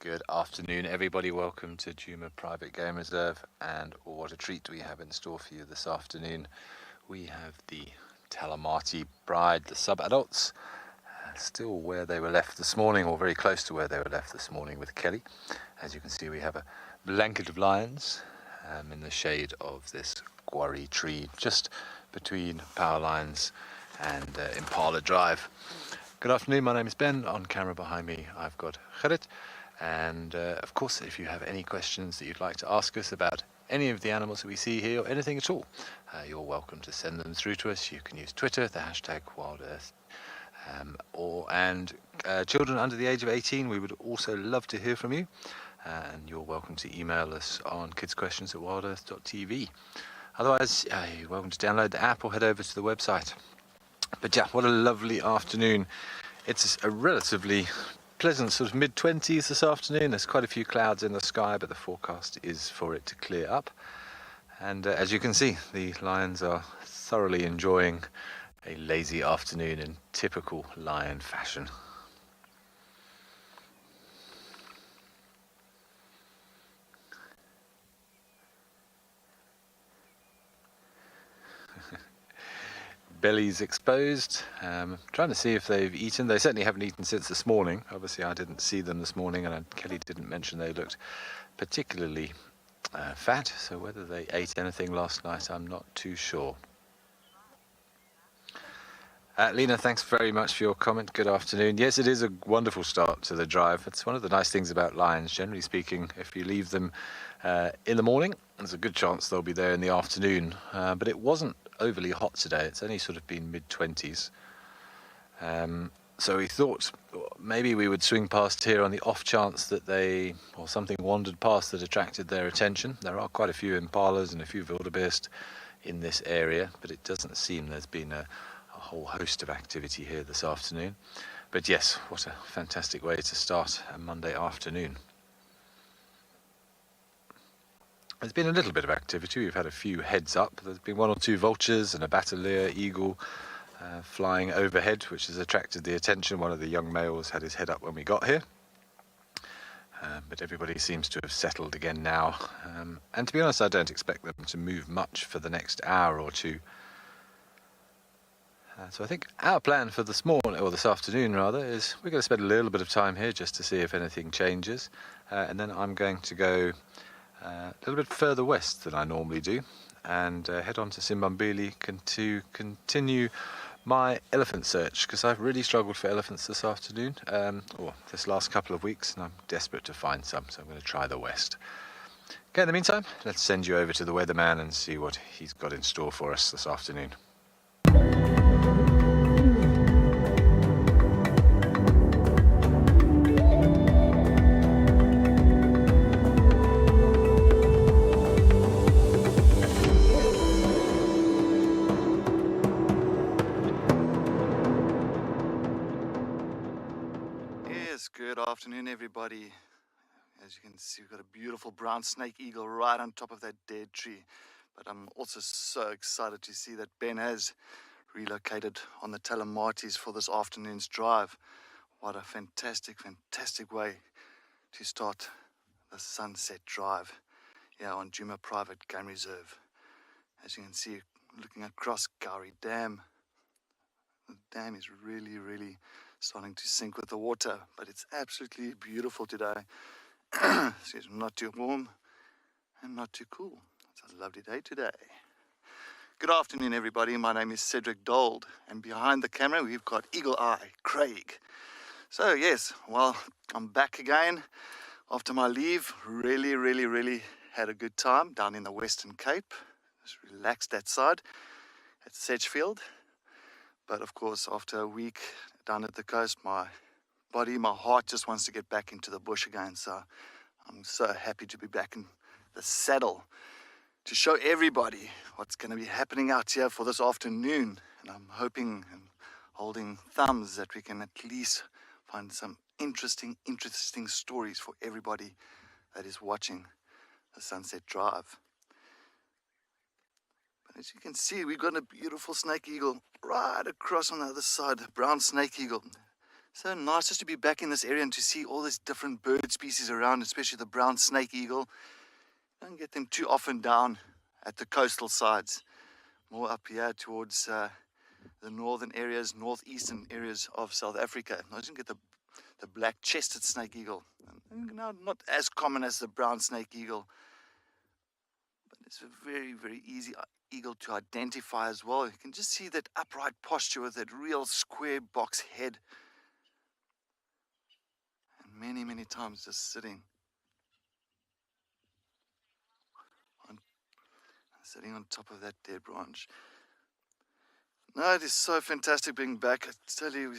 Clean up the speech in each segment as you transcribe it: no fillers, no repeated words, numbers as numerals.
Good afternoon, everybody. Welcome to Djuma Private Game Reserve, and what a treat we have in store for you this afternoon. We have the Talamati bride, the sub-adults, still where they were left this morning, or very close to where they were left this morning with Kelly. As you can see, we have a blanket of lions in the shade of this guarri tree, just between power lines and Impala Drive. Good afternoon, my name is Ben. On camera behind me I've got Gerrit, and of course if you have any questions that you'd like to ask us about any of the animals that we see here or anything at all, you're welcome to send them through to us. You can use Twitter, the hashtag WildEarth, and children under the age of 18, we would also love to hear from you, and you're welcome to email us on kidsquestions@wildearth.tv. Otherwise, you're welcome to download the app or head over to the website. But yeah, what a lovely afternoon. It's a relatively pleasant sort of mid-20s this afternoon. There's quite a few clouds in the sky, but the forecast is for it to clear up. And as you can see, the lions are thoroughly enjoying a lazy afternoon in typical lion fashion. Bellies exposed, trying to see if they've eaten. They certainly haven't eaten since this morning. Obviously I didn't see them this morning, and Kelly didn't mention they looked particularly fat, so whether they ate anything last night I'm not too sure. Lena, thanks very much for your comment. Good afternoon. Yes, it is a wonderful start to the drive. It's one of the nice things about lions, generally speaking. If you leave them in the morning, there's a good chance they'll be there in the afternoon, but it wasn't overly hot today. It's only sort of been mid-20s, so we thought maybe we would swing past here on the off chance that something wandered past that attracted their attention. There are quite a few impalas and a few wildebeest in this area, but it doesn't seem there's been a whole host of activity here this afternoon. But yes, what a fantastic way to start a Monday afternoon. There's been a little bit of activity. We've had a few heads up. There's been one or two vultures and a bateleur eagle flying overhead, which has attracted the attention. One of the young males had his head up when we got here, but everybody seems to have settled again now, and to be honest, I don't expect them to move much for the next hour or two. So I think our plan for this morning, or this afternoon rather, is we're going to spend a little bit of time here just to see if anything changes, and then I'm going to go a little bit further west than I normally do, and head on to Simbambili to continue my elephant search, because I've really struggled for elephants this afternoon, or this last couple of weeks, and I'm desperate to find some, so I'm going to try the west. Okay, in the meantime, let's send you over to the weatherman and see what he's got in store for us this afternoon. Good afternoon, everybody. As you can see, we've got a beautiful brown snake eagle right on top of that dead tree. But I'm also so excited to see that Ben has relocated on the Talamatis for this afternoon's drive. What a fantastic, fantastic way to start the sunset drive here on Djuma Private Game Reserve. As you can see, looking across Gowrie Dam, the dam is really starting to sink with the water, but it's absolutely beautiful today. It's not too warm and not too cool. It's a lovely day today. Good afternoon, everybody. My name is Cedric Dold, and behind the camera we've got Eagle Eye Craig. So yes, well, I'm back again after my leave. Really had a good time down in the Western Cape. Just relaxed that side at Sedgefield. But of course, after a week down at the coast, my heart just wants to get back into the bush again. So I'm so happy to be back in the saddle to show everybody what's going to be happening out here for this afternoon. And I'm hoping and holding thumbs that we can at least find some interesting stories for everybody that is watching the Sunset Drive. As you can see, we've got a beautiful snake eagle right across on the other side, a brown snake eagle, So nice just to be back in this area and to see all these different bird species around, especially the brown snake eagle. Don't get them too often down at the coastal sides, more up here towards the northern areas, northeastern areas of South Africa. I didn't get the black-chested snake eagle. Now, not as common as the brown snake eagle, but it's a very, very easy eagle to identify as well. You can just see that upright posture with that real square box head. And many, many times just sitting on top of that dead branch. No, it is so fantastic being back. I tell you,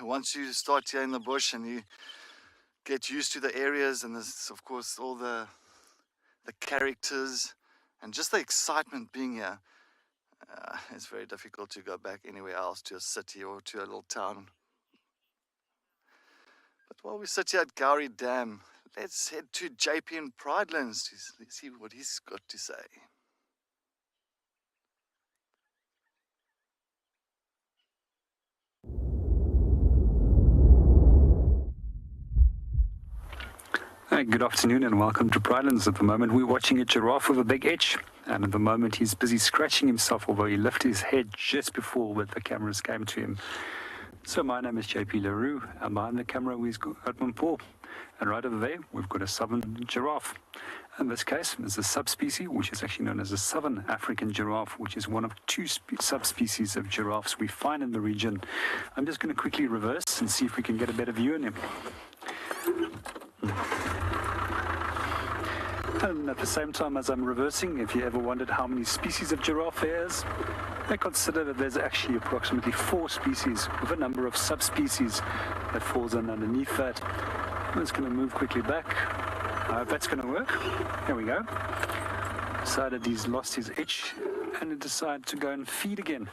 once you start here in the bush and you get used to the areas and there's, of course, all the characters and just the excitement being here, it's very difficult to go back anywhere else, to a city or to a little town. But while we sit here at Gowrie Dam, let's head to JP in Pridelands to see what he's got to say. Hi, good afternoon and welcome to Pridelands. At the moment we're watching a giraffe with a big itch, and at the moment he's busy scratching himself, although he lifted his head just before the cameras came to him. So my name is JP Leroux, and behind the camera we've got Edmund Paul, and right over there we've got a southern giraffe. In this case is a subspecies which is actually known as a southern African giraffe, which is one of two subspecies of giraffes we find in the region. I'm just going to quickly reverse and see if we can get a better view on him. And at the same time as I'm reversing, if you ever wondered how many species of giraffe there is, I consider that there's actually approximately 4 species with a number of subspecies that falls in underneath that. I'm just going to move quickly back. I hope that's going to work. There we go. Decided he's lost his itch and he decided to go and feed again.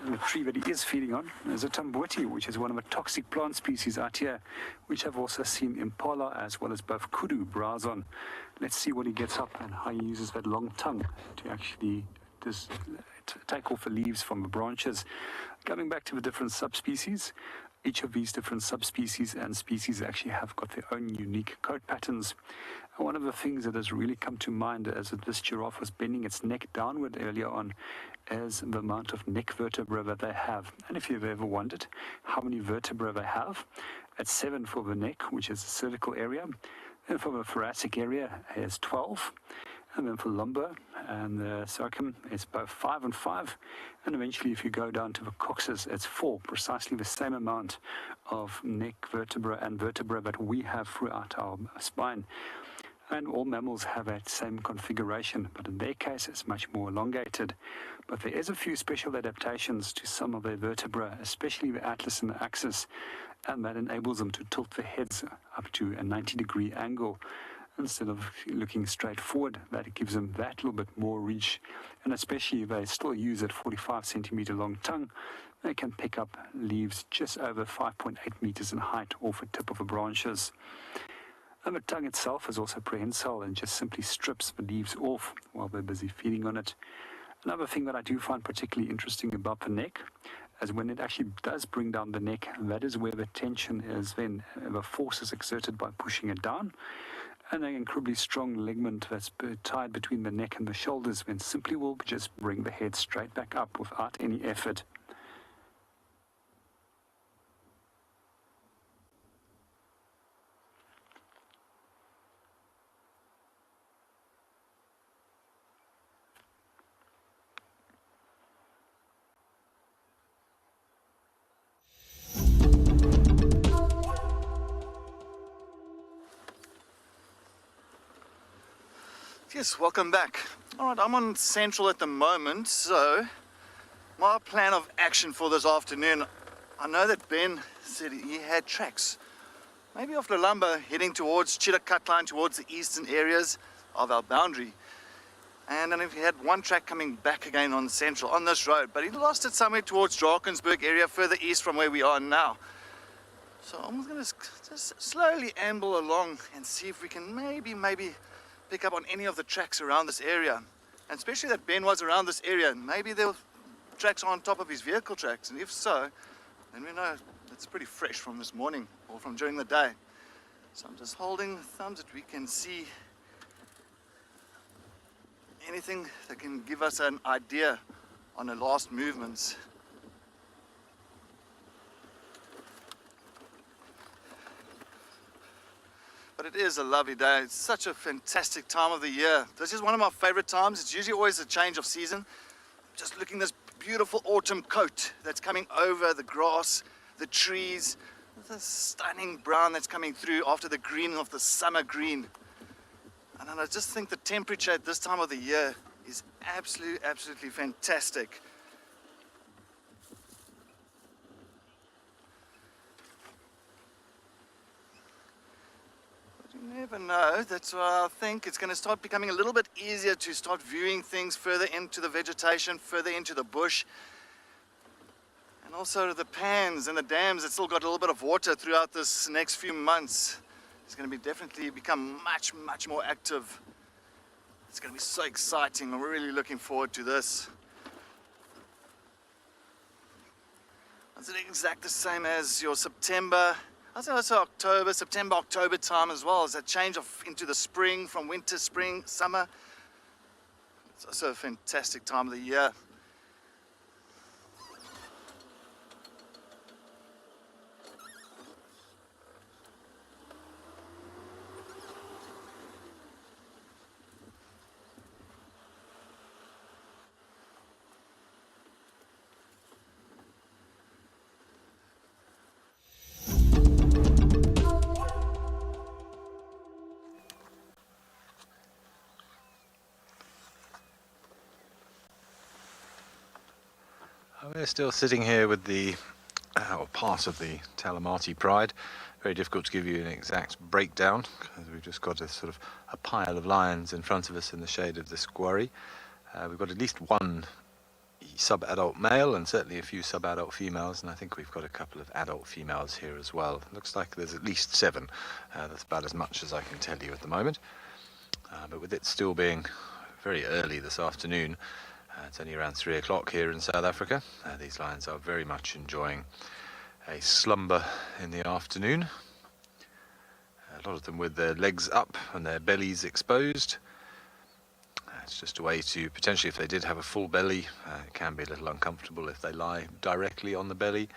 And the tree that he is feeding on is a tamboti, which is one of the toxic plant species out here, which I've also seen impala as well as both kudu browse on. Let's see what he gets up and how he uses that long tongue to actually just take off the leaves from the branches. Coming back to the different subspecies, each of these different subspecies and species actually have got their own unique coat patterns. And one of the things that has really come to mind as this giraffe was bending its neck downward earlier on is the amount of neck vertebrae that they have. And if you've ever wondered how many vertebrae they have, it's 7 for the neck, which is the cervical area. And for the thoracic area, it's 12. And then for lumbar and the circum, it's both 5 and 5. And eventually, if you go down to the coccyx, it's 4, precisely the same amount of neck vertebra and vertebra that we have throughout our spine. And all mammals have that same configuration, but in their case, it's much more elongated. But there is a few special adaptations to some of their vertebrae, especially the atlas and the axis, and that enables them to tilt their heads up to a 90-degree angle. Instead of looking straight forward, that gives them that little bit more reach. And especially if they still use that 45 centimeter long tongue, they can pick up leaves just over 5.8 meters in height off the tip of the branches. And the tongue itself is also prehensile and just simply strips the leaves off while they're busy feeding on it. Another thing that I do find particularly interesting about the neck is when it actually does bring down the neck, that is where the tension is then, the force is exerted by pushing it down. And an incredibly strong ligament that's tied between the neck and the shoulders then simply will just bring the head straight back up without any effort. Yes, welcome back. All right, I'm on Central at the moment, so my plan of action for this afternoon, I know that Ben said he had tracks, maybe off Lulamba heading towards Chilakatline, towards the eastern areas of our boundary. And then he had one track coming back again on Central, on this road, but he lost it somewhere towards Drakensberg area, further east from where we are now. So I'm going to just slowly amble along and see if we can maybe pick up on any of the tracks around this area, and especially that Ben was around this area, and maybe there were tracks on top of his vehicle tracks, and if so, And we know it's pretty fresh from this morning or from during the day. So I'm just holding the thumbs that we can see anything that can give us an idea on the last movements. But it is a lovely day. It's such a fantastic time of the year. This is one of my favorite times. It's usually always a change of season. Just looking at this beautiful autumn coat that's coming over the grass, the trees, the stunning brown that's coming through after the green of the summer green. And I just think the temperature at this time of the year is absolutely fantastic. But you never know. That's why I think it's going to start becoming a little bit easier to start viewing things further into the vegetation, further into the bush. And also the pans and the dams that still got a little bit of water throughout this next few months. It's going to be definitely become much more active. It's going to be so exciting. I'm really looking forward to this. Is it exactly the same as your September? I think it's October, September, October time as well. Is that change of into the spring, from winter, spring, summer? It's also a fantastic time of the year. We're still sitting here with the or part of the Talamati Pride. Very difficult to give you an exact breakdown because we've just got a sort of a pile of lions in front of us in the shade of this quarry. We've got at least one sub-adult male and certainly a few sub-adult females, and I think we've got a couple of adult females here as well. It looks like there's at least 7. That's about as much as I can tell you at the moment. But with it still being very early this afternoon, it's only around 3 o'clock here in South Africa. These lions are very much enjoying a slumber in the afternoon. A lot of them with their legs up and their bellies exposed. It's just a way to, potentially if they did have a full belly, it can be a little uncomfortable if they lie directly on the belly.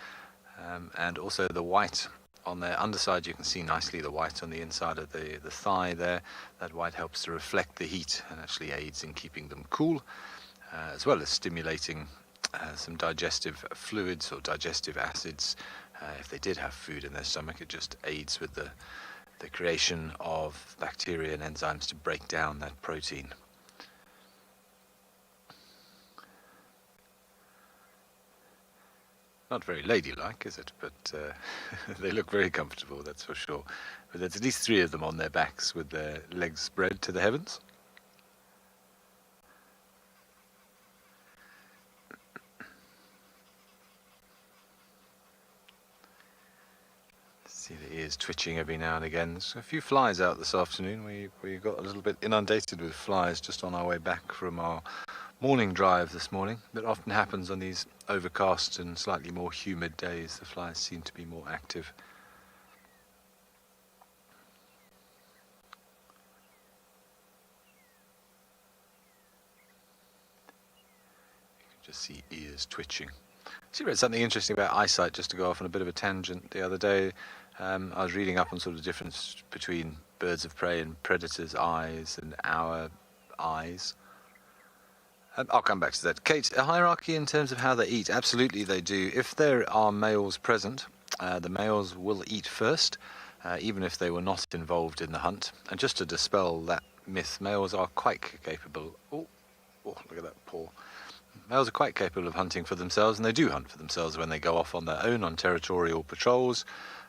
And also the white on their underside, you can see nicely the white on the inside of the thigh there. That white helps to reflect the heat and actually aids in keeping them cool. As well as stimulating some digestive fluids or digestive acids. If they did have food in their stomach, it just aids with the creation of bacteria and enzymes to break down that protein. Not very ladylike, is it? But they look very comfortable, that's for sure. But there's at least 3 of them on their backs with their legs spread to the heavens. See the ears twitching every now and again. There's a few flies out this afternoon. We got a little bit inundated with flies just on our way back from our morning drive this morning. That often happens on these overcast and slightly more humid days. The flies seem to be more active. You can just see ears twitching. I read something interesting about eyesight, just to go off on a bit of a tangent the other day. I was reading up on sort of the difference between birds of prey and predators' eyes and our eyes. I'll come back to that. Kate, a hierarchy in terms of how they eat? Absolutely they do. If there are males present, the males will eat first, even if they were not involved in the hunt. And just to dispel that myth, males are quite capable... Oh, look at that paw. Males are quite capable of hunting for themselves, and they do hunt for themselves when they go off on their own on territorial patrols,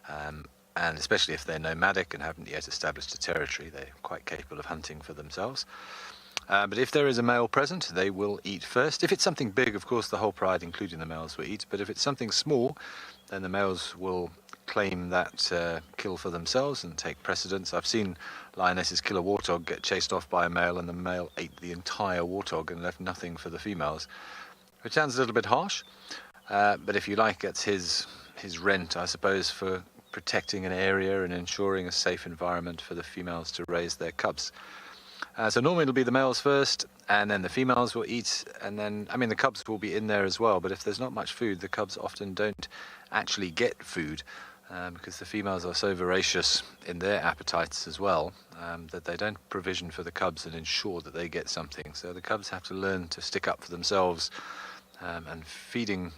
and especially if they're nomadic and haven't yet established a territory, they're quite capable of hunting for themselves. But if there is a male present, they will eat first. If it's something big, of course, the whole pride, including the males, will eat. But if it's something small, then the males will claim that kill for themselves and take precedence. I've seen lionesses kill a warthog, get chased off by a male, and the male ate the entire warthog and left nothing for the females, which sounds a little bit harsh. But if you like, it's his his rent, I suppose, for protecting an area and ensuring a safe environment for the females to raise their cubs. So normally it'll be the males first, and then the females will eat, and then, I mean, the cubs will be in there as well, but if there's not much food, the cubs often don't actually get food, because the females are so voracious in their appetites as well, that they don't provision for the cubs and ensure that they get something. So the cubs have to learn to stick up for themselves, and feeding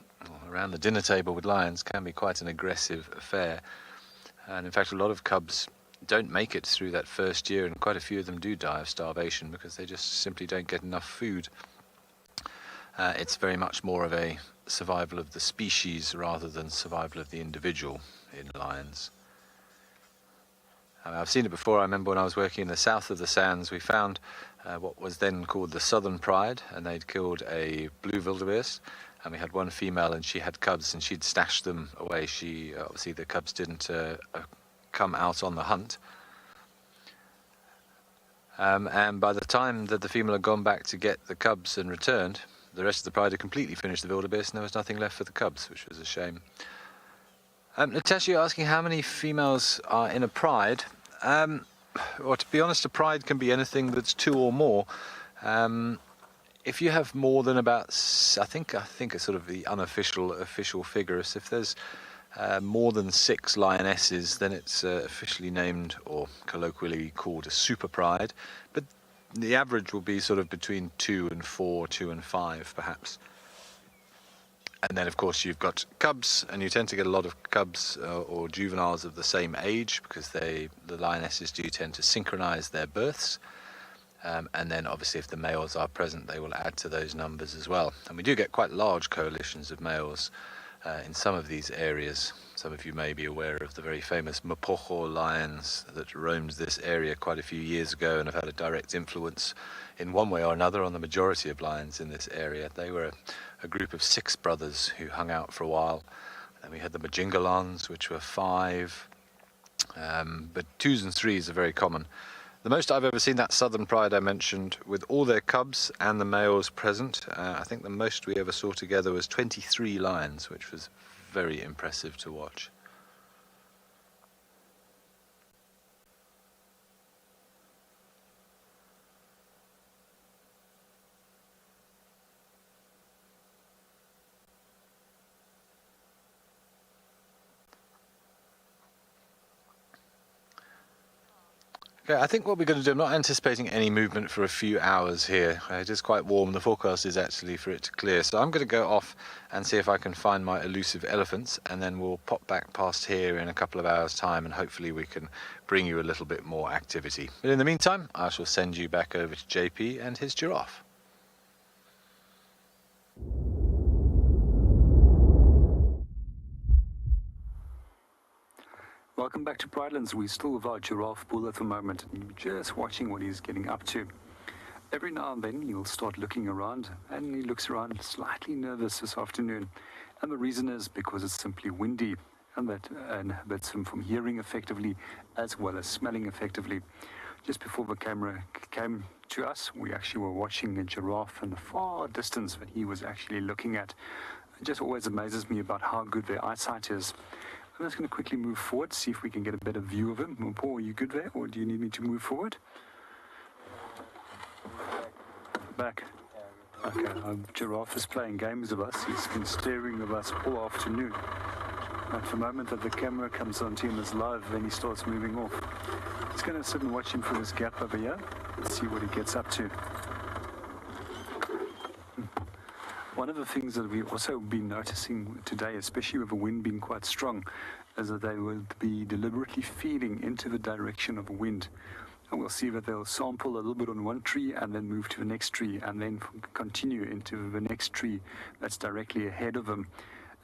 around the dinner table with lions can be quite an aggressive affair. And in fact, a lot of cubs don't make it through that first year, and quite a few of them do die of starvation because they just simply don't get enough food. It's very much more of a survival of the species rather than survival of the individual in lions. I've seen it before. I remember when I was working in the south of the sands, we found what was then called the Southern Pride, and they'd killed a blue wildebeest, and we had one female and she had cubs and she'd stashed them away. Obviously the cubs didn't come out on the hunt, and by the time that the female had gone back to get the cubs and returned, the rest of the pride had completely finished the wildebeest and there was nothing left for the cubs, which was a shame. Natasha, you're asking how many females are in a pride. Well, to be honest, a pride can be anything that's 2 or more. If you have more than about, I think it's sort of the official figure is if there's more than 6 lionesses, then it's officially named or colloquially called a super pride. But the average will be sort of between 2 and 4, 2 and 5 perhaps. And then of course you've got cubs, and you tend to get a lot of cubs or juveniles of the same age, because the lionesses do tend to synchronize their births. And then obviously if the males are present, they will add to those numbers as well. And we do get quite large coalitions of males in some of these areas. Some of you may be aware of the very famous Mapocho lions that roamed this area quite a few years ago and have had a direct influence in one way or another on the majority of lions in this area. They were a group of 6 brothers who hung out for a while. Then we had the Majingalons, which were 5, but 2s and 3s are very common. The most I've ever seen, that Southern Pride I mentioned, with all their cubs and the males present, I think the most we ever saw together was 23 lions, which was very impressive to watch. Okay, I think what we're going to do, I'm not anticipating any movement for a few hours here. It is quite warm. The forecast is actually for it to clear. So I'm going to go off and see if I can find my elusive elephants, and then we'll pop back past here in a couple of hours' time, and hopefully we can bring you a little bit more activity. But in the meantime, I shall send you back over to JP and his giraffe. Welcome back to Pridelands. We're still with our giraffe bull at the moment, and you're just watching what he's getting up to. Every now and then he'll start looking around, and he looks around slightly nervous this afternoon. And the reason is because it's simply windy, and that inhibits him from hearing effectively as well as smelling effectively. Just before the camera came to us, we actually were watching a giraffe in the far distance that he was actually looking at. It just always amazes me about how good their eyesight is. I'm just going to quickly move forward, see if we can get a better view of him. Paul, are you good there, or do you need me to move forward? Back. Okay, our giraffe is playing games with us. He's been staring at us all afternoon. At the moment that the camera comes onto him as live, then he starts moving off. Just going to sit and watch him through this gap over here and see what he gets up to. One of the things that we've also been noticing today, especially with the wind being quite strong, is that they will be deliberately feeding into the direction of the wind. And we'll see that they'll sample a little bit on one tree and then move to the next tree and then continue into the next tree that's directly ahead of them.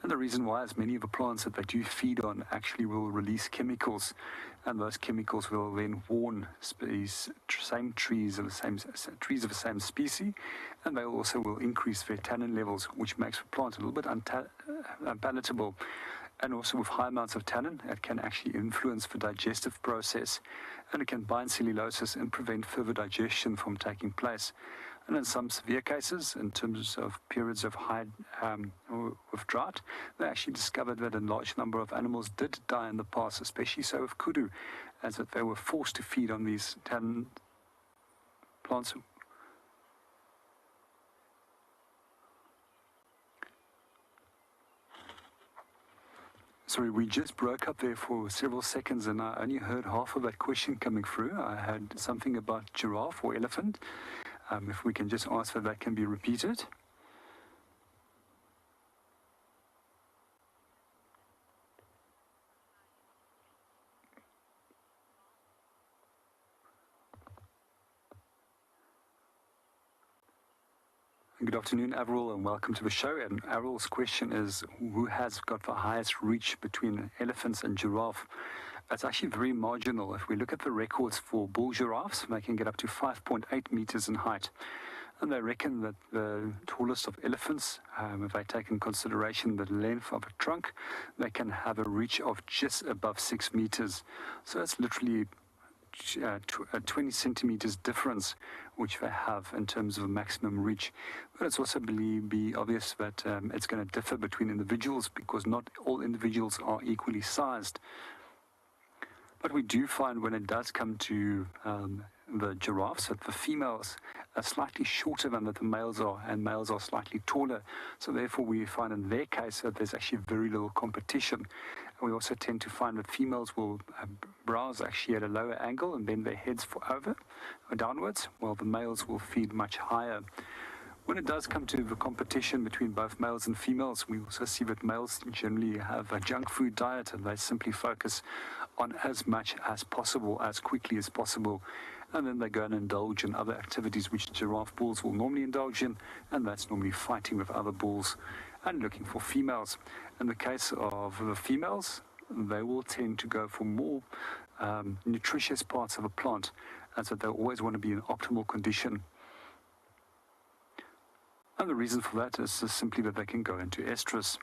And the reason why is many of the plants that they do feed on actually will release chemicals, and those chemicals will then warn these same trees of the same species, and they also will increase their tannin levels, which makes the plant a little bit unpalatable. and also with high amounts of tannin, it can actually influence the digestive process, and it can bind cellulosis and prevent further digestion from taking place. And in some severe cases, in terms of periods of high with drought, they actually discovered that a large number of animals did die in the past, especially so with kudu, as that they were forced to feed on these tannin plants. Sorry, we just broke up there for several seconds and I only heard half of that question coming through. I had something about giraffe or elephant. If we can just ask that can be repeated. Good afternoon, Avril, and welcome to the show. And Avril's question is, who has got the highest reach between elephants and giraffe? It's actually very marginal. If we look at the records for bull giraffes, they can get up to 5.8 meters in height. And they reckon that the tallest of elephants, if they take in consideration the length of a trunk, they can have a reach of just above 6 meters. So it's literally a 20 centimeters difference which they have in terms of maximum reach. But it's also be obvious that it's going to differ between individuals because not all individuals are equally sized. But we do find when it does come to the giraffes that the females are slightly shorter than that the males are, and males are slightly taller. So therefore we find in their case that there's actually very little competition. And we also tend to find that females will browse actually at a lower angle and bend their heads over or downwards, while the males will feed much higher. When it does come to the competition between both males and females, we also see that males generally have a junk food diet and they simply focus on as much as possible, as quickly as possible. And then they go and indulge in other activities which giraffe bulls will normally indulge in, and that's normally fighting with other bulls and looking for females. In the case of the females, they will tend to go for more nutritious parts of a plant, and so they always want to be in optimal condition. And the reason for that is simply that they can go into estrus.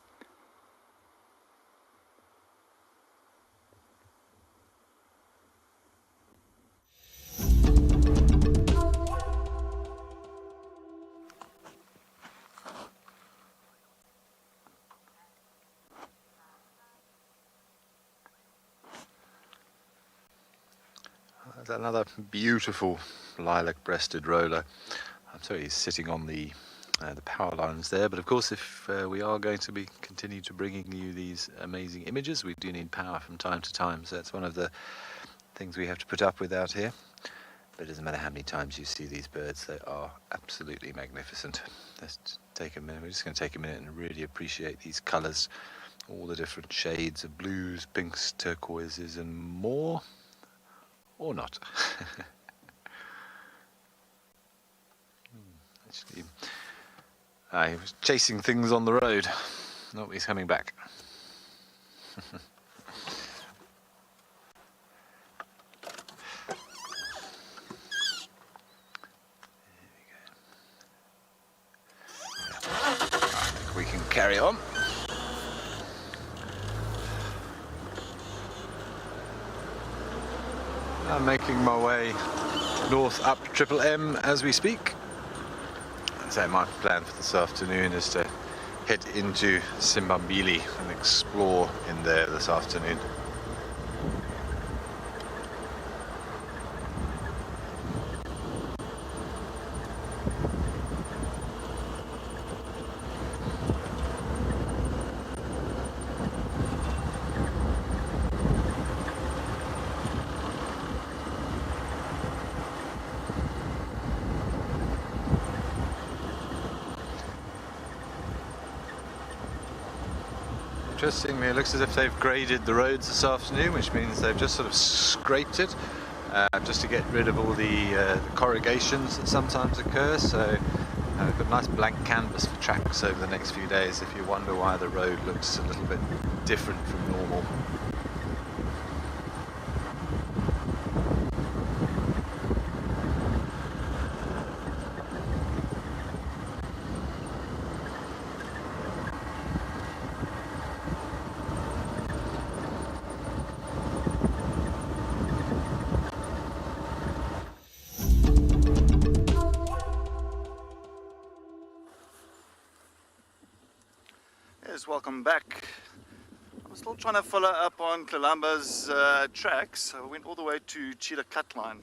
Another beautiful lilac-breasted roller. I'm sorry, he's sitting on the power lines there, but of course if we are going to be continue to bringing you these amazing images, we do need power from time to time, so that's one of the things we have to put up with out here. But it doesn't matter how many times you see these birds, they are absolutely magnificent. Let's take a minute, we're just going to take a minute and really appreciate these colours, all the different shades of blues, pinks, turquoises and more, or not. Actually, I was chasing things on the road. No, he's coming back. We can carry on. I'm making my way north up Triple M as we speak. So my plan for this afternoon is to head into Simbambili and explore in there this afternoon. Interestingly, it looks as if they've graded the roads this afternoon, which means they've just sort of scraped it just to get rid of all the corrugations that sometimes occur. So we've got a nice blank canvas for tracks over the next few days if you wonder why the road looks a little bit different from normal. Yes, welcome back. I'm still trying to follow up on Columba's tracks. So I went all the way to Cheetah Cutline.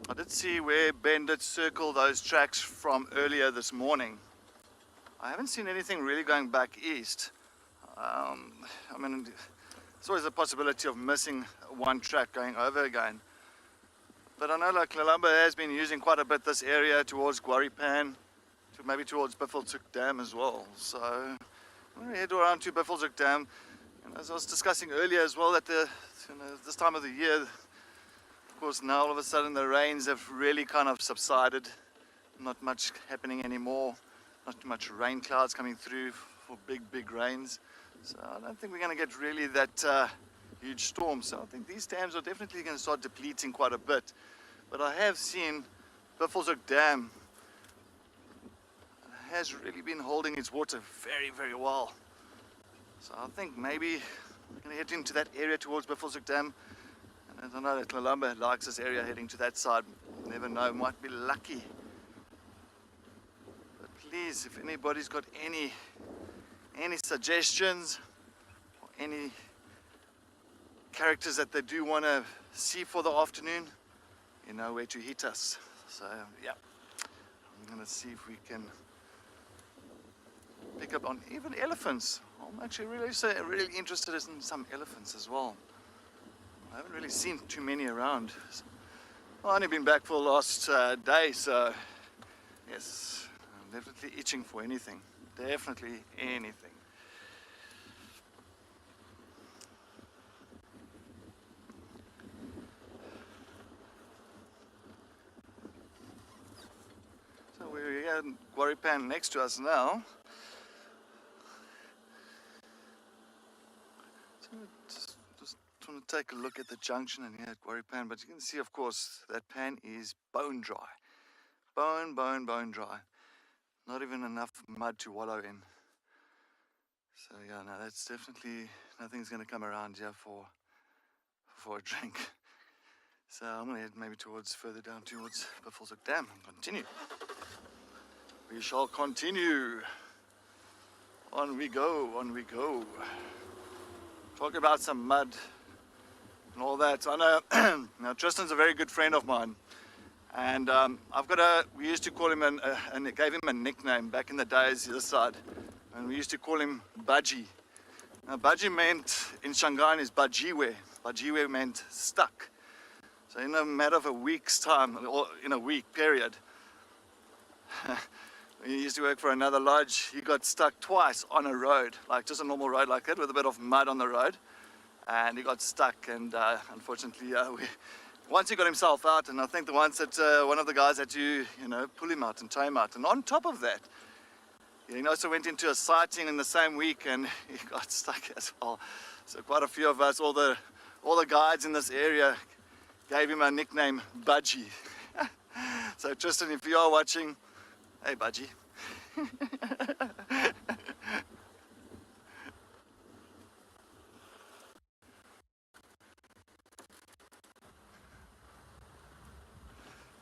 I did see where Ben did circle those tracks from earlier this morning. I haven't seen anything really going back east. I mean, it's always a possibility of missing one track going over again. But I know like Columba has been using quite a bit this area towards Guaripan, maybe towards Buffelshoek Dam as well. So I'm going to head around to Buffelshoek Dam. And as I was discussing earlier as well, that this time of the year, of course, now all of a sudden the rains have really kind of subsided. Not much happening anymore. Not too much rain clouds coming through for big rains. So I don't think we're going to get really that huge storm. So I think these dams are definitely going to start depleting quite a bit. But I have seen Buffelshoek Dam has really been holding its water very well. So I think maybe we're going to head into that area towards Buffelshoek Dam. And I know that Columba likes this area heading to that side. You never know, might be lucky. But please, if anybody's got any suggestions or any characters that they do want to see for the afternoon, you know where to hit us. So yeah, I'm going to see if we can pick up on even elephants. I'm actually really interested in some elephants as well. I haven't really seen too many around. I've only been back for the last day, so yes, I'm definitely itching for anything. Definitely anything. So we're here in Guaripan next to us now. Just want to take a look at the junction and here at Guaripan, but you can see, of course, that pan is bone dry. Bone dry. Not even enough mud to wallow in. So yeah, no, that's definitely, nothing's going to come around here for a drink. So I'm going to head maybe further down towards Buffelshoek Dam and continue. We shall continue. On we go. Talk about some mud and all that. I know now Tristan's a very good friend of mine, and we used to call him and gave him a nickname back in the days this side, and we used to call him Budgie. Now Budgie meant in Shangaan is Bajiwe. Bajiwe meant stuck. So in a matter of a week's time, or in a week period, he used to work for another lodge. He got stuck twice on a road, like just a normal road like that with a bit of mud on the road. And he got stuck, and unfortunately, once he got himself out, and I think one of the guys had to, pull him out and tow him out. And on top of that, he also went into a sighting in the same week, and he got stuck as well. So quite a few of us, all the guides in this area, gave him a nickname, Budgie. So Tristan, if you are watching, hey, Budgie.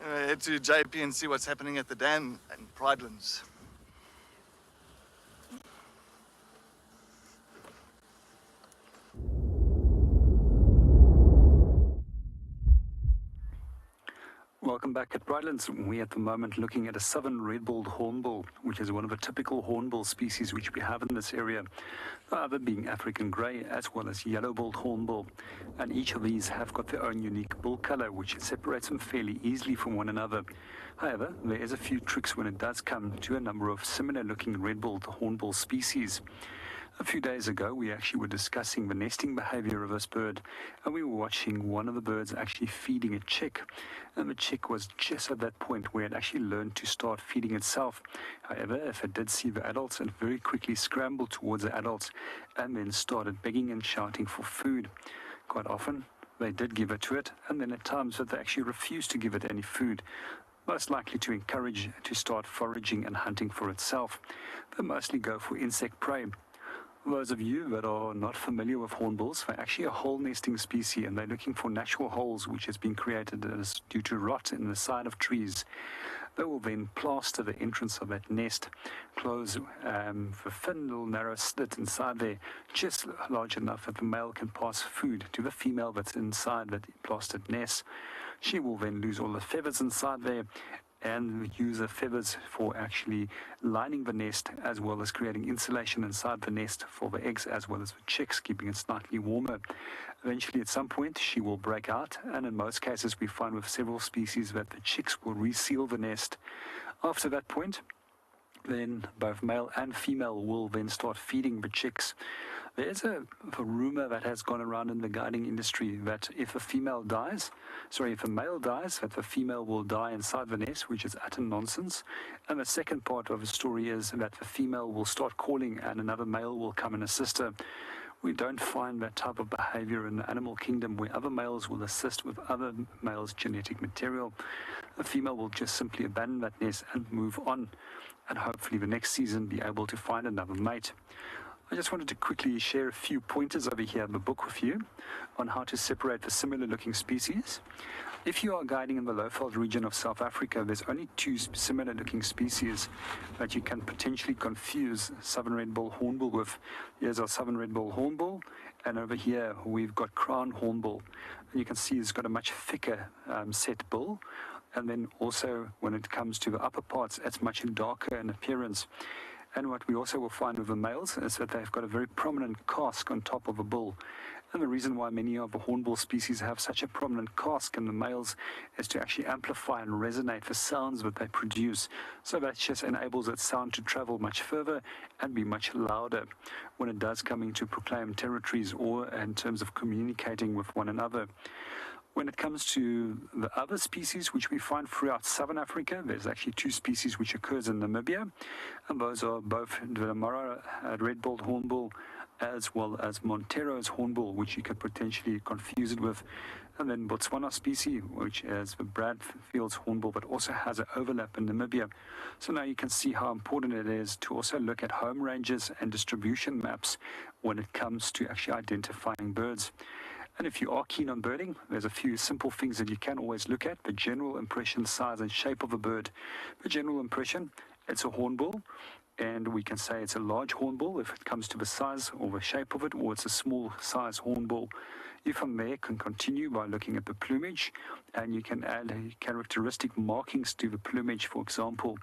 Anyway, head to JP and see what's happening at the dam in Pridelands. Welcome back at Brightlands. We're at the moment looking at a southern red-billed hornbill, which is one of the typical hornbill species which we have in this area. The other being African grey as well as yellow-billed hornbill. And each of these have got their own unique bill colour, which separates them fairly easily from one another. However, there is a few tricks when it does come to a number of similar-looking red-billed hornbill species. A few days ago, we actually were discussing the nesting behavior of this bird, and we were watching one of the birds actually feeding a chick. And the chick was just at that point where it actually learned to start feeding itself. However, if it did see the adults, it very quickly scrambled towards the adults and then started begging and shouting for food. Quite often, they did give it to it, and then at times that they actually refused to give it any food, most likely to encourage it to start foraging and hunting for itself. They mostly go for insect prey. Those of you that are not familiar with hornbills, they're actually a hole nesting species, and they're looking for natural holes which has been created as due to rot in the side of trees. They will then plaster the entrance of that nest, close the thin little narrow slit inside there, just large enough that the male can pass food to the female that's inside that plastered nest. She will then lose all the feathers inside there and use the feathers for actually lining the nest, as well as creating insulation inside the nest for the eggs as well as the chicks, keeping it slightly warmer. Eventually, at some point, she will break out, and in most cases, we find with several species that the chicks will reseal the nest. After that point, then both male and female will then start feeding the chicks. There's a rumor that has gone around in the guiding industry that if a male dies, that the female will die inside the nest, which is utter nonsense. And the second part of the story is that the female will start calling and another male will come and assist her. We don't find that type of behavior in the animal kingdom where other males will assist with other males' genetic material. The female will just simply abandon that nest and move on, and hopefully the next season be able to find another mate. I just wanted to quickly share a few pointers over here in the book with you on how to separate the similar looking species. If you are guiding in the Lowveld region of South Africa, there's only two similar looking species that you can potentially confuse southern red-billed hornbill with. Here's our southern red-billed hornbill, and over here we've got crown hornbill. And you can see it's got a much thicker set bill, and then also when it comes to the upper parts, it's much darker in appearance. And what we also will find with the males is that they've got a very prominent casque on top of the bill. And the reason why many of the hornbill species have such a prominent casque in the males is to actually amplify and resonate the sounds that they produce. So that just enables that sound to travel much further and be much louder when it does come into proclaimed territories or in terms of communicating with one another. When it comes to the other species which we find throughout southern Africa, there's actually two species which occurs in Namibia, and those are both the Mara red-billed hornbill as well as Montero's hornbill, which you could potentially confuse it with, and then Botswana species, which is the Bradfield's hornbill, but also has an overlap in Namibia. So now you can see how important it is to also look at home ranges and distribution maps when it comes to actually identifying birds. And if you are keen on birding, there's a few simple things that you can always look at. The general impression, size and shape of a bird. The general impression, it's a hornbill, and we can say it's a large hornbill if it comes to the size or the shape of it, or it's a small size hornbill. You from there can continue by looking at the plumage, and you can add characteristic markings to the plumage. For example,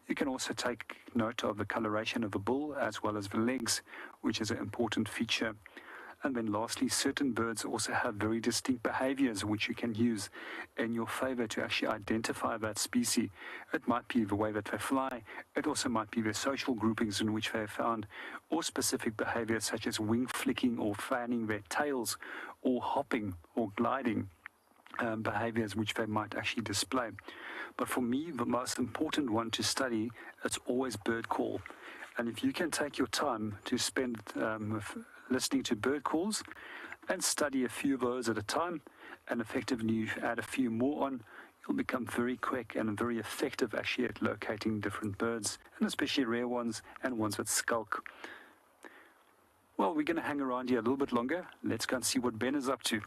you can also take note of the coloration of the bill as well as the legs, which is an important feature. And then lastly, certain birds also have very distinct behaviors which you can use in your favor to actually identify that species. It might be the way that they fly. It also might be their social groupings in which they are found, or specific behaviors such as wing flicking or fanning their tails, or hopping or gliding behaviors which they might actually display. But for me, the most important one to study is always bird call. And if you can take your time to spend listening to bird calls and study a few of those at a time, and effectively add a few more on, you'll become very quick and very effective actually at locating different birds, and especially rare ones and ones that skulk. Well, we're going to hang around here a little bit longer. Let's go and see what Ben is up to.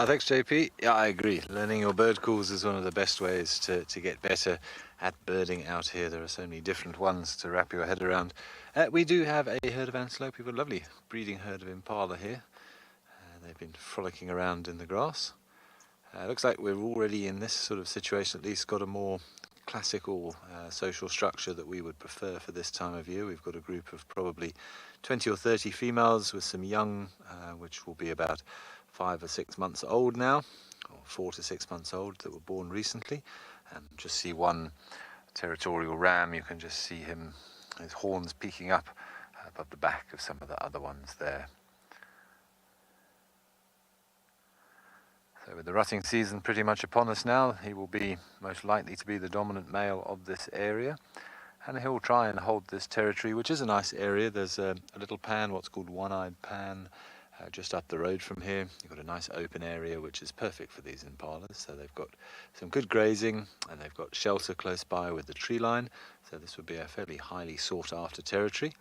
Thanks, JP. Yeah, I agree. Learning your bird calls is one of the best ways to get better at birding out here. There are so many different ones to wrap your head around. We do have a herd of antelope. We've got a lovely breeding herd of impala here. They've been frolicking around in the grass. Looks like we're already in this sort of situation, at least got a more classical social structure that we would prefer for this time of year. We've got a group of probably 20 or 30 females with some young, which will be about 5 or 6 months old now, or 4 to 6 months old, that were born recently. And just see one territorial ram. You can just see him, his horns peeking up above the back of some of the other ones there. So with the rutting season pretty much upon us now, he will be most likely to be the dominant male of this area. and he'll try and hold this territory, which is a nice area. There's a little pan, what's called one-eyed pan, just up the road from here. You've got a nice open area which is perfect for these impalas. So they've got some good grazing and they've got shelter close by with the tree line. So this would be a fairly highly sought after territory.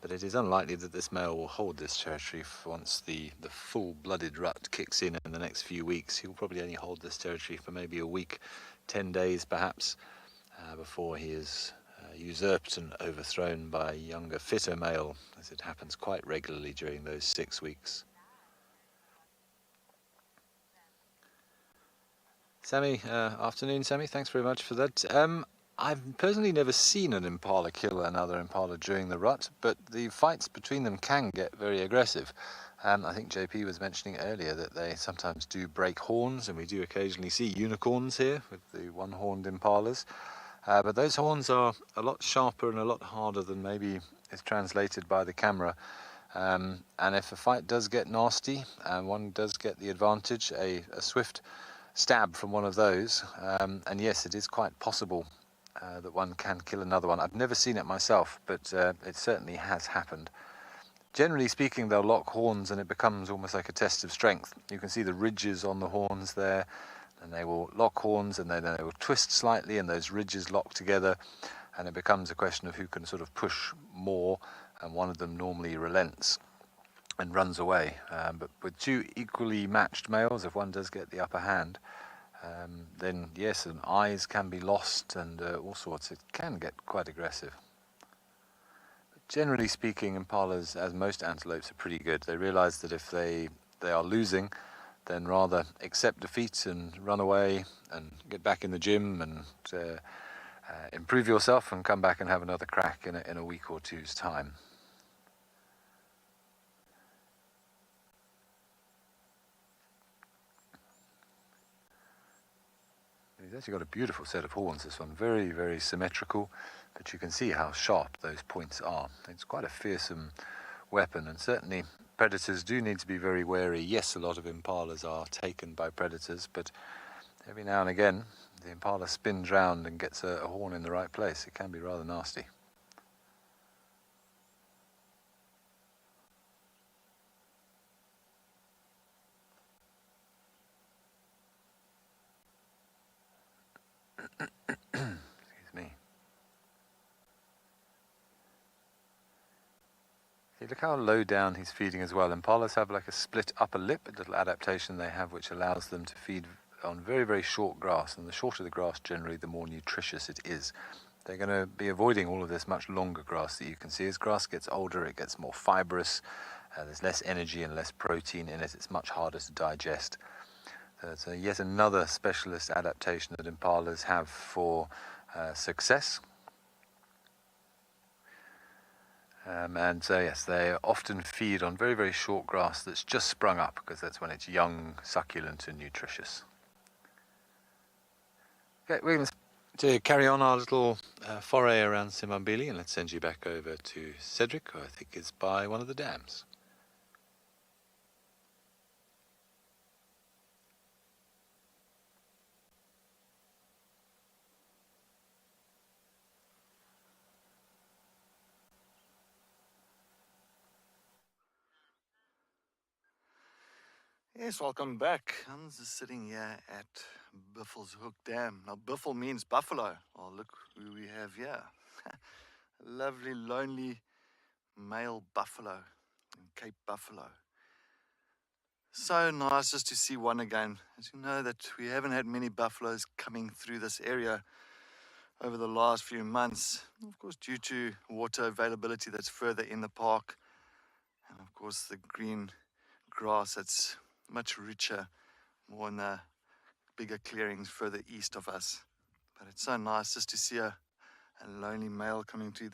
But it is unlikely that this male will hold this territory once the full-blooded rut kicks in the next few weeks. He'll probably only hold this territory for maybe a week, 10 days perhaps, before he is usurped and overthrown by a younger, fitter male, as it happens quite regularly during those 6 weeks. Sammy, afternoon, Sammy. Thanks very much for that. I've personally never seen an impala kill another impala during the rut, but the fights between them can get very aggressive. I think JP was mentioning earlier that they sometimes do break horns, and we do occasionally see unicorns here with the one-horned impalas. But those horns are a lot sharper and a lot harder than maybe is translated by the camera. And if a fight does get nasty and one does get the advantage, a swift stab from one of those, and yes, it is quite possible that one can kill another one. I've never seen it myself, but it certainly has happened. Generally speaking, they'll lock horns and it becomes almost like a test of strength. You can see the ridges on the horns there, and they will lock horns and then they will twist slightly and those ridges lock together, and it becomes a question of who can sort of push more, and one of them normally relents and runs away. But with two equally matched males, if one does get the upper hand, then yes, and eyes can be lost and all sorts. It can get quite aggressive. But generally speaking, impalas, as most antelopes, are pretty good. They realize that if they are losing, then rather accept defeat and run away and get back in the gym and improve yourself and come back and have another crack in a week or two's time. He's actually got a beautiful set of horns, this one, very, very symmetrical, but you can see how sharp those points are. It's quite a fearsome weapon, and certainly predators do need to be very wary. Yes, a lot of impalas are taken by predators, but every now and again the impala spins round and gets a horn in the right place. It can be rather nasty. Excuse me. See, look how low down he's feeding as well. Impalas have like a split upper lip, a little adaptation they have which allows them to feed on very, very short grass, and the shorter the grass generally the more nutritious it is. They're going to be avoiding all of this much longer grass that you can see. As grass gets older, it gets more fibrous, there's less energy and less protein in it, it's much harder to digest. So yet another specialist adaptation that impalas have for success. And so yes, they often feed on very, very short grass that's just sprung up, because that's when it's young, succulent and nutritious. Okay, we're going to carry on our little foray around Simambili, and let's send you back over to Cedric, who I think is by one of the dams. Yes, welcome back. I'm just sitting here at Buffel's Hook Dam. Now, Buffel means buffalo. Oh, look who we have here. A lovely, lonely male buffalo in Cape Buffalo. So nice just to see one again. As you know, that we haven't had many buffaloes coming through this area over the last few months. Of course, due to water availability that's further in the park. And of course, the green grass that's much richer, more in the bigger clearings further east of us. But it's so nice just to see a lonely male coming to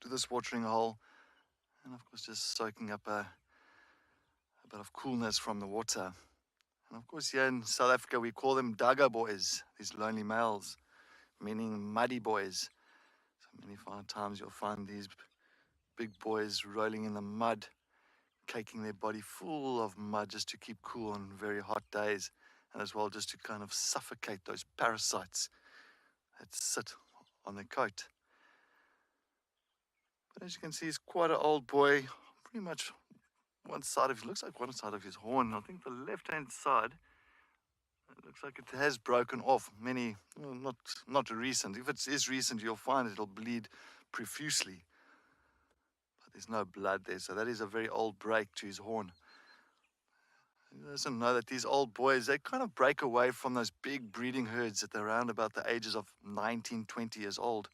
this watering hole, and of course just soaking up a bit of coolness from the water. And of course here in South Africa we call them daga boys, these lonely males, meaning muddy boys. So many times you'll find these big boys rolling in the mud, caking their body full of mud just to keep cool on very hot days, and as well just to kind of suffocate those parasites that sit on their coat. But as you can see, he's quite an old boy. Pretty much one side of, looks like one side of his horn. I think the left-hand side, it looks like it has broken off. Many, well, not recent. If it is recent, you'll find it'll bleed profusely. But there's no blood there, so that is a very old break to his horn. He doesn't know that these old boys, they kind of break away from those big breeding herds at around about the ages of 19, 20 years old.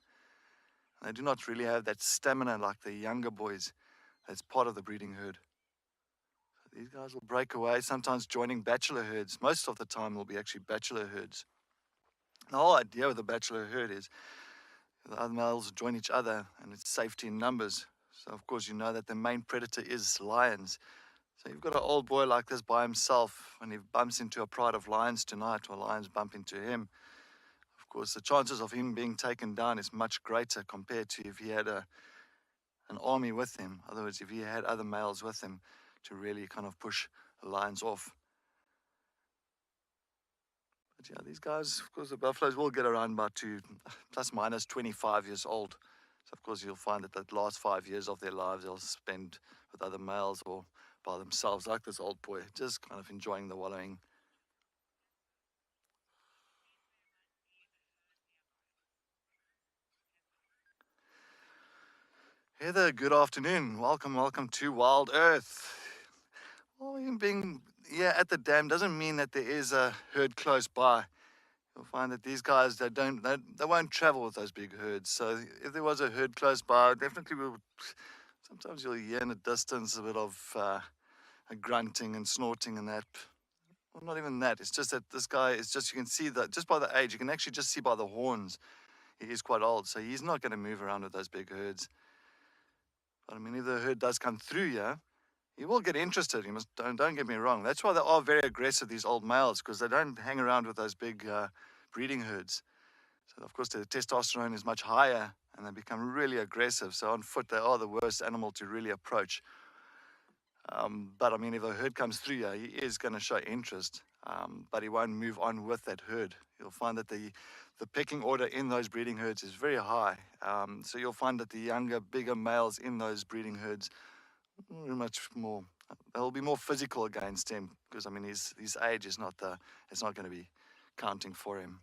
And they do not really have that stamina like the younger boys. That's part of the breeding herd. So these guys will break away, sometimes joining bachelor herds. Most of the time will be actually bachelor herds. The whole idea of the bachelor herd is the other males join each other and it's safety in numbers. So of course you know that the main predator is lions. So you've got an old boy like this by himself, when he bumps into a pride of lions tonight, or lions bump into him, of course the chances of him being taken down is much greater compared to if he had an army with him. In other words, if he had other males with him to really kind of push the lions off. But yeah, these guys, of course, the buffaloes will get around about to plus minus 25 years old. So of course you'll find that the last 5 years of their lives they'll spend with other males or by themselves, like this old boy, just kind of enjoying the wallowing. Heather, good afternoon. Welcome to WildEarth. Well, even being here at the dam doesn't mean that there is a herd close by. You'll find that these guys, they won't travel with those big herds. So if there was a herd close by, definitely sometimes you'll hear in the distance a bit of a grunting and snorting and that. Well, not even that. It's just that this guy is just, you can see that just by the age, you can actually just see by the horns. He is quite old, so he's not going to move around with those big herds. But I mean, if the herd does come through here, he will get interested. Don't get me wrong. That's why they are very aggressive, these old males, because they don't hang around with those big breeding herds. So of course the testosterone is much higher and they become really aggressive. So on foot they are the worst animal to really approach. But I mean, if a herd comes through here, he is going to show interest, but he won't move on with that herd. You'll find that the pecking order in those breeding herds is very high. So you'll find that the younger, bigger males in those breeding herds are much more, they'll be more physical against him, because I mean his age is not it's not going to be counting for him.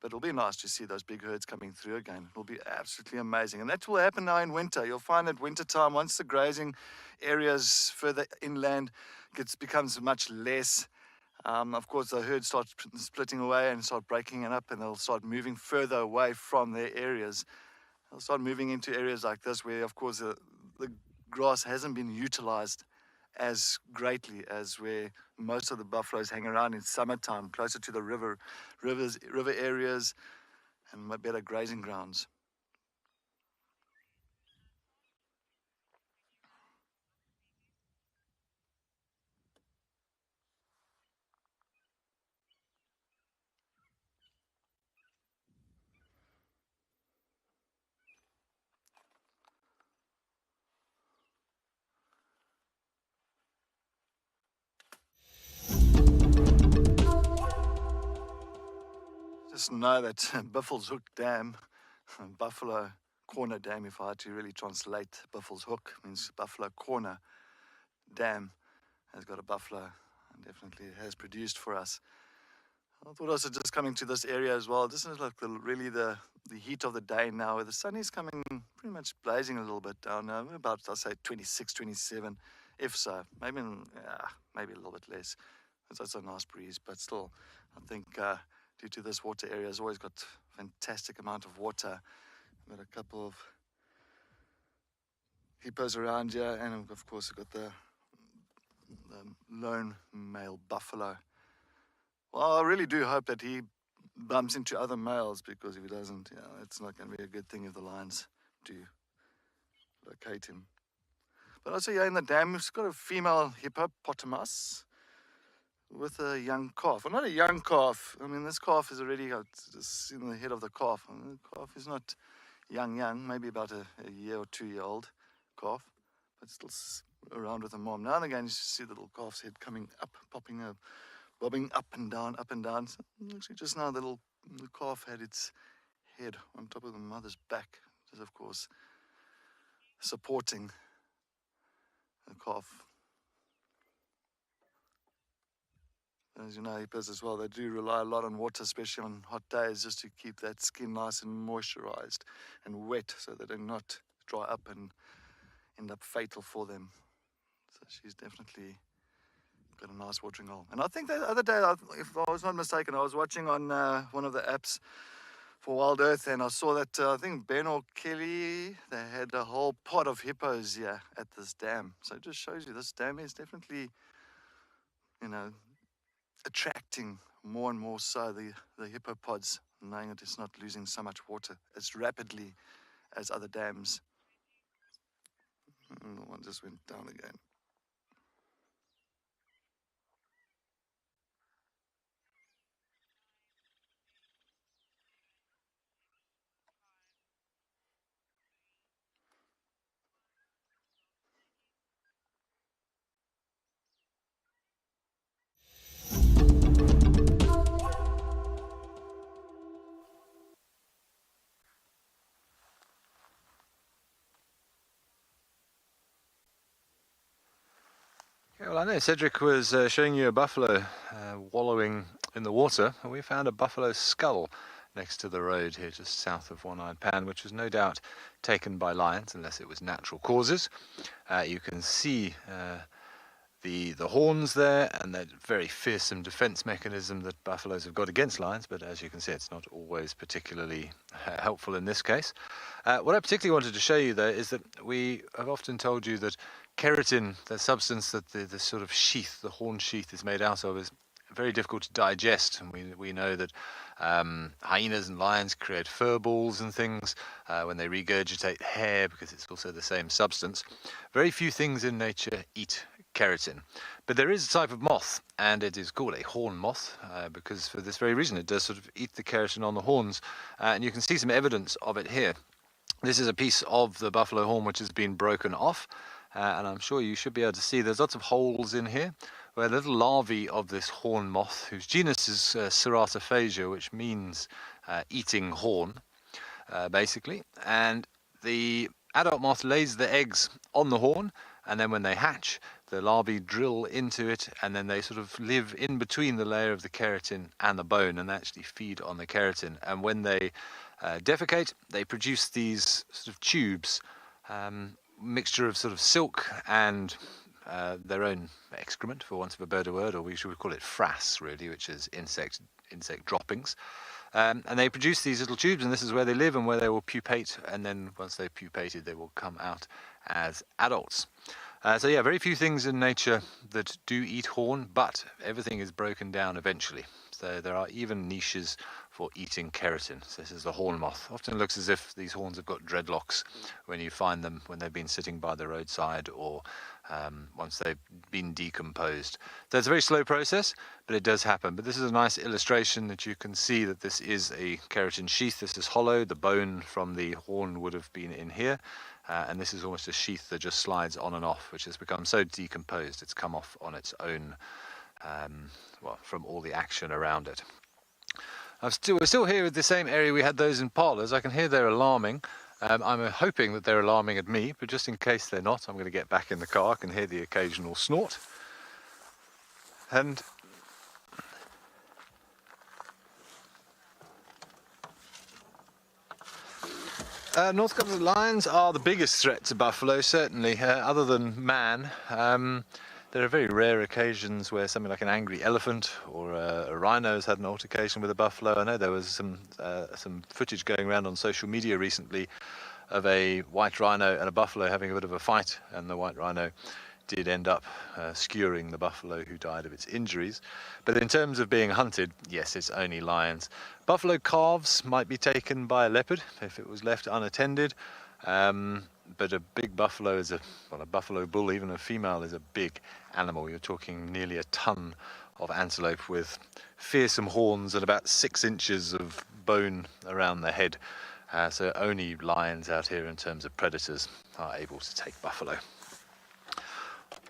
But it'll be nice to see those big herds coming through again. It'll be absolutely amazing. And that will happen now in winter. You'll find at winter time, once the grazing areas further inland becomes much less, of course the herds start splitting away and start breaking it up, and they'll start moving further away from their areas. They'll start moving into areas like this where, of course, the grass hasn't been utilized as greatly as where most of the buffaloes hang around in summertime, closer to the river areas and better grazing grounds. Just know that Buffalo's Hook Dam, Buffalo Corner Dam, if I had to really translate Buffalo's Hook, means Buffalo Corner Dam, has got a buffalo and definitely has produced for us. I thought also just coming to this area as well, this is like really the heat of the day now, where the sun is coming pretty much blazing a little bit down now, about, I'll say 26, 27, if so, maybe a little bit less. That's a nice breeze, but still, I think due to this water area has always got fantastic amount of water. We've got a couple of hippos around here, and of course we've got the lone male buffalo. Well, I really do hope that he bumps into other males, because if he doesn't, it's not going to be a good thing if the lions do locate him. But also here in the dam, we've got a female hippopotamus with a young calf. Well, not a young calf. I mean, this calf is already just in the head of the calf. I mean, the calf is not young, maybe about a year or 2 year old calf, but still around with the mom. Now and again, you see the little calf's head coming up, popping up, bobbing up and down, up and down. So actually, just now the calf had its head on top of the mother's back, which is of course supporting the calf. As you know, hippos as well, they do rely a lot on water, especially on hot days, just to keep that skin nice and moisturized and wet so that they do not dry up and end up fatal for them. So she's definitely got a nice watering hole. And I think the other day, if I was not mistaken, I was watching on one of the apps for WildEarth, and I saw that I think Ben or Kelly, they had a whole pod of hippos here at this dam. So it just shows you this dam is definitely, you know, attracting more and more so the hippopods, knowing that it's not losing so much water as rapidly as other dams. And the one just went down again. Okay, well, I know Cedric was showing you a buffalo wallowing in the water, and we found a buffalo skull next to the road here just south of One-Eyed Pan, which was no doubt taken by lions, unless it was natural causes. You can see the horns there and that very fearsome defense mechanism that buffaloes have got against lions, but as you can see, it's not always particularly helpful in this case. What I particularly wanted to show you though is that we have often told you that keratin, the substance that the sort of sheath, the horn sheath is made out of, is very difficult to digest, and we know that hyenas and lions create fur balls and things when they regurgitate hair, because it's also the same substance. Very few things in nature eat keratin, but there is a type of moth, and it is called a horn moth because for this very reason it does sort of eat the keratin on the horns, and you can see some evidence of it here. This is a piece of the buffalo horn which has been broken off, and I'm sure you should be able to see there's lots of holes in here where little larvae of this horn moth, whose genus is ceratophagia, which means eating horn, basically. And the adult moth lays the eggs on the horn, and then when they hatch, the larvae drill into it, and then they sort of live in between the layer of the keratin and the bone, and actually feed on the keratin. And when they defecate, they produce these sort of tubes, mixture of sort of silk and their own excrement, for want of a better word, or we should call it frass, really, which is insect droppings. And they produce these little tubes, and this is where they live and where they will pupate, and then once they've pupated, they will come out as adults. So yeah, very few things in nature that do eat horn, but everything is broken down eventually. So there are even niches for eating keratin. So this is the horn moth. Often looks as if these horns have got dreadlocks when you find them, when they've been sitting by the roadside, or once they've been decomposed. So it's a very slow process, but it does happen. But this is a nice illustration that you can see that this is a keratin sheath. This is hollow. The bone from the horn would have been in here. And this is almost a sheath that just slides on and off, which has become so decomposed it's come off on its own, well, from all the action around it. We're still here with the same area we had those in parlours. I can hear they're alarming. I'm hoping that they're alarming at me, but just in case they're not, I'm going to get back in the car. I can hear the occasional snort. And North Country lions are the biggest threat to buffalo, certainly, other than man. There are very rare occasions where something like an angry elephant or a rhino has had an altercation with a buffalo. I know there was some footage going around on social media recently of a white rhino and a buffalo having a bit of a fight, and the white rhino did end up skewering the buffalo, who died of its injuries. But in terms of being hunted, yes, it's only lions. Buffalo calves might be taken by a leopard if it was left unattended. But a big buffalo is a buffalo bull, even a female, is a big animal. You're talking nearly a ton of antelope with fearsome horns and about 6 inches of bone around the head. So only lions out here in terms of predators are able to take buffalo.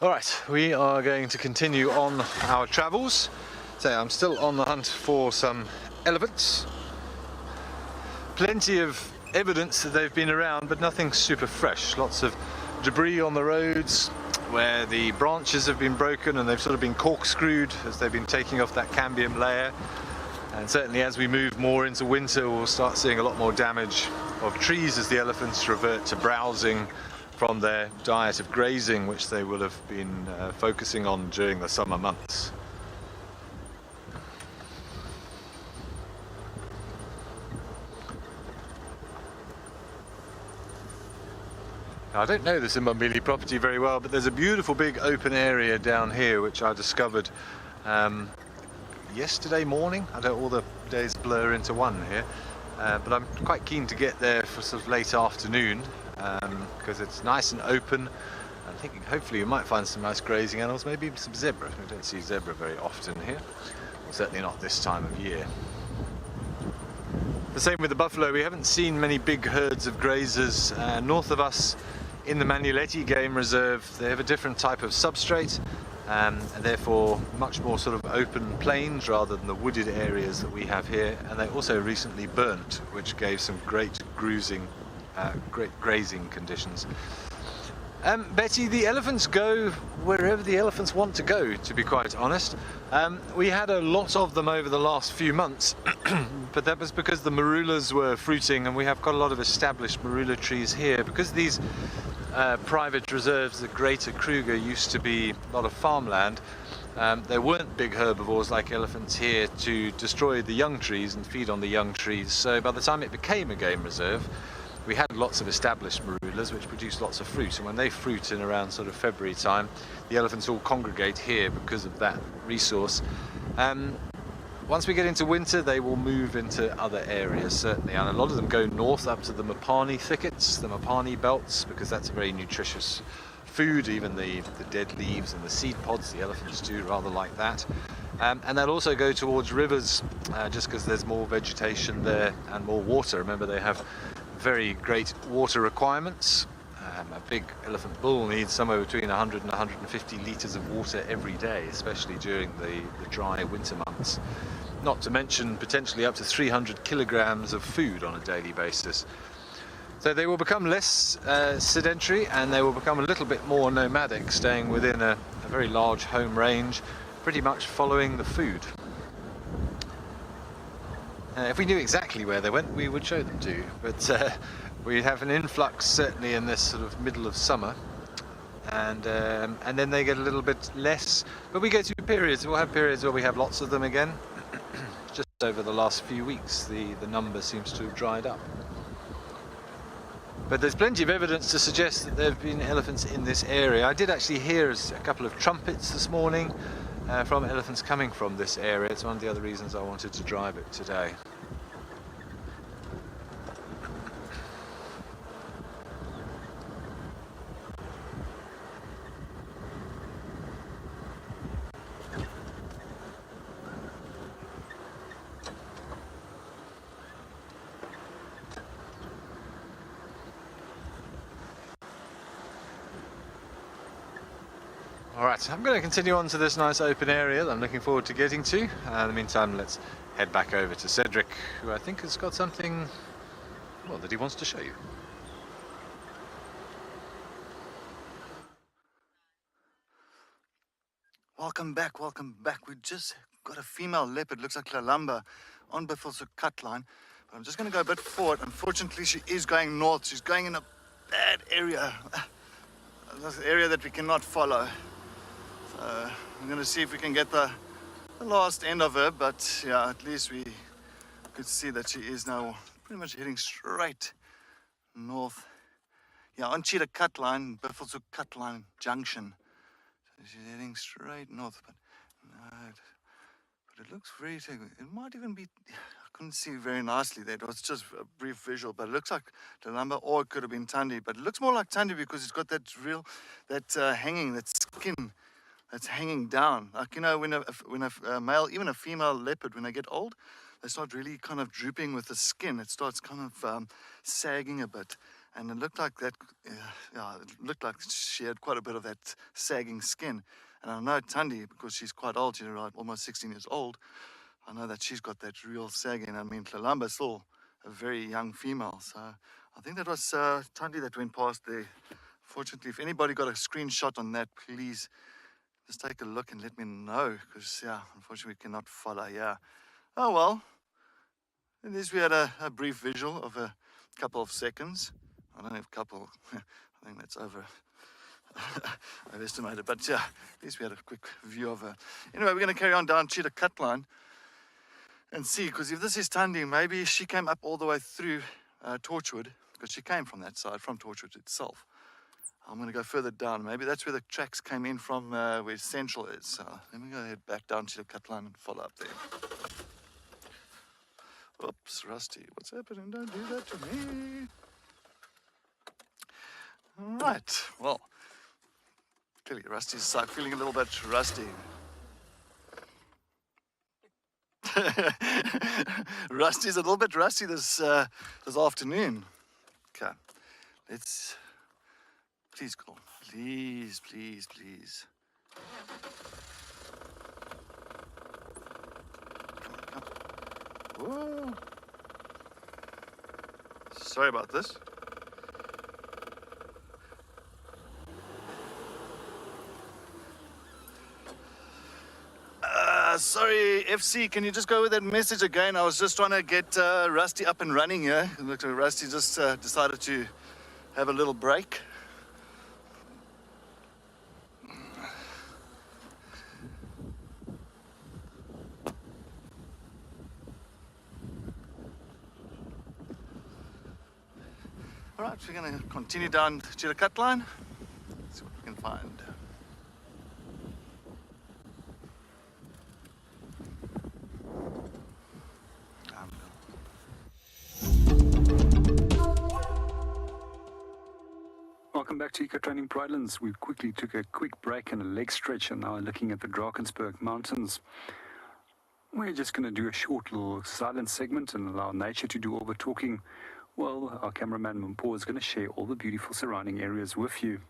All right, we are going to continue on our travels. So I'm still on the hunt for some elephants. plenty of evidence that they've been around, but nothing super fresh. Lots of debris on the roads where the branches have been broken and they've sort of been corkscrewed as they've been taking off that cambium layer. And certainly as we move more into winter, we'll start seeing a lot more damage of trees as the elephants revert to browsing from their diet of grazing, which they will have been focusing on during the summer months. Now, I don't know the Simbambili property very well, but there's a beautiful big open area down here which I discovered yesterday morning. I don't, all the days blur into one here, but I'm quite keen to get there for sort of late afternoon because it's nice and open. I'm thinking hopefully you might find some nice grazing animals, maybe some zebra. We don't see zebra very often here, certainly not this time of year. The same with the buffalo. We haven't seen many big herds of grazers north of us in the Manuletti Game Reserve. They have a different type of substrate and therefore much more sort of open plains rather than the wooded areas that we have here. And they also recently burnt, which gave some great grazing conditions. Betty, the elephants go wherever the elephants want to go, to be quite honest. We had a lot of them over the last few months, but that was because the marulas were fruiting, and we have got a lot of established marula trees here. Because these private reserves at Greater Kruger used to be a lot of farmland, there weren't big herbivores like elephants here to destroy the young trees and feed on the young trees. So by the time it became a game reserve, we had lots of established marulas which produce lots of fruit, and when they fruit in around sort of February time, the elephants all congregate here because of that resource. Once we get into winter, they will move into other areas, certainly, and a lot of them go north up to the Mopani thickets, the Mopani belts, because that's a very nutritious food. Even the dead leaves and the seed pods, the elephants do rather like that. And they'll also go towards rivers just because there's more vegetation there and more water. Remember, they have very great water requirements. A big elephant bull needs somewhere between 100 and 150 litres of water every day, especially during the dry winter months. Not to mention potentially up to 300 kilograms of food on a daily basis. So they will become less sedentary, and they will become a little bit more nomadic, staying within a very large home range, pretty much following the food. If we knew exactly where they went, we would show them to you, but we have an influx certainly in this sort of middle of summer, and then they get a little bit less, but we go through periods. We'll have periods where we have lots of them again. Just over the last few weeks, the number seems to have dried up. But there's plenty of evidence to suggest that there have been elephants in this area. I did actually hear a couple of trumpets this morning from elephants coming from this area. It's one of the other reasons I wanted to drive it today. Alright, I'm going to continue on to this nice open area that I'm looking forward to getting to. In the meantime, let's head back over to Cedric, who I think has got something, well, that he wants to show you. Welcome back, welcome back. We just got a female leopard, looks like Lalamba, on Buffalo's cut line. But I'm just going to go a bit forward. Unfortunately, she is going north. She's going in a bad area. This area that we cannot follow. So I'm going to see if we can get the last end of her, but yeah, at least we could see that she is now pretty much heading straight north. Yeah, on Cheetah Cut Line, Buffalo's Cut Line Junction. So she's heading straight north, but it looks very, it might even be, I couldn't see very nicely there. It was just a brief visual, but it looks like Lalamba, or it could have been Tandi, but it looks more like Tandi because it's got that hanging, that skin that's hanging down. Like, you know, when a male, even a female leopard, when they get old, they start really kind of drooping with the skin. It starts kind of sagging a bit. And it looked like that, it looked like she had quite a bit of that sagging skin. And I know Tandi, because she's quite old, she's almost 16 years old, I know that she's got that real sagging. I mean, Lalamba still a very young female. So I think that was Tandy that went past there. Fortunately, if anybody got a screenshot on that, please just take a look and let me know, because yeah, unfortunately we cannot follow. Yeah. Oh well. At least we had a brief visual of a couple of seconds. I don't know if couple. I think that's overestimated, but yeah, at least we had a quick view of her. Anyway, we're going to carry on down to the cut line and see, because if this is Tandy, maybe she came up all the way through Torchwood, because she came from that side, from Torchwood itself. I'm going to go further down. Maybe that's where the tracks came in from, where Central is. So let me go head back down to the cut line and follow up there. Oops, Rusty, what's happening? Don't do that to me. All right, well, clearly Rusty's feeling a little bit rusty. Rusty's a little bit rusty this afternoon. Okay, let's, please call, please. Come. Whoa. Sorry about this. Sorry, FC, can you just go with that message again? I was just trying to get Rusty up and running here. Look, Rusty just decided to have a little break. All right, we're going to continue down to the cut line. See what we can find. Welcome back to Eco Training Pridelands. We quickly took a quick break and a leg stretch, and now we're looking at the Drakensberg Mountains. We're just going to do a short little silent segment and allow nature to do all the talking. Well, our cameraman Mumpo is going to share all the beautiful surrounding areas with you.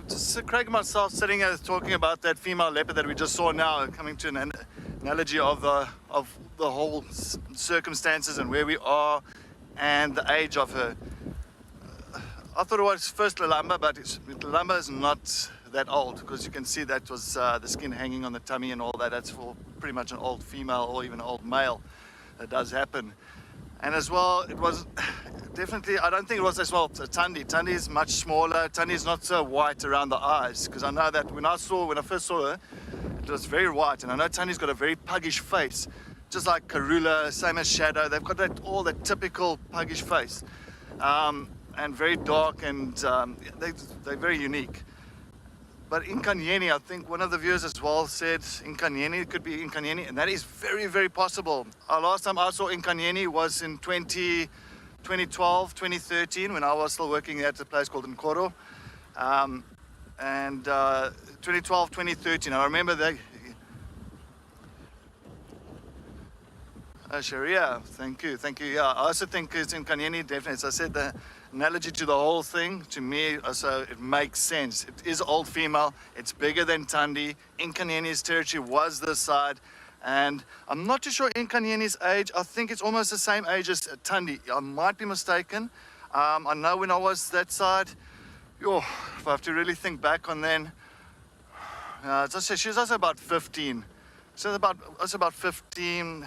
Just Craig and myself sitting here talking about that female leopard that we just saw now, coming to an analogy of the whole circumstances and where we are and the age of her. I thought it was first Lalamba, but Lalamba is not that old, because you can see that was the skin hanging on the tummy and all that. That's for pretty much an old female or even an old male. It does happen. And as well, it was definitely, I don't think it was as well Tundi. Tundi is much smaller. Tundi is not so white around the eyes, because I know that when I first saw her, it was very white. And I know Tundi's got a very puggish face, just like Karula, same as Shadow. They've got all that typical puggish face, and very dark, and they're very unique. But Inkanyeni, I think one of the viewers as well said Inkanyeni, it could be Inkanyeni, and that is very, very possible. Last time I saw Inkanyeni was in 2012, 2013, when I was still working at a place called Nkoro. And 2012, 2013, I remember that. Sharia, thank you. Yeah, I also think it's Inkanyeni, definitely. As I said, the analogy to the whole thing, to me, also it makes sense. It is old female, it's bigger than Tundi. Inkanyeni's territory was this side, and I'm not too sure Inkanyeni's age. I think it's almost the same age as Tundi. I might be mistaken. I know when I was that side, if I have to really think back on then, she was also about 15. She was about 15,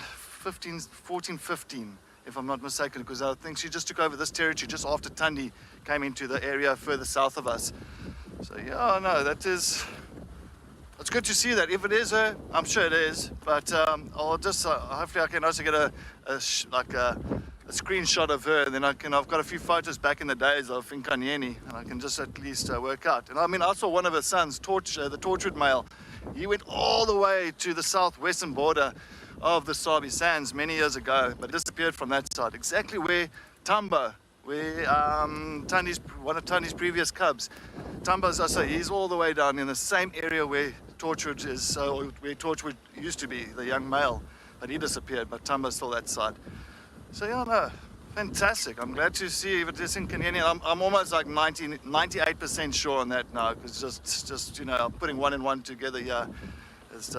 14, 15. If I'm not mistaken, because I think she just took over this territory just after Tundi came into the area further south of us. So yeah, no, it's good to see that. If it is her, I'm sure it is, but I'll just, hopefully I can also get a screenshot of her, and then I've got a few photos back in the days of Inkanyeni, and I can just at least work out. And I mean, I saw one of her sons, the Torchwood male. He went all the way to the southwestern border of the Sabi Sands many years ago, but disappeared from that side, exactly where Tamba, where one of Tundi's previous cubs. Tamba's also, he's all the way down in the same area where Torchwood is, where Torchwood used to be, the young male, but he disappeared, but Tamba's still that side. So yeah, no, fantastic. I'm glad to see if it is in Kenyani. I'm almost like 98% sure on that now, because just putting one and one together here is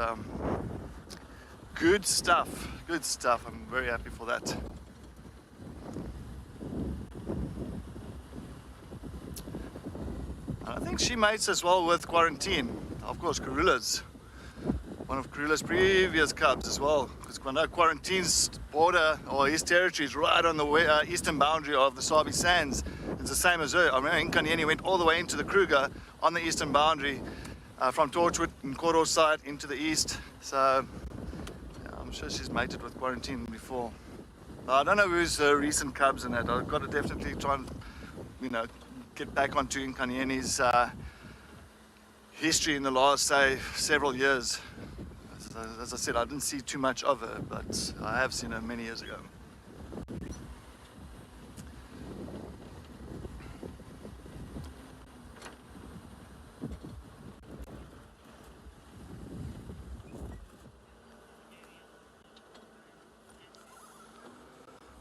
good stuff. I'm very happy for that. And I think she mates as well with Quarantine. Of course, Karula's one of Karula's previous cubs as well, because I know Quarantine's border, or his territory, is right on the eastern boundary of the Sabi Sands. It's the same as her. I remember Inkanyeni went all the way into the Kruger on the eastern boundary, from Torchwood and Koro side into the east. So I'm sure she's mated with Quarantine before. I don't know who's recent cubs in that. I've got to definitely try and, get back onto Inkanyeni's history in the last, say, several years. As I said, I didn't see too much of her, but I have seen her many years ago.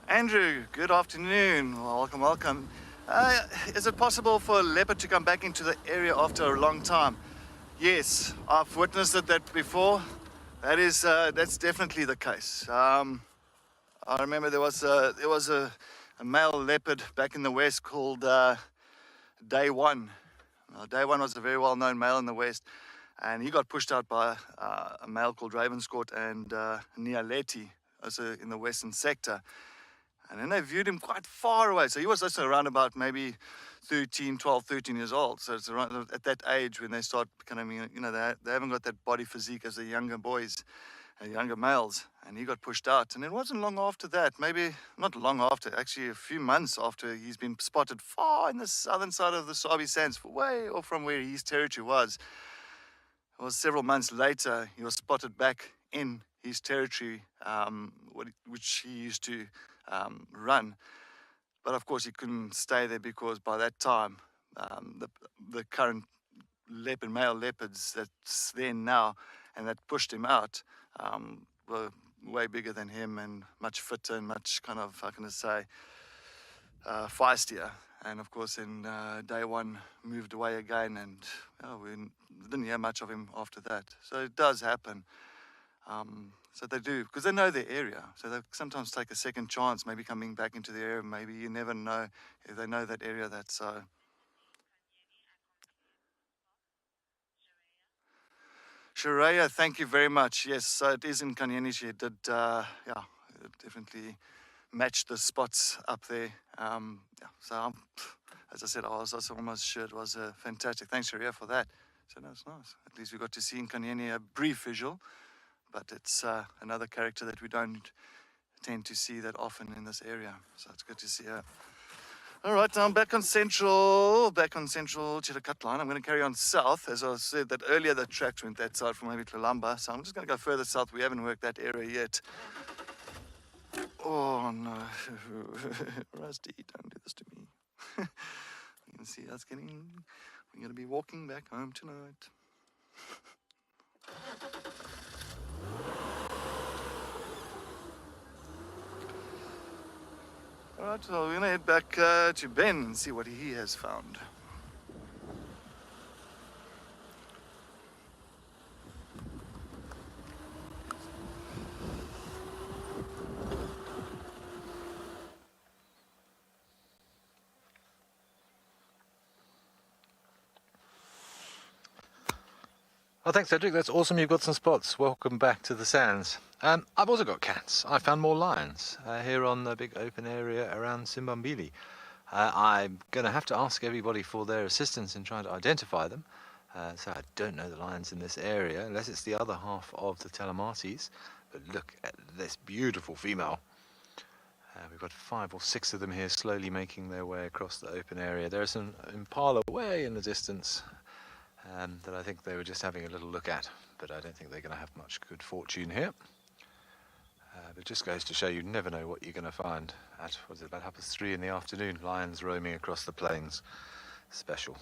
Andrew, good afternoon. Welcome. Is it possible for a leopard to come back into the area after a long time? Yes, I've witnessed that before. That's definitely the case. I remember there was a male leopard back in the west called Day One. Day One was a very well-known male in the west, and he got pushed out by a male called Ravenscourt and Nialeti, also in the western sector. And then they viewed him quite far away. So he was also around about maybe 12, 13 years old. So it's around at that age when they start becoming, they haven't got that body physique as the younger boys and younger males. And he got pushed out. And it wasn't long after that, maybe not long after, actually a few months after, he's been spotted far in the southern side of the Sabi Sands, way off from where his territory was. It was several months later, he was spotted back in his territory, which he used to run, but of course he couldn't stay there, because by that time the current male leopards that's there now and that pushed him out were way bigger than him and much fitter and much kind of, how can I say, feistier. And of course in Day One moved away again, and we didn't hear much of him after that. So it does happen. So they do, because they know their area. So they sometimes take a second chance, maybe coming back into the area. Maybe you never know if they know that area. That's so. Sharia, thank you very much. Yes, so it is in Kanyeni. She did, definitely matched the spots up there. Yeah, so as I said, I was also almost sure it was fantastic. Thanks, Sharia, for that. So no, it's nice. At least we got to see in Kanyeni a brief visual, but it's another character that we don't tend to see that often in this area. So it's good to see her. All right, now I'm back on Central Chillicut line. I'm going to carry on south. As I said that earlier, the tracks went that side from maybe Tlelamba. So I'm just going to go further south. We haven't worked that area yet. Oh, no. Rusty, don't do this to me. You can see us we're going to be walking back home tonight. All right, so we're going to head back to Ben and see what he has found. Oh, thanks, Cedric. That's awesome. You've got some spots. Welcome back to the sands. I've also got cats. I found more lions here on the big open area around Simbambili. I'm going to have to ask everybody for their assistance in trying to identify them. So I don't know the lions in this area, unless it's the other half of the Telemates. But look at this beautiful female. We've got 5 or 6 of them here slowly making their way across the open area. There's an impala way in the distance that I think they were just having a little look at, but I don't think they're going to have much good fortune here. But it just goes to show you never know what you're going to find at, what is it, about 3:30 in the afternoon, lions roaming across the plains. Special.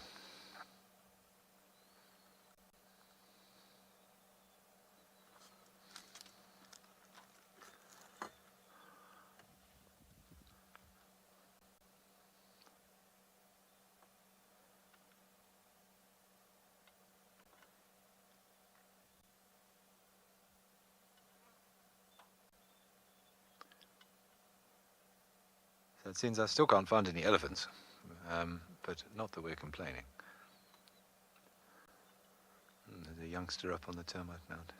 So it seems I still can't find any elephants, but not that we're complaining. There's a youngster up on the termite mound.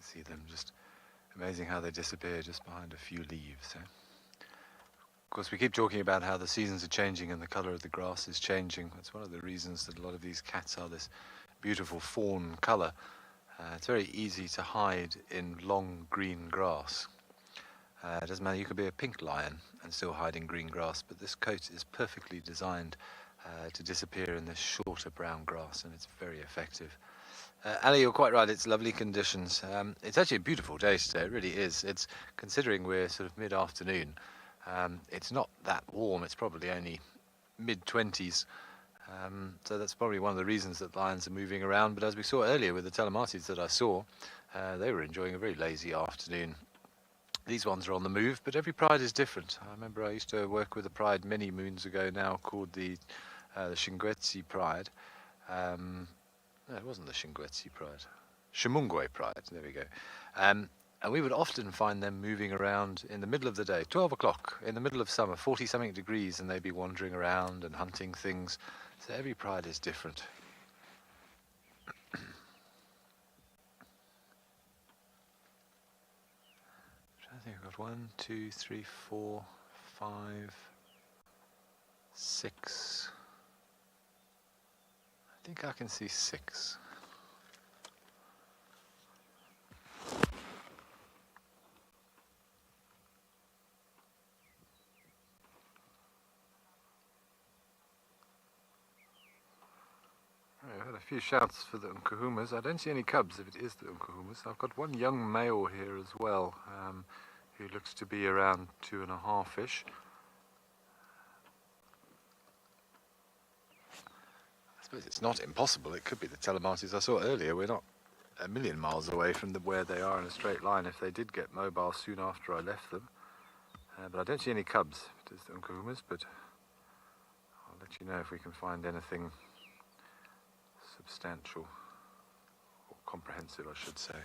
See them, just amazing how they disappear just behind a few leaves. So. Of course, we keep talking about how the seasons are changing and the colour of the grass is changing. That's one of the reasons that a lot of these cats are this beautiful fawn colour. It's very easy to hide in long green grass. It doesn't matter, you could be a pink lion and still hide in green grass, but this coat is perfectly designed to disappear in this shorter brown grass, and it's very effective. Ali, you're quite right, it's lovely conditions. It's actually a beautiful day today, it really is. It's, considering we're sort of mid-afternoon, it's not that warm, it's probably only mid-20s. So that's probably one of the reasons that lions are moving around. But as we saw earlier with the Telemates that I saw, they were enjoying a very lazy afternoon. These ones are on the move, but every pride is different. I remember I used to work with a pride many moons ago now called the Shingwetsi pride. No, it wasn't the Shingwetsi pride. Shimungwe pride, there we go. And we would often find them moving around in the middle of the day, 12 o'clock, in the middle of summer, 40-something degrees, and they'd be wandering around and hunting things. So every pride is different. I think I've got 1, 2, 3, 4, 5, 6. I think I can see 6. I've had a few shouts for the Nkuhumas. I don't see any cubs if it is the Nkuhumas. I've got one young male here as well, who looks to be around 2.5-ish. I It's not impossible. It could be the Telematis I saw earlier. We're not a million miles away from where they are in a straight line if they did get mobile soon after I left them. But I don't see any cubs. It is the Nkuhumas, but I'll let you know if we can find anything substantial or comprehensive, I should say.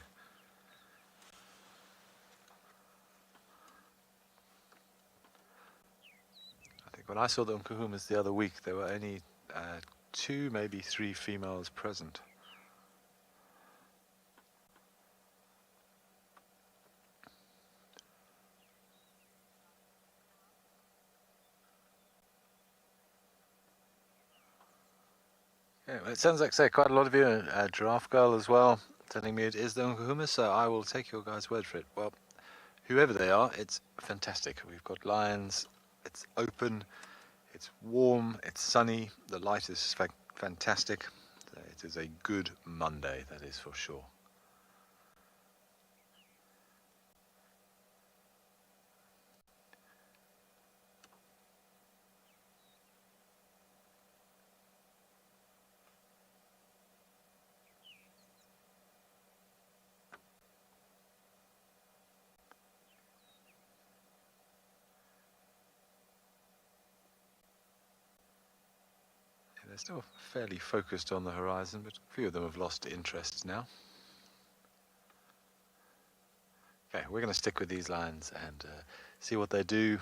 I think when I saw the Nkuhumas the other week, there were only 2, maybe 3 females present. Yeah, well, it sounds like, say, quite a lot of you, Giraffe Girl as well, telling me it is the Nkuhuma, so I will take your guys' word for it. Well, whoever they are, it's fantastic. We've got lions, it's open, it's warm, it's sunny, the light is fantastic. It is a good Monday, that is for sure. They're still fairly focused on the horizon, but a few of them have lost interest now. Okay, we're going to stick with these lions and see what they do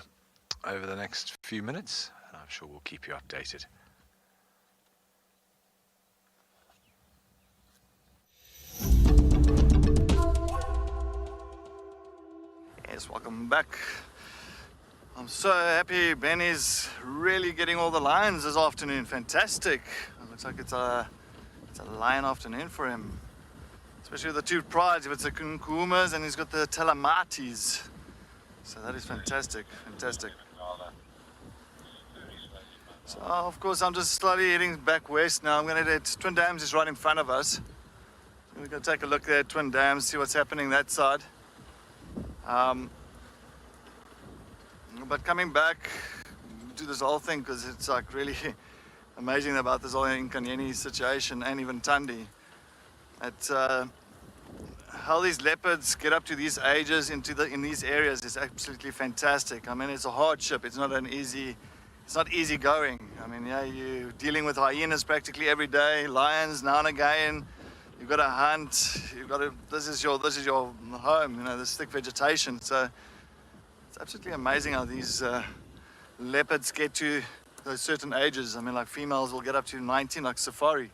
over the next few minutes, and I'm sure we'll keep you updated. Yes, welcome back. I'm so happy Ben is really getting all the lions this afternoon. Fantastic. It looks like it's a lion afternoon for him. Especially with the 2 prides. If it's the Nkuhumas and he's got the Telematis. So that is fantastic. Fantastic. So of course I'm just slowly heading back west now. I'm going to head. Twin Dams is right in front of us. We're going to take a look there at Twin Dams, see what's happening that side. But coming back to this whole thing, because it's like really amazing about this whole Nkanyeni situation and even Tundi. How these leopards get up to these ages in these areas is absolutely fantastic. I mean, it's a hardship. It's not easy going. I mean, yeah, you're dealing with hyenas practically every day, lions now and again. You've got to hunt. This is your home. You know, this thick vegetation. So it's absolutely amazing how these leopards get to those certain ages. I mean, like females will get up to 19, like Safari.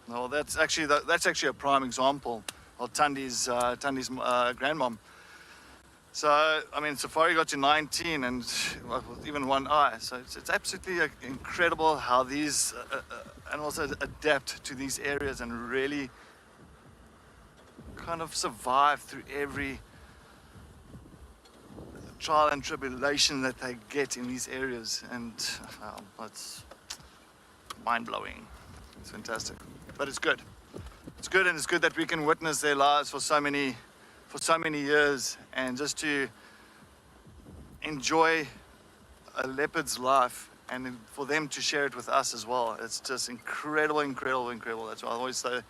Well, that's actually a prime example of Tundi's grandmom. So I mean, Safari got to 19 and with even one eye. So it's absolutely incredible how these animals adapt to these areas and really kind of survive through every trial and tribulation that they get in these areas, and it's mind-blowing. It's fantastic, but it's good. It's good, and it's good that we can witness their lives for so many years, and just to enjoy a leopard's life, and for them to share it with us as well. It's just incredible. That's why I always say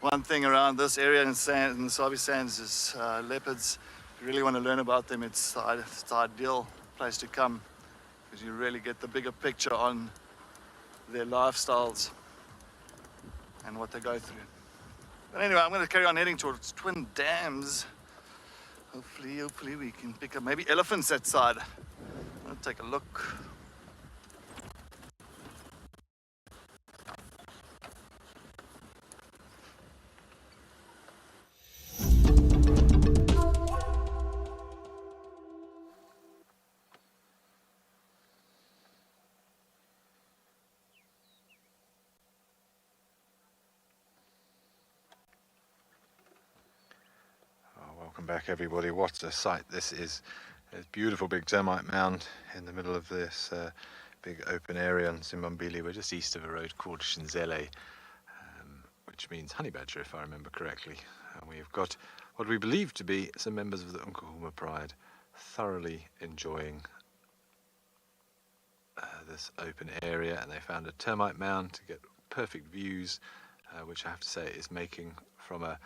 one thing around this area in the Sabi Sands is leopards. If you really want to learn about them, it's the ideal place to come, because you really get the bigger picture on their lifestyles and what they go through. But anyway, I'm going to carry on heading towards Twin Dams. Hopefully we can pick up maybe elephants that side. I'll take a look. Welcome back, everybody. What a sight this is. A beautiful big termite mound in the middle of this big open area in Simbambili. We're just east of a road called Shinzele, which means honey badger, if I remember correctly. And we've got what we believe to be some members of the Nkuhuma Pride thoroughly enjoying this open area, and they found a termite mound to get perfect views, which I have to say is making from a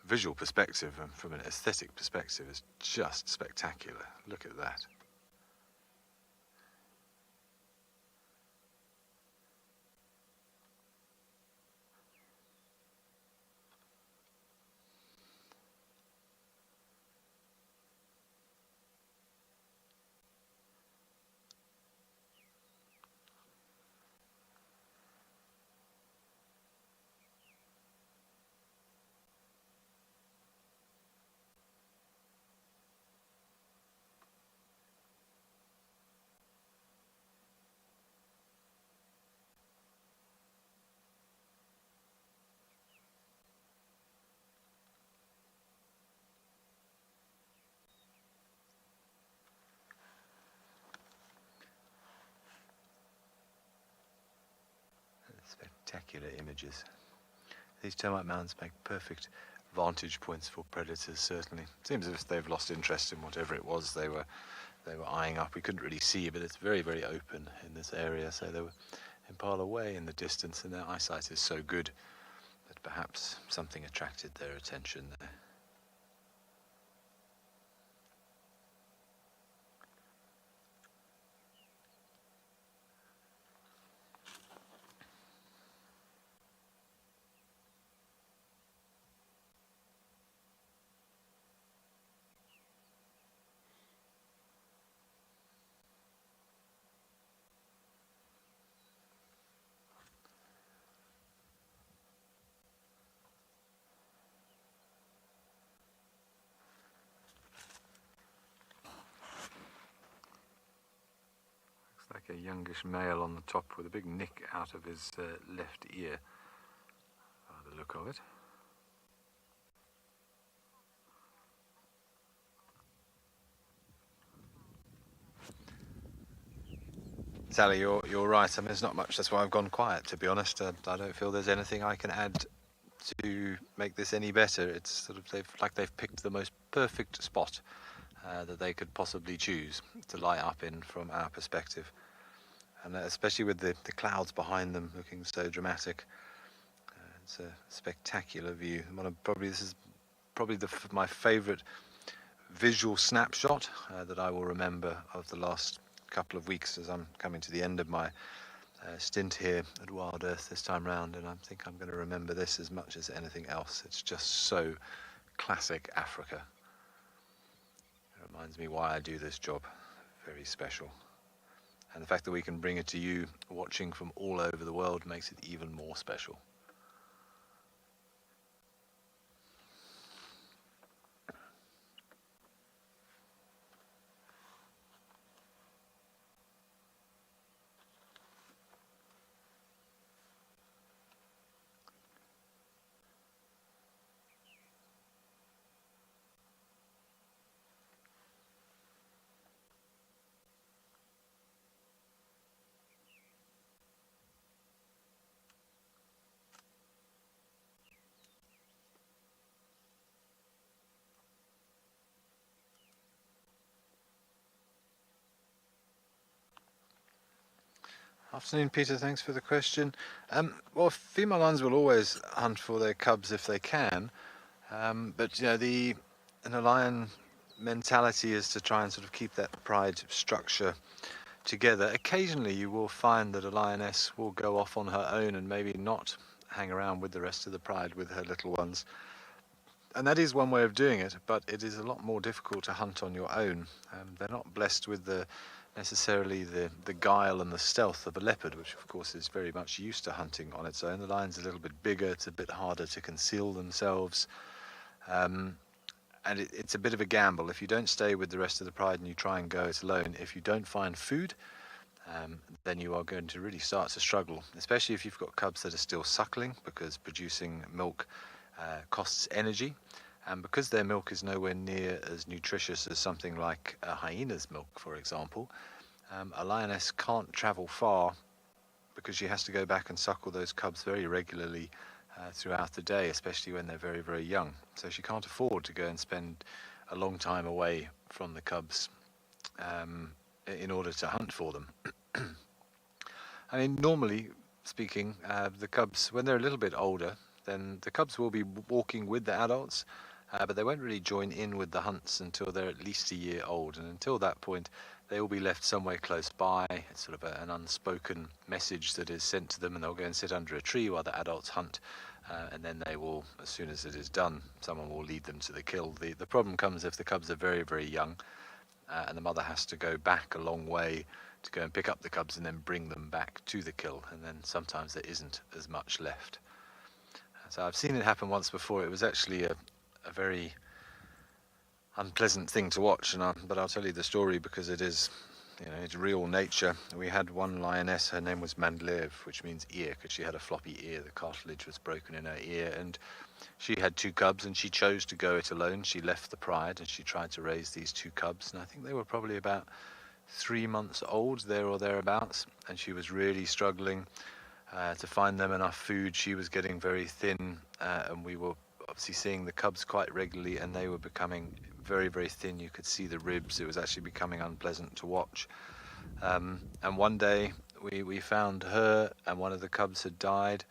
visual perspective and from an aesthetic perspective is just spectacular. Look at that. Spectacular images. These termite mounds make perfect vantage points for predators, certainly. Seems as if they've lost interest in whatever it was they were eyeing up. We couldn't really see, but it's very, very open in this area, so they were impaled away in the distance, and their eyesight is so good that perhaps something attracted their attention there. Like a youngish male on the top with a big nick out of his left ear, by the look of it. Sally, you're right. I mean, there's not much. That's why I've gone quiet, to be honest. I don't feel there's anything I can add to make this any better. It's sort of they've picked the most perfect spot that they could possibly choose to light up in from our perspective. And especially with the clouds behind them looking so dramatic, it's a spectacular view. This is probably my favourite visual snapshot that I will remember of the last couple of weeks as I'm coming to the end of my stint here at WildEarth this time round, and I think I'm going to remember this as much as anything else. It's just so classic Africa. It reminds me why I do this job. Very special. And the fact that we can bring it to you watching from all over the world makes it even more special. Afternoon, Peter. Thanks for the question. Well, female lions will always hunt for their cubs if they can, but you know, an lion mentality is to try and sort of keep that pride structure together. Occasionally, you will find that a lioness will go off on her own and maybe not hang around with the rest of the pride with her little ones. And that is one way of doing it, but it is a lot more difficult to hunt on your own. They're not blessed with necessarily the guile and the stealth of a leopard, which of course is very much used to hunting on its own. The lion's a little bit bigger, it's a bit harder to conceal themselves, and it's a bit of a gamble. If you don't stay with the rest of the pride and you try and go it alone, if you don't find food, then you are going to really start to struggle, especially if you've got cubs that are still suckling, because producing milk costs energy. And because their milk is nowhere near as nutritious as something like a hyena's milk, for example, a lioness can't travel far because she has to go back and suckle those cubs very regularly throughout the day, especially when they're very, very young. So she can't afford to go and spend a long time away from the cubs in order to hunt for them. I mean, normally speaking, the cubs, when they're a little bit older, then the cubs will be walking with the adults, but they won't really join in with the hunts until they're at least a year old. And until that point, they will be left somewhere close by. It's sort of an unspoken message that is sent to them, and they'll go and sit under a tree while the adults hunt. And then they will, as soon as it is done, someone will lead them to the kill. The problem comes if the cubs are very, very young, and the mother has to go back a long way to go and pick up the cubs and then bring them back to the kill, and then sometimes there isn't as much left. So I've seen it happen once before. It was actually a very unpleasant thing to watch, but I'll tell you the story because it is, it's real nature. We had one lioness, her name was Mandlev, which means ear, because she had a floppy ear. The cartilage was broken in her ear, and she had 2 cubs, and she chose to go it alone. She left the pride and she tried to raise these 2 cubs, and I think they were probably about 3 months old, there or thereabouts, and she was really struggling to find them enough food. She was getting very thin, and we were obviously seeing the cubs quite regularly, and they were becoming very, very thin. You could see the ribs. It was actually becoming unpleasant to watch. And one day we found her, and one of the cubs had died,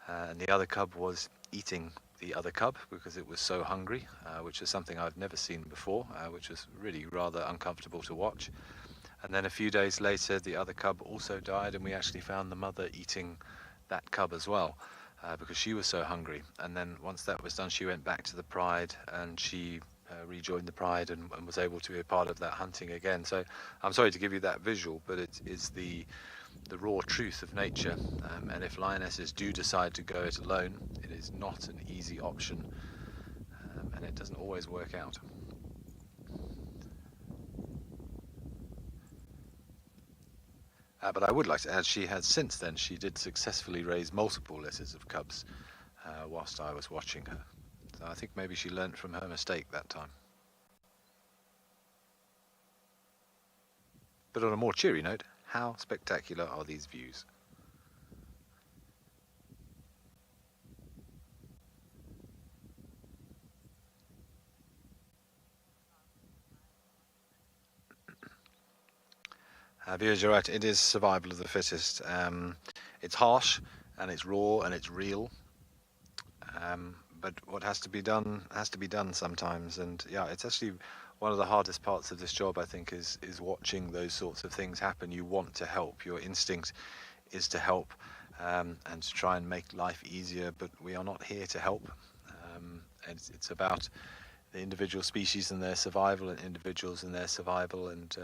and the other cub was eating the other cub because it was so hungry, which is something I've never seen before, which was really rather uncomfortable to watch. And then a few days later, the other cub also died, and we actually found the mother eating that cub as well, because she was so hungry. And then once that was done, she went back to the pride, and she rejoined the pride and was able to be a part of that hunting again. So I'm sorry to give you that visual, but it is the raw truth of nature. And if lionesses do decide to go it alone, it is not an easy option, and it doesn't always work out. But I would like to add, she did successfully raise multiple litters of cubs whilst I was watching her. So I think maybe she learnt from her mistake that time. But on a more cheery note, how spectacular are these views? Viewers, you're right, it is survival of the fittest. It's harsh, and it's raw, and it's real. But what has to be done sometimes. And yeah, it's actually one of the hardest parts of this job, I think, is watching those sorts of things happen. You want to help. Your instinct is to help, and to try and make life easier, but we are not here to help. It's about the individual species and their survival, and individuals and their survival, and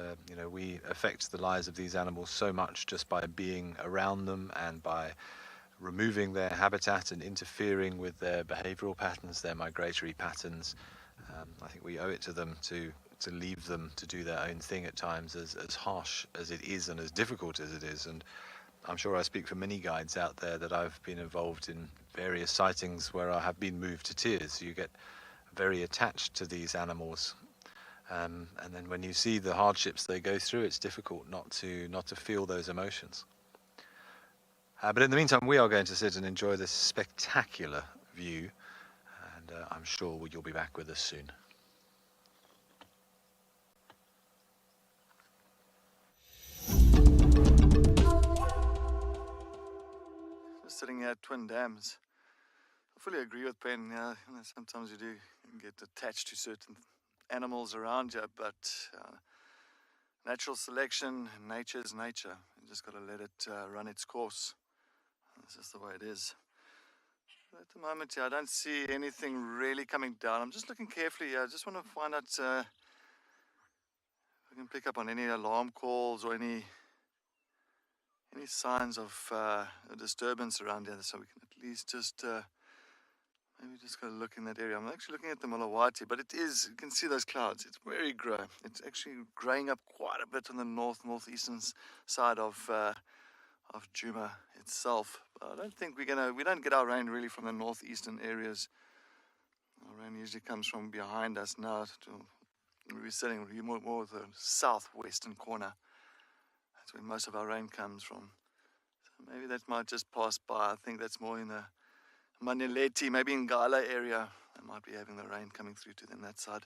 we affect the lives of these animals so much just by being around them and by removing their habitat and interfering with their behavioral patterns, their migratory patterns. I think we owe it to them to leave them to do their own thing at times, as harsh as it is and as difficult as it is. And I'm sure I speak for many guides out there that I've been involved in various sightings where I have been moved to tears. You get very attached to these animals, and then when you see the hardships they go through, it's difficult not to feel those emotions. But in the meantime, we are going to sit and enjoy this spectacular view, and I'm sure you'll be back with us soon. Just sitting here at Twin Dams. I fully agree with Ben. Yeah, sometimes you do get attached to certain animals around you, but natural selection, nature is nature. You just got to let it run its course. That's just the way it is. But at the moment, I don't see anything really coming down. I'm just looking carefully. I just want to find out if I can pick up on any alarm calls or any signs of a disturbance around here, so we can at least just maybe just go look in that area. I'm actually looking at the Mulawati, but it is, you can see those clouds. It's very grey. It's actually greying up quite a bit on the northeastern side of Djuma itself. But I don't think we don't get our rain really from the northeastern areas. Our rain usually comes from behind us now. We're sitting more the southwestern corner. That's where most of our rain comes from. So maybe that might just pass by. I think that's more in the Manileti, maybe in Gala area. They might be having the rain coming through to them that side.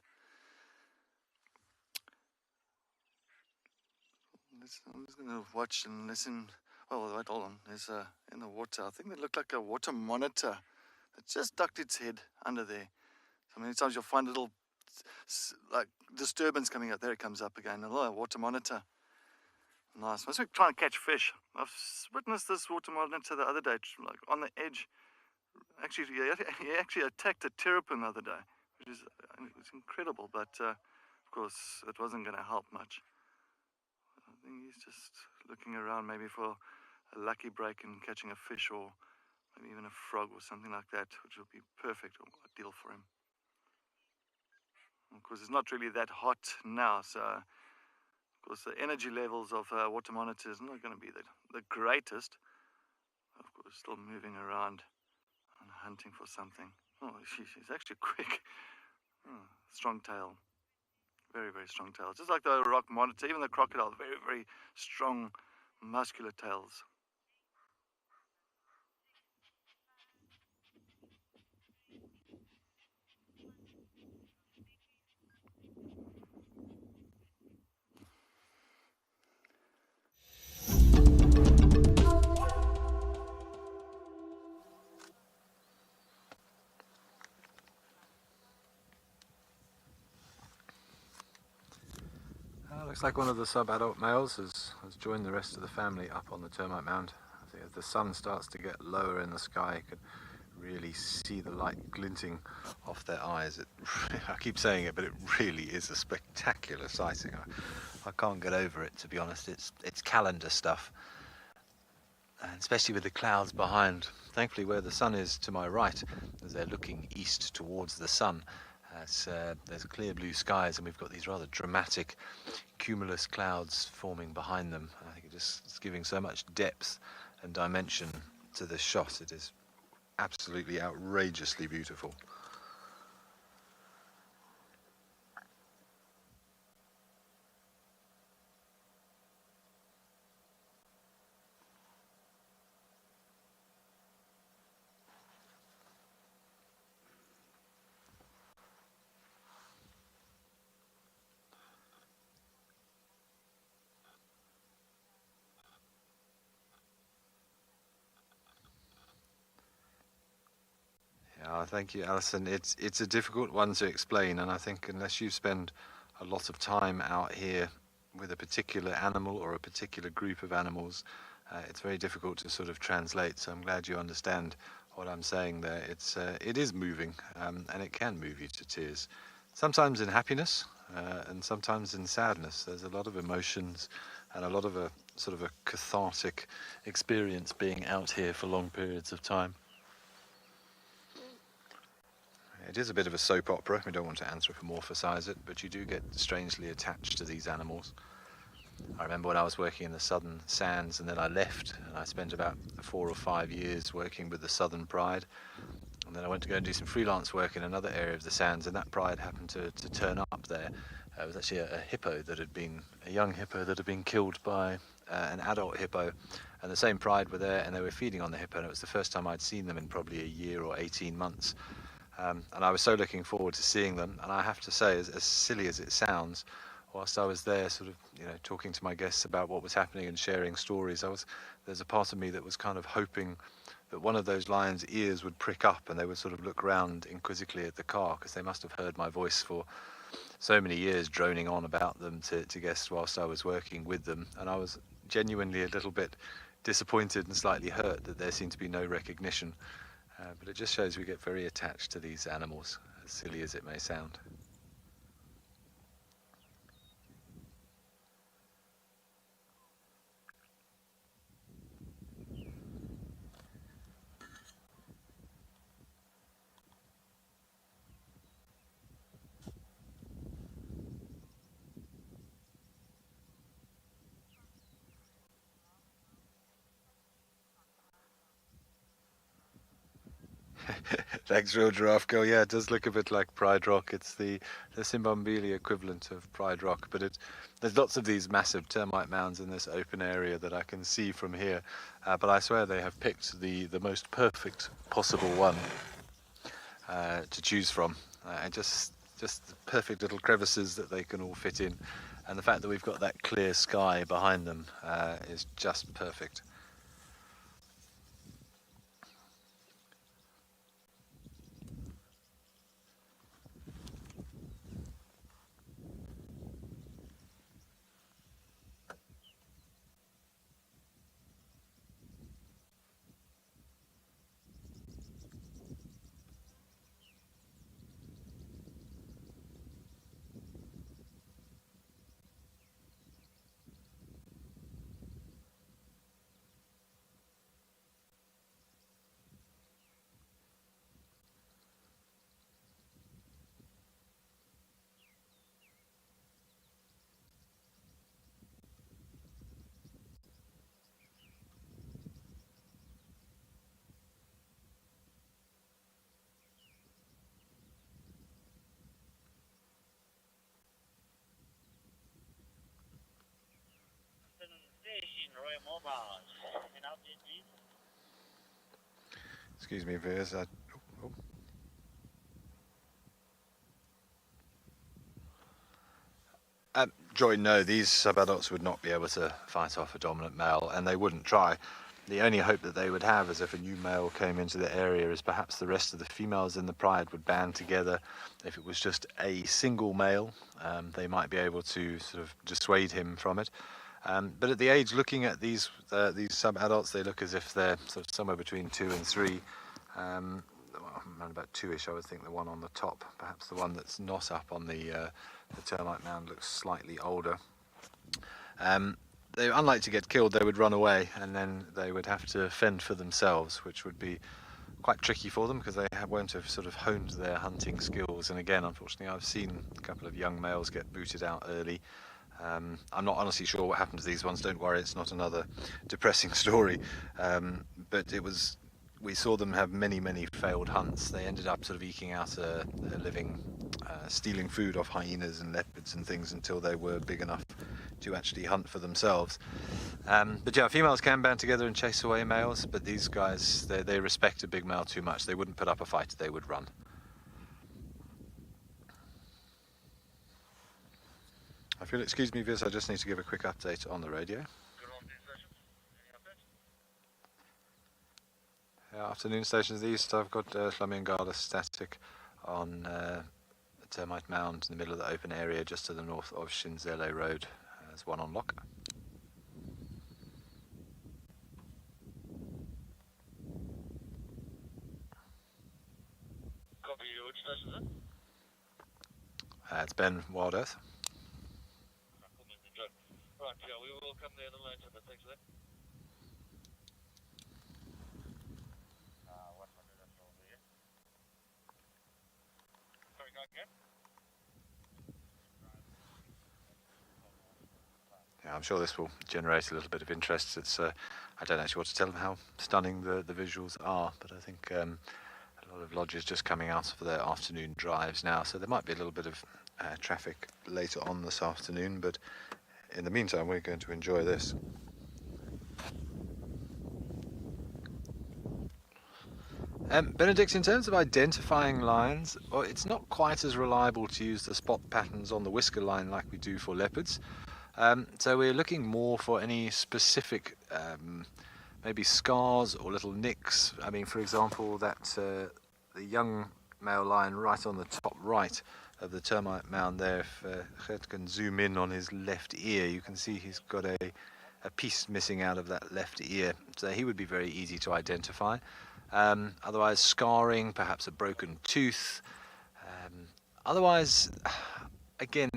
I'm just going to watch and listen Oh, wait, hold on. There's in the water. I think they look like a water monitor that just ducked its head under there. So many times you'll find a little like disturbance coming up. There it comes up again. A water monitor. Nice. Must be trying to catch fish. I've witnessed this water monitor the other day, like on the edge. Actually, he actually attacked a terrapin the other day, which is it's incredible. But of course, it wasn't going to help much. I think he's just looking around, maybe for a lucky break and catching a fish, or maybe even a frog or something like that, which would be perfect or ideal for him. Of course, it's not really that hot now, so of course the energy levels of water monitor is not going to be the greatest. Of course, still moving around and hunting for something. Oh, she's actually quick. Oh, strong tail. Very, very strong tail. Just like the rock monitor, even the crocodile, very, very strong, muscular tails. Looks like one of the sub-adult males has joined the rest of the family up on the termite mound. I think as the sun starts to get lower in the sky, you can really see the light glinting off their eyes. I keep saying it, but it really is a spectacular sighting. I can't get over it, to be honest. It's calendar stuff, and especially with the clouds behind. Thankfully, where the sun is to my right, as they're looking east towards the sun, there's clear blue skies, and we've got these rather dramatic cumulus clouds forming behind them. I think it's giving so much depth and dimension to the shot. It is absolutely outrageously beautiful. Thank you, Alison. It's a difficult one to explain, and I think unless you spend a lot of time out here with a particular animal or a particular group of animals, it's very difficult to sort of translate. So I'm glad you understand what I'm saying there. It is moving, and it can move you to tears. Sometimes in happiness, and sometimes in sadness. There's a lot of emotions and a lot of a sort of a cathartic experience being out here for long periods of time. It is a bit of a soap opera. We don't want to anthropomorphise it, but you do get strangely attached to these animals. I remember when I was working in the southern sands, and then I left, and I spent about 4 or 5 years working with the Southern Pride. And then I went to go and do some freelance work in another area of the sands, and that pride happened to turn up there. It was actually a young hippo that had been killed by an adult hippo, and the same pride were there, and they were feeding on the hippo, and it was the first time I'd seen them in probably a year or 18 months. And I was so looking forward to seeing them, and I have to say, as silly as it sounds, whilst I was there sort of, talking to my guests about what was happening and sharing stories, there's a part of me that was kind of hoping that one of those lions' ears would prick up and they would sort of look round inquisitively at the car, because they must have heard my voice for so many years droning on about them to guests whilst I was working with them. And I was genuinely a little bit disappointed and slightly hurt that there seemed to be no recognition. But it just shows we get very attached to these animals, as silly as it may sound. Thanks, Real Giraffe Girl. Yeah, it does look a bit like Pride Rock. It's the Simbombili equivalent of Pride Rock, but there's lots of these massive termite mounds in this open area that I can see from here. But I swear they have picked the most perfect possible one to choose from. Just the perfect little crevices that they can all fit in, and the fact that we've got that clear sky behind them is just perfect. Excuse me, viewers. Joy, no, these sub-adults would not be able to fight off a dominant male, and they wouldn't try. The only hope that they would have is if a new male came into the area is perhaps the rest of the females in the pride would band together. If it was just a single male, they might be able to sort of dissuade him from it. But at the age, looking at these sub-adults, they look as if they're sort of somewhere between 2 and 3. Around about 2-ish, I would think the one on the top, perhaps the one that's not up on the termite mound, looks slightly older. They, unlike to get killed, they would run away, and then they would have to fend for themselves, which would be quite tricky for them because they won't have sort of honed their hunting skills. And again, unfortunately, I've seen a couple of young males get booted out early. I'm not honestly sure what happened to these ones. Don't worry, it's not another depressing story. But we saw them have many failed hunts. They ended up sort of eking out a living, stealing food off hyenas and leopards and things until they were big enough to actually hunt for themselves. But yeah, females can band together and chase away males, but these guys, they respect a big male too much. They wouldn't put up a fight, they would run. If you'll excuse me, Viz, I just need to give a quick update on the radio. Afternoon stations east, I've got Flamingala static on the termite mound in the middle of the open area just to the north of Shinzele Road. There's one on lock. Copy, which station is it? It's Ben, WildEarth. Right, yeah, we will come there in a later, but thanks for that. Sorry, go again? Yeah, I'm sure this will generate a little bit of interest. It's I don't actually want to tell them how stunning the visuals are, but I think a lot of lodges just coming out of their afternoon drives now, so there might be a little bit of traffic later on this afternoon, but in the meantime we're going to enjoy this. Benedict, in terms of identifying lions, well, it's not quite as reliable to use the spot patterns on the whisker line like we do for leopards. So we're looking more for any specific maybe scars or little nicks. I mean, for example, that the young male lion right on the top right of the termite mound there, if Gert can zoom in on his left ear, you can see he's got a piece missing out of that left ear, so he would be very easy to identify. Otherwise, scarring, perhaps a broken tooth. Otherwise, again,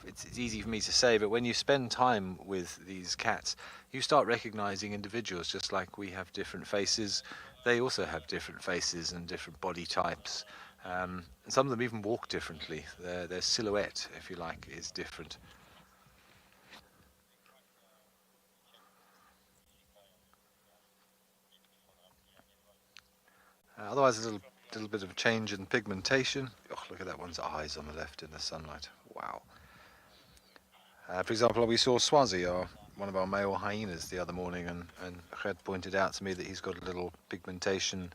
it's easy for me to say, but when you spend time with these cats, you start recognizing individuals. Just like we have different faces, they also have different faces and different body types. And some of them even walk differently. Their silhouette, if you like, is different. Otherwise, a little bit of a change in pigmentation. Oh, look at that one's eyes on the left in the sunlight. Wow. For example, we saw Swazi, one of our male hyenas, the other morning, and Fred pointed out to me that he's got a little pigmentation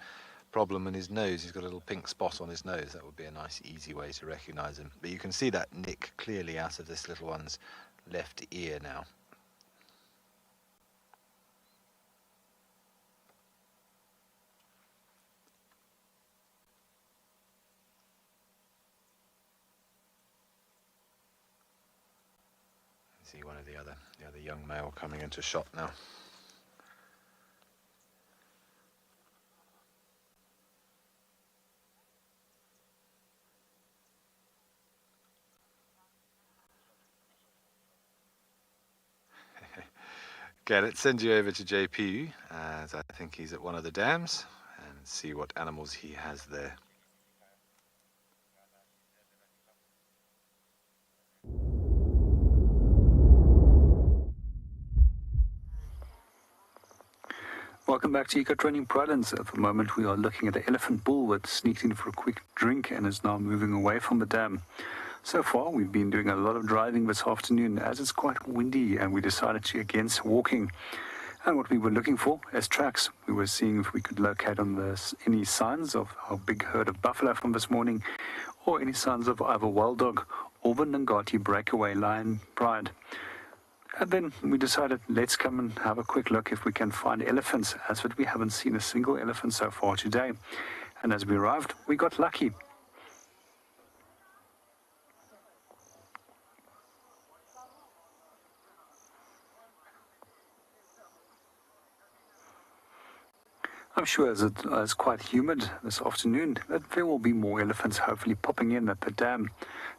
problem in his nose. He's got a little pink spot on his nose. That would be a nice, easy way to recognize him. But you can see that nick clearly out of this little one's left ear now. See one of the other young male coming into shot now. Okay, let's send you over to JP, as I think he's at one of the dams, and see what animals he has there. Welcome back to Eco Training Providence. At the moment we are looking at the elephant bull that sneaked in for a quick drink and is now moving away from the dam. So far we've been doing a lot of driving this afternoon as it's quite windy, and we decided to against walking. And what we were looking for as tracks, we were seeing if we could locate on this any signs of our big herd of buffalo from this morning, or any signs of either wild dog or the Ngati breakaway lion pride. And then we decided, let's come and have a quick look if we can find elephants, as that we haven't seen a single elephant so far today. And as we arrived, we got lucky. I'm sure as it is quite humid this afternoon, that there will be more elephants hopefully popping in at the dam.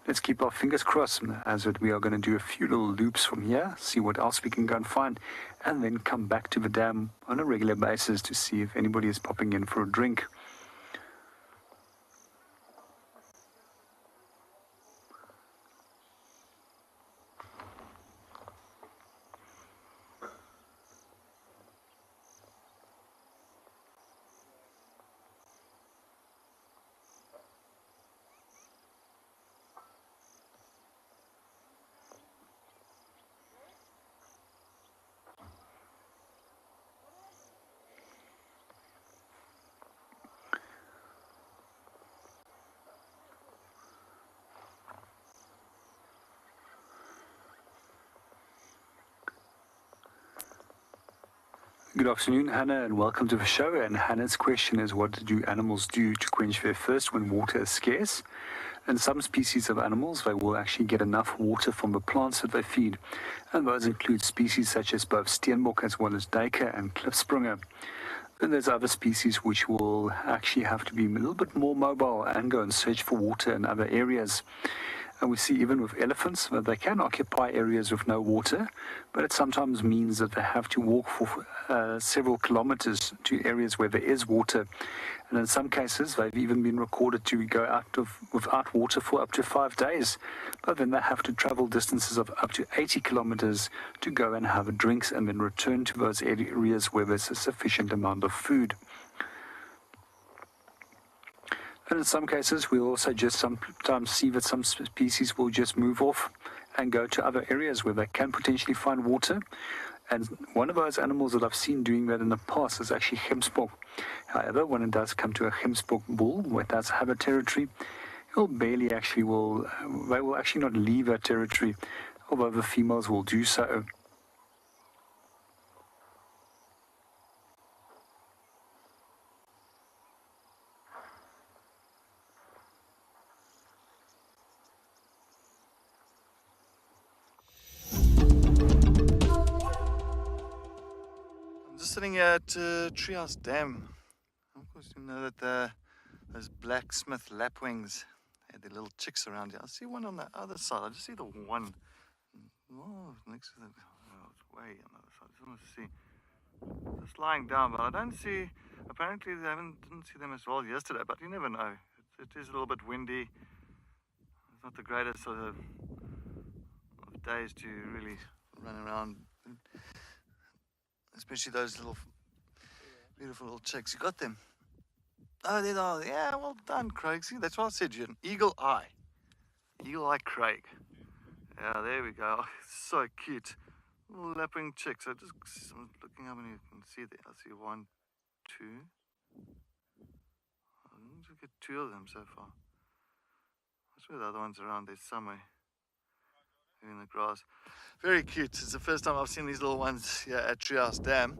Let's keep our fingers crossed, as that we are going to do a few little loops from here, see what else we can go and find, and then come back to the dam on a regular basis to see if anybody is popping in for a drink. Good afternoon, Hannah, and welcome to the show. And Hannah's question is, what do animals do to quench their thirst when water is scarce? And some species of animals, they will actually get enough water from the plants that they feed. And those include species such as both steenbok as well as duiker and klipspringer. Then there's other species which will actually have to be a little bit more mobile and go and search for water in other areas. And we see even with elephants that they can occupy areas with no water, but it sometimes means that they have to walk for several kilometers to areas where there is water. And in some cases, they've even been recorded to go without water for up to 5 days. But then they have to travel distances of up to 80 kilometers to go and have drinks and then return to those areas where there's a sufficient amount of food. And in some cases, we'll also just sometimes see that some species will just move off and go to other areas where they can potentially find water. And one of those animals that I've seen doing that in the past is actually gemsbok. However, when it does come to a gemsbok bull, where it does have a territory, they will actually not leave that territory, although the females will do so. Just sitting here at Treehouse Dam. Of course, you know that those blacksmith lapwings had their little chicks around here. I see one on the other side. I just see the one. Oh, next to the. Oh, it's way on the other side. I just want to see. Just lying down, but I don't see. Apparently, didn't see them as well yesterday, but you never know. It is a little bit windy. It's not the greatest of days to really run around. Especially those little beautiful little chicks. You got them. Oh, there they are. Yeah, well done, Craig. See, that's what I said. You're an eagle eye. Eagle eye Craig. Yeah, there we go. Oh, so cute. Little lapwing chicks. I'm looking up and you can see there. I see 1, 2. I think get 2 of them so far. I swear the other one's around there somewhere. In the grass. Very cute. It's the first time I've seen these little ones here at Treehouse Dam.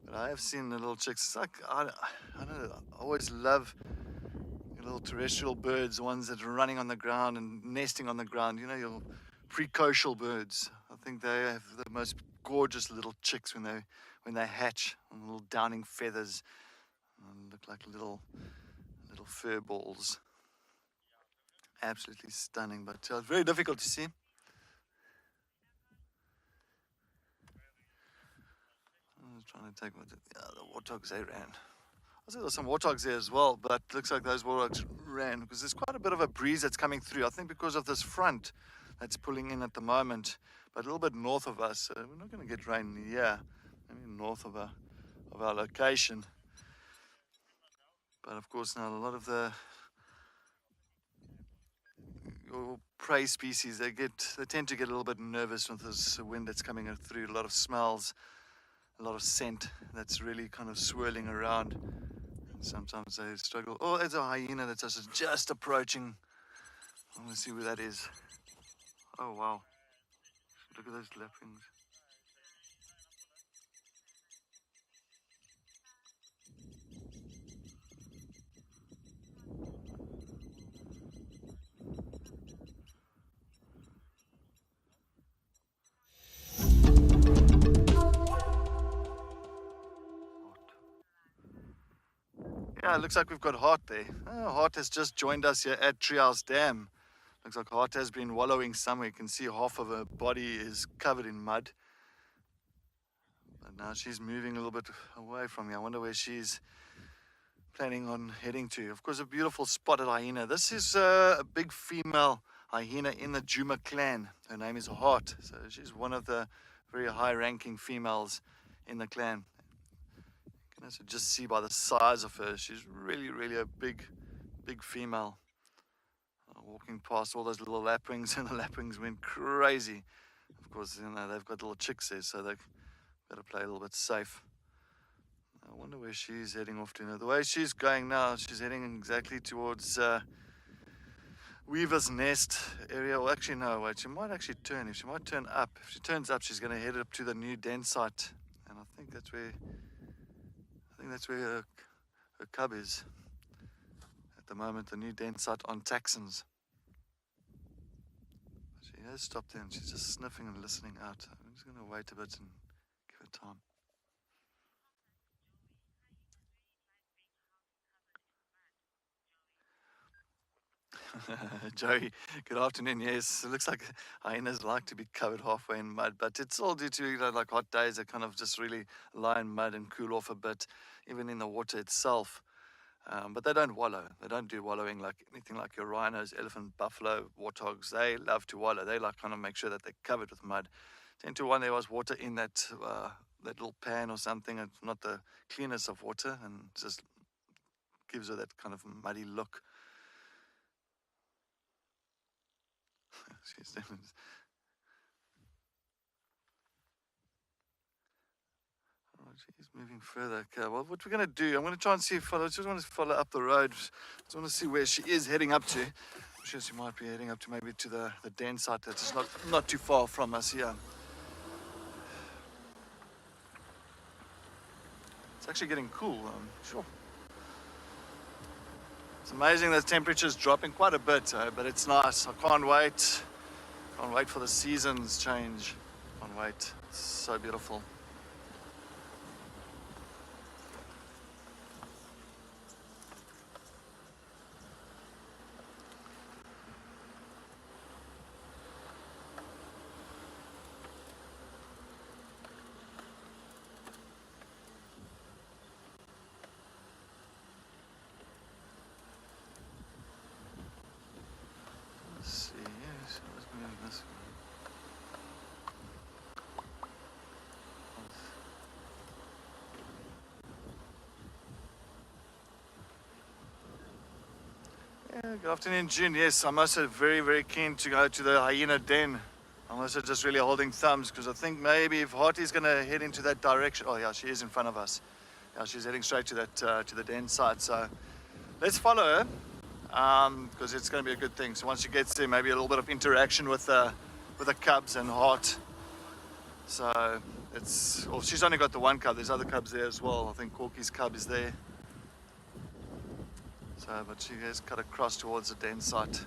But I have seen the little chicks. It's like, I don't know, I always love little terrestrial birds, the ones that are running on the ground and nesting on the ground. You know, your precocial birds. I think they have the most gorgeous little chicks when they hatch, on little downing feathers. And look like little fur balls. Absolutely stunning, but it's very difficult to see. I was trying to take the warthogs, they ran. I said there were some warthogs there as well, but it looks like those warthogs ran because there's quite a bit of a breeze that's coming through. I think because of this front that's pulling in at the moment, but a little bit north of us. So we're not going to get rain here, maybe north of our location. But of course now a lot of your prey species, they tend to get a little bit nervous with this wind that's coming through. A lot of smells. a lot of scent that's really kind of swirling around. And sometimes they struggle. Oh, there's a hyena that's just approaching. I want to see where that is. Oh wow, look at those lapwings. Yeah, it looks like we've got Hart there. Oh, Hart has just joined us here at Treehouse Dam. Looks like Hart has been wallowing somewhere. You can see half of her body is covered in mud. But now she's moving a little bit away from me. I wonder where she's planning on heading to. Of course, a beautiful spotted hyena. This is a big female hyena in the Djuma clan. Her name is Hart. So she's one of the very high-ranking females in the clan. You can also just see by the size of her, she's really a big female. Walking past all those little lapwings, and the lapwings went crazy. Of course, you know, they've got little chicks there, so they've got to play a little bit safe. I wonder where she's heading off to now. The way she's going now, she's heading exactly towards Weaver's Nest area. Well, actually, no, wait, she might actually turn. If she turns up, she's going to head up to the new den site. And I think that's where her cub is. At the moment, the new den site on Taxons. She has stopped there and she's just sniffing and listening out. I'm just going to wait a bit and give her time. Joey, good afternoon. Yes, it looks like hyenas like to be covered halfway in mud, but it's all due to, you know, like hot days. They kind of just really lie in mud and cool off a bit, even in the water itself. But they don't wallow. They don't do wallowing like anything like your rhinos, elephant, buffalo, warthogs. They love to wallow. They like kind of make sure that they're covered with mud. 10 to 1, there was water in that little pan or something. It's not the cleanest of water, and just gives her that kind of muddy look. She's moving further. Okay, well, what we're going to do, I'm going to try and see if I just want to follow up the road. Just want to see where she is heading up to. I'm sure she might be heading up to maybe to the den site that's not too far from us here. It's actually getting cool, I'm sure. It's amazing that the temperature's dropping quite a bit, but it's nice. I can't wait. Can't wait for the seasons change. Can't wait. It's so beautiful. Good afternoon, June. Yes, I'm also very keen to go to the hyena den. I'm also just really holding thumbs because I think maybe if Harty's going to head into that direction. Oh yeah, she is in front of us. Yeah, she's heading straight to that to the den site. So let's follow her because it's going to be a good thing. So once she gets there, maybe a little bit of interaction with the cubs and Hart. So she's only got the one cub. There's other cubs there as well. I think Corky's cub is there. So, but she has cut across towards the den site.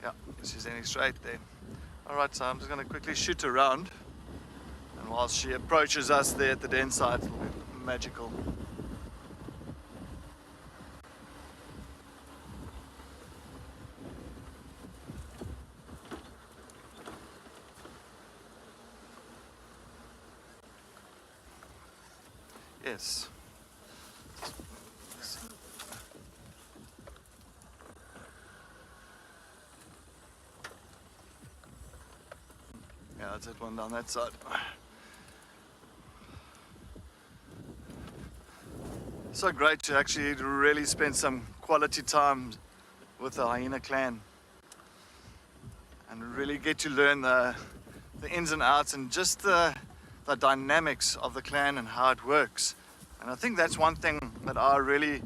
Yeah, she's heading straight there. All right, so I'm just going to quickly shoot around. And while she approaches us there at the den site, it'll be magical. Yes. Yeah, that's that one down that side. So great to actually really spend some quality time with the hyena clan and really get to learn the ins and outs and just the the dynamics of the clan and how it works. And I think that's one thing that I really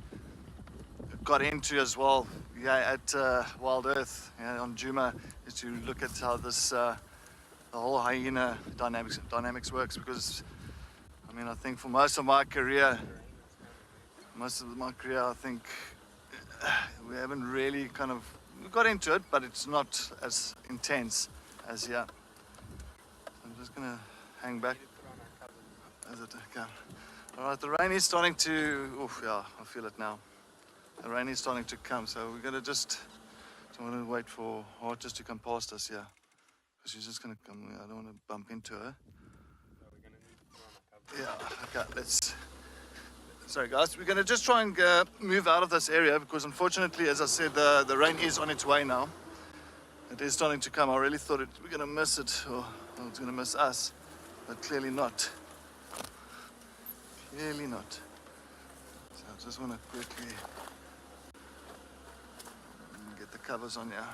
got into as well, at WildEarth, on Juma, is to look at how this the whole hyena dynamics works. Because I mean, I think for most of my career, I think we haven't really we got into it, but it's not as intense as here. I'm just gonna hang back. Is it okay? All right, the rain is starting to. Oof, yeah, I feel it now. The rain is starting to come, so we're gonna don't want to wait for Hart just to come past us here, because she's just gonna come. I don't want to bump into her. Yeah, okay, let's. Sorry guys, we're gonna just try and move out of this area, because unfortunately, as I said, the rain is on its way now. It is starting to come. I really thought we're gonna miss it, or it's gonna miss us, but clearly not. Clearly not. So I just want to quickly get the covers on here.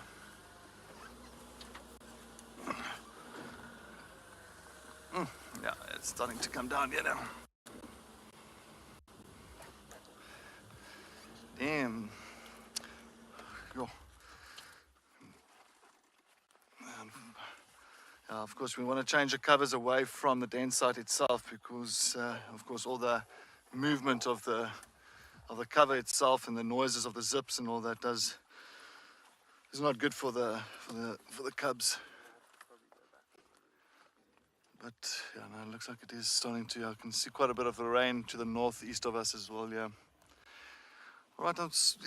Yeah, it's starting to come down here now. Damn. Yo. Of course, we want to change the covers away from the den site itself, because, of course, all the movement of the cover itself and the noises of the zips and all that is not good for the cubs. But yeah, no, it looks like it is starting to. I can see quite a bit of the rain to the northeast of us as well. Yeah. All right, well, guys,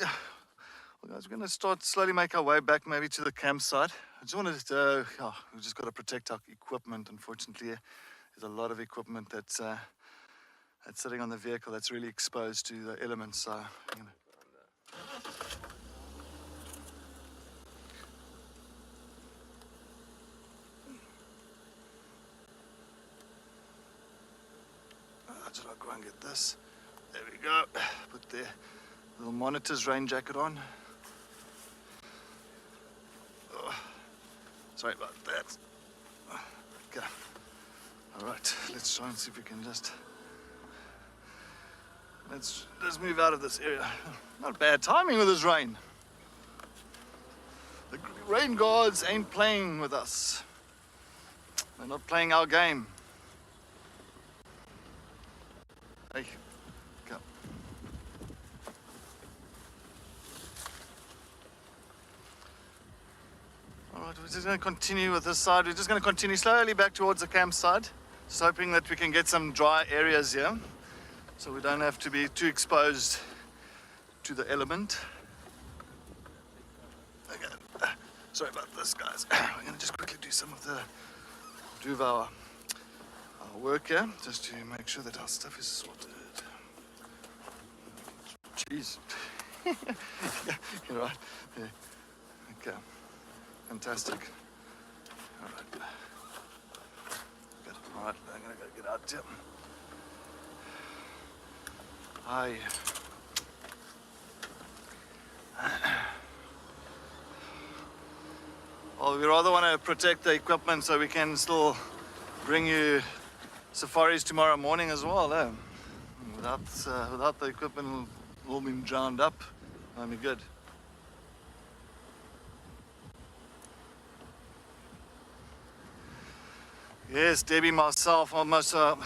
we're going to start slowly make our way back, maybe to the campsite. I just wanted to. We just got to protect our equipment. Unfortunately, there's a lot of equipment that's sitting on the vehicle that's really exposed to the elements. So. Just I'll go and get this. There we go. Put the little monitor's rain jacket on. Oh, sorry about that. Okay. All right. Let's try and see if we can just. Let's move out of this area. Not bad timing with this rain. The rain gods ain't playing with us. They're not playing our game. Hey, go. All right, we're just going to continue with this side. We're just going to continue slowly back towards the campsite, just hoping that we can get some dry areas here, so we don't have to be too exposed to the element. Okay. Sorry about this, guys. We're going to just quickly do our work here, just to make sure that our stuff is sorted. Jeez. You're right. Yeah. Okay. Fantastic. All right. Good. All right. I'm gonna go get out here. Hi. Well, we rather want to protect the equipment so we can still bring you safaris tomorrow morning as well. Without the equipment all being drowned up, that'll be good. Yes, Debbie, myself, almost. I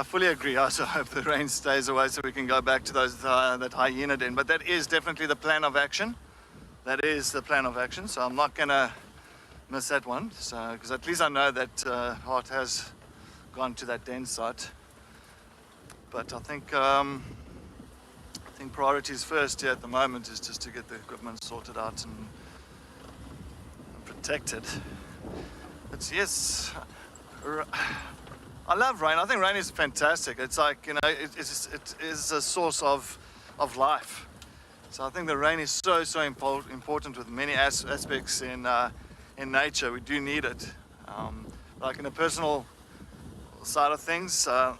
fully agree. I also hope the rain stays away so we can go back to that hyena den. But that is definitely the plan of action. That is the plan of action. So I'm not gonna miss that one. So because at least I know that Hart has gone to that den site. But I think priorities first here at the moment is just to get the equipment sorted out and protected. But yes, I love rain. I think rain is fantastic. It's like, it is a source of life. So I think the rain is so important with many aspects in nature. We do need it. Like in a personal side of things, I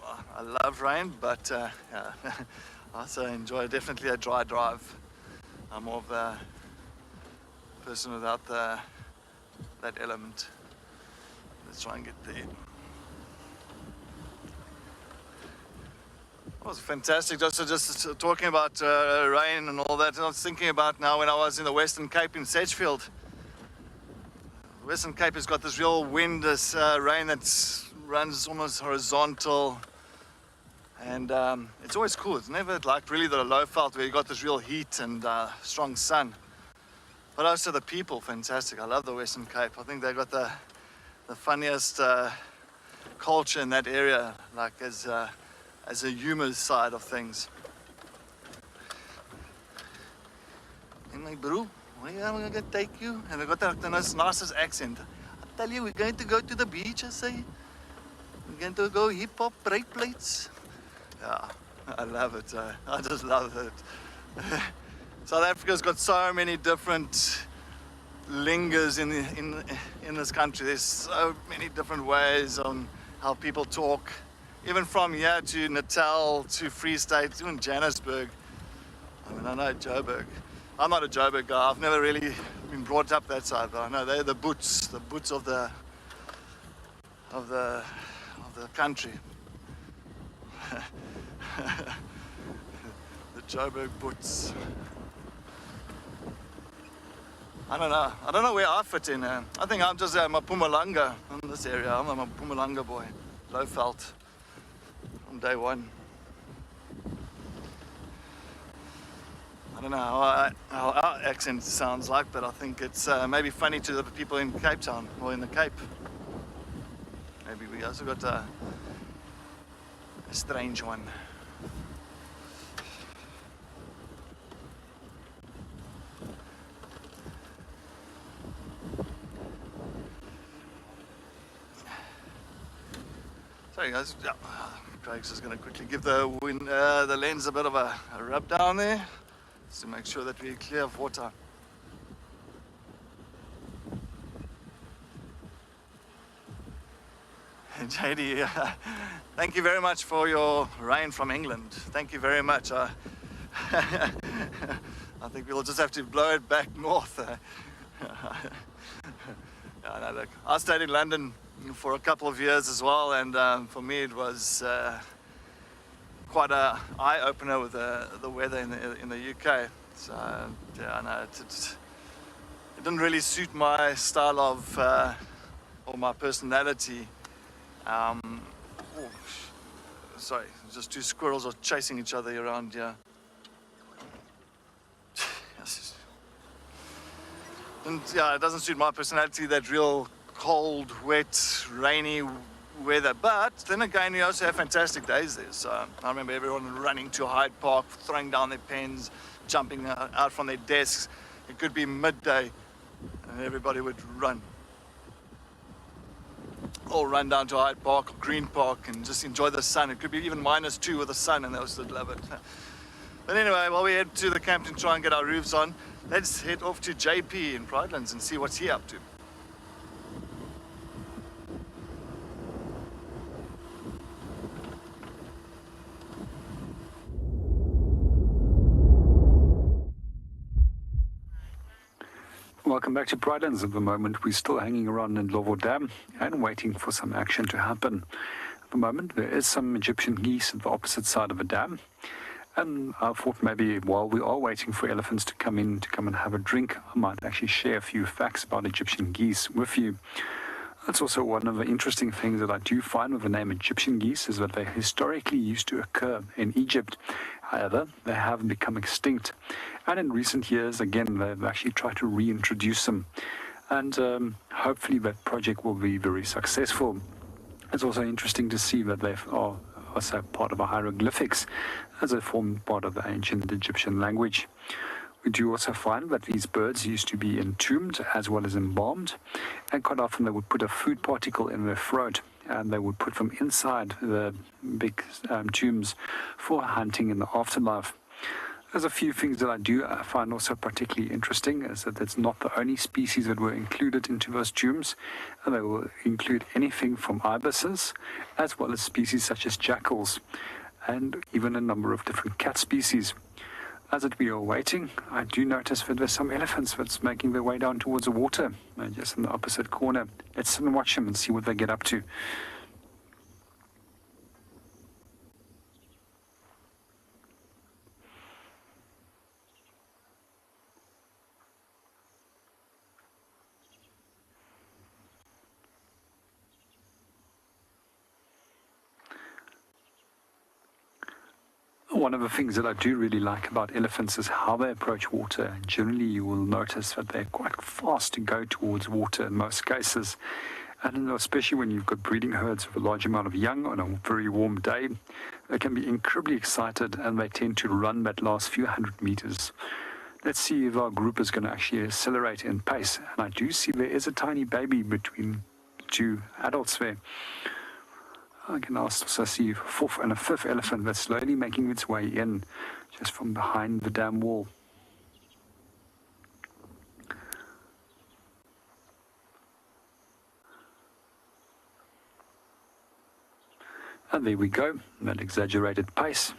love rain, but I also enjoy definitely a dry drive. I'm more of a person without that element. Let's try and get there. was fantastic. Just talking about rain and all that. I was thinking about now when I was in the Western Cape in Sedgefield. Western Cape has got this real wind, this rain that runs almost horizontal. And it's always cool. It's never like really the low veld where you got this real heat and strong sun. But also the people, fantastic. I love the Western Cape. I think they've got the funniest culture in that area, like as a humour side of things. And my bro, where am I gonna take you? And I got the nicest accent. I tell you, we're going to go to the beach, I say. We're going to go hip hop, break plates. Yeah, I love it. I just love it. South Africa's got so many different lingers in this country. There's so many different ways on how people talk. Even from here to Natal to Free State, even Johannesburg. I mean, I know Joburg. I'm not a Joburg guy. I've never really been brought up that side, but I know they're the boots of the country. The Joburg boots. I don't know where I fit in. I think I'm just Mpumalanga in this area. I'm a Mpumalanga boy. Low veld from day one. I don't know how our accent sounds like, but I think it's maybe funny to the people in Cape Town or in the Cape. Maybe we also got a strange one. Sorry guys, yeah. Craig's just going to quickly give the lens a bit of a rub down there, just to make sure that we're clear of water. JD, thank you very much for your rain from England. Thank you very much. I think we'll just have to blow it back north. Yeah, no, look, I stayed in London for a couple of years as well, and for me it was quite an eye-opener with the weather in the UK. So yeah, no, it didn't really suit my style of or my personality. Oh, sorry, just two squirrels are chasing each other around here. And yeah, it doesn't suit my personality, that real cold, wet, rainy weather. But then again, we also have fantastic days there. So I remember everyone running to Hyde Park, throwing down their pens, jumping out from their desks. It could be midday and everybody would run. Or run down to Hyde Park or Green Park and just enjoy the sun. It could be even -2 with the sun and they would still love it. But anyway, while we head to the camp to try and get our roofs on, let's head off to JP in Pridelands and see what's he up to. Welcome back to Pridelands. At the moment, we're still hanging around in Lovo Dam and waiting for some action to happen. At the moment, there is some Egyptian geese at the opposite side of the dam. And I thought maybe while we are waiting for elephants to come in, to come and have a drink, I might actually share a few facts about Egyptian geese with you. That's also one of the interesting things that I do find with the name Egyptian geese, is that they historically used to occur in Egypt. However, they have become extinct. And in recent years, again, they've actually tried to reintroduce them. And hopefully that project will be very successful. It's also interesting to see that they are also part of the hieroglyphics, as they form part of the ancient Egyptian language. We do also find that these birds used to be entombed as well as embalmed, and quite often they would put a food particle in their throat and they would put them inside the big tombs for hunting in the afterlife. There's a few things that I do find also particularly interesting, is that it's not the only species that were included into those tombs, and they will include anything from ibises as well as species such as jackals and even a number of different cat species. As we are waiting, I do notice that there's some elephants that's making their way down towards the water, just in the opposite corner. Let's sit and watch them and see what they get up to. One of the things that I do really like about elephants is how they approach water. Generally, you will notice that they're quite fast to go towards water in most cases. And especially when you've got breeding herds with a large amount of young on a very warm day, they can be incredibly excited and they tend to run that last few hundred meters. Let's see if our group is going to actually accelerate in pace. And I do see there is a tiny baby between two adults there. I can also see a fourth and a fifth elephant that's slowly making its way in just from behind the dam wall. And there we go, that exaggerated pace.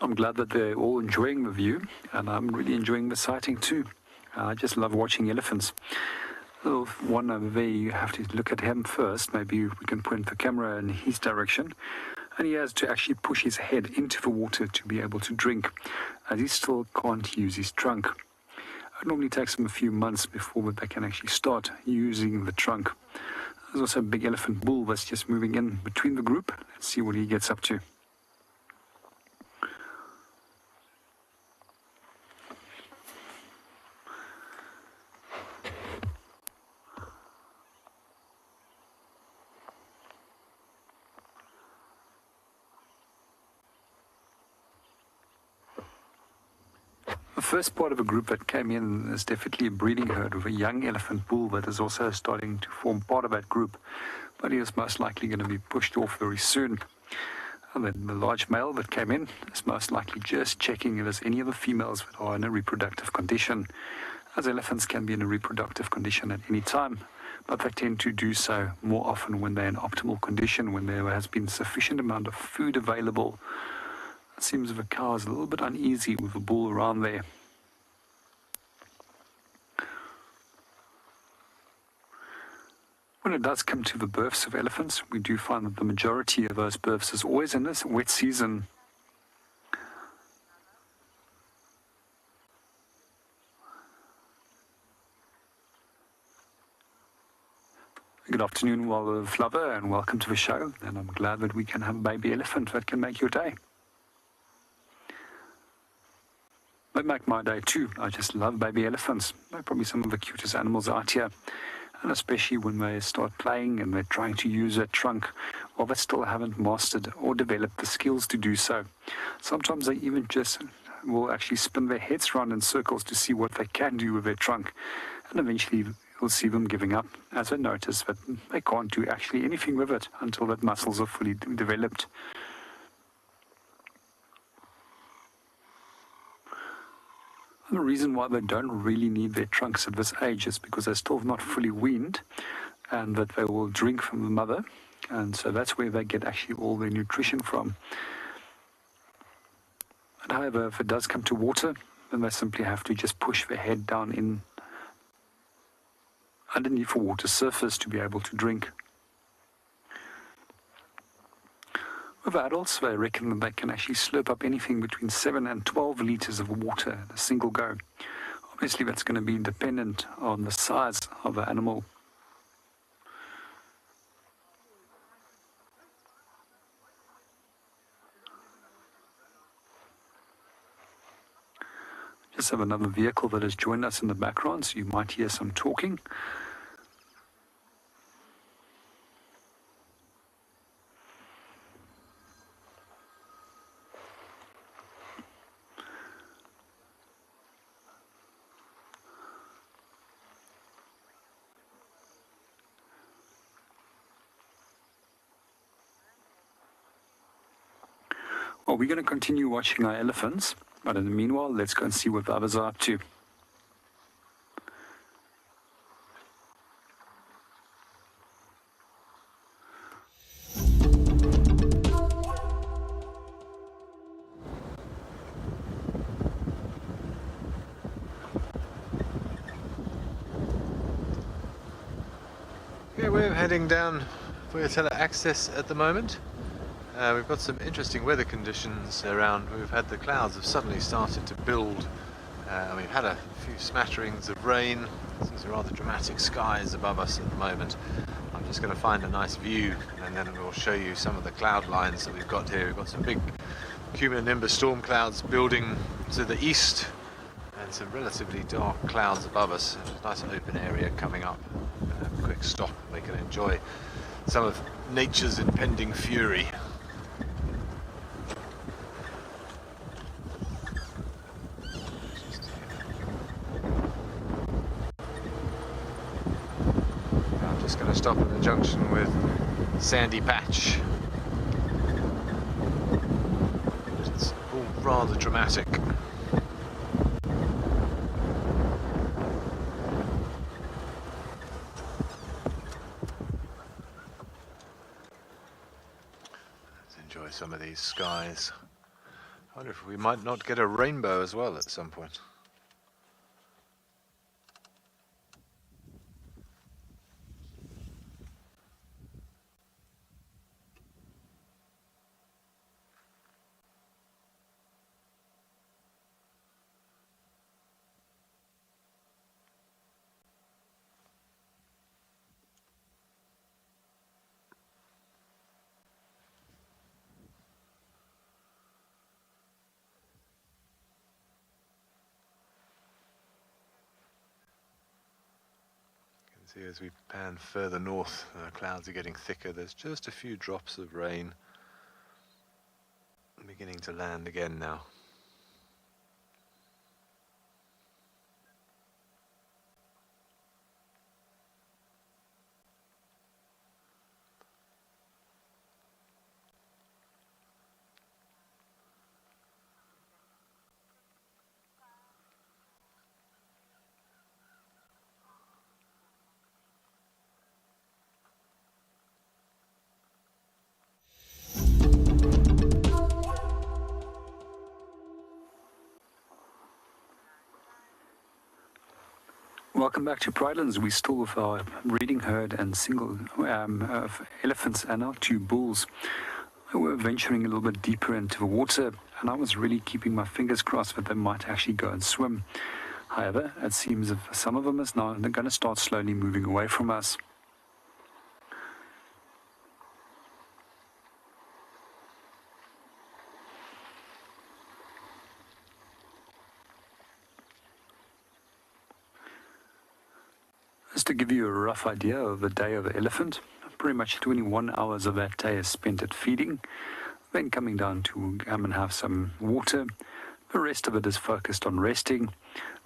I'm glad that they're all enjoying the view, and I'm really enjoying the sighting too. I just love watching elephants. Little one over there, you have to look at him first. Maybe we can point the camera in his direction. And he has to actually push his head into the water to be able to drink, as he still can't use his trunk. It normally takes them a few months before they can actually start using the trunk. There's also a big elephant bull that's just moving in between the group. Let's see what he gets up to. The first part of a group that came in is definitely a breeding herd with a young elephant bull that is also starting to form part of that group, but he is most likely going to be pushed off very soon. And then the large male that came in is most likely just checking if there's any other females that are in a reproductive condition, as elephants can be in a reproductive condition at any time, but they tend to do so more often when they're in optimal condition, when there has been sufficient amount of food available. It seems the cow is a little bit uneasy with the bull around there. When it does come to the births of elephants, we do find that the majority of those births is always in this wet season. Good afternoon, WildEarth lover, and welcome to the show. And I'm glad that we can have a baby elephant that can make your day. They make my day too. I just love baby elephants. They're probably some of the cutest animals out here. And especially when they start playing and they're trying to use their trunk, while they still haven't mastered or developed the skills to do so. Sometimes they even just will actually spin their heads around in circles to see what they can do with their trunk. And eventually you'll see them giving up as they notice that they can't do actually anything with it until that muscles are fully developed. And the reason why they don't really need their trunks at this age is because they're still not fully weaned, and that they will drink from the mother, and so that's where they get actually all their nutrition from. And however, if it does come to water, then they simply have to just push their head down in underneath the water surface to be able to drink. With adults, they reckon that they can actually slurp up anything between 7 and 12 liters of water in a single go. Obviously, that's going to be dependent on the size of the animal. Just have another vehicle that has joined us in the background, so you might hear some talking. Well, we're going to continue watching our elephants, but in the meanwhile, let's go and see what the others are up to. Okay, we're heading down Vuyatela Access at the moment. We've got some interesting weather conditions around. We've had the clouds have suddenly started to build. We've had a few smatterings of rain. These are rather dramatic skies above us at the moment. I'm just going to find a nice view and then we'll show you some of the cloud lines that we've got here. We've got some big cumulonimbus storm clouds building to the east and some relatively dark clouds above us. There's a nice open area coming up. A quick stop and we can enjoy some of nature's impending fury. I'm just going to stop at the junction with Sandy Patch. It's all rather dramatic. Enjoy some of these skies. I wonder if we might not get a rainbow as well at some point. See, as we pan further north, clouds are getting thicker. There's just a few drops of rain beginning to land again now. Welcome back to Pridelands. We still with our breeding herd and single of elephants and our 2 bulls. We're venturing a little bit deeper into the water, and I was really keeping my fingers crossed that they might actually go and swim. However, it seems that some of them is now they're going to start slowly moving away from us. Just to give you a rough idea of the day of the elephant, pretty much 21 hours of that day is spent at feeding, then coming down to come and have some water. The rest of it is focused on resting,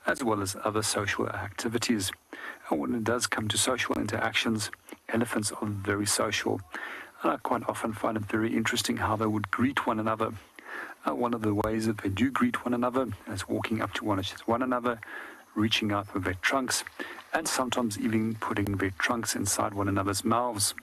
as well as other social activities. And when it does come to social interactions, elephants are very social. And I quite often find it very interesting how they would greet one another. One of the ways that they do greet one another is walking up to one another, reaching out with their trunks, and sometimes even putting their trunks inside one another's mouths.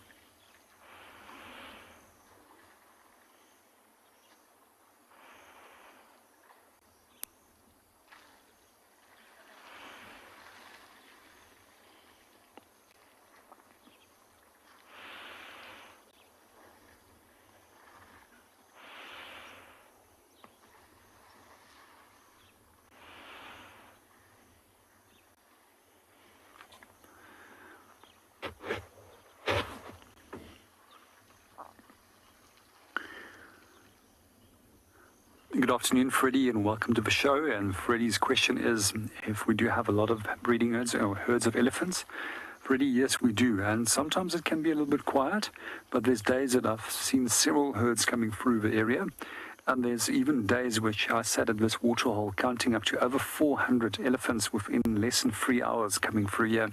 Good afternoon, Freddie, and welcome to the show. And Freddie's question is if we do have a lot of breeding herds or herds of elephants. Freddie, yes, we do. And sometimes it can be a little bit quiet, but there's days that I've seen several herds coming through the area. And there's even days which I sat at this waterhole counting up to over 400 elephants within less than 3 hours coming through here.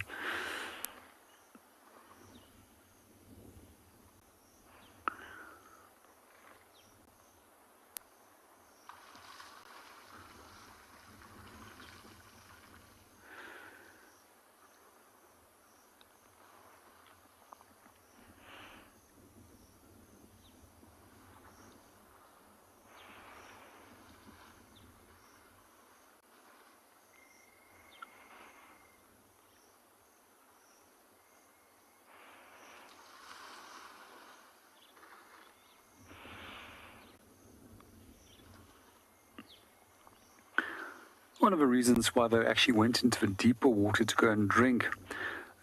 One of the reasons why they actually went into the deeper water to go and drink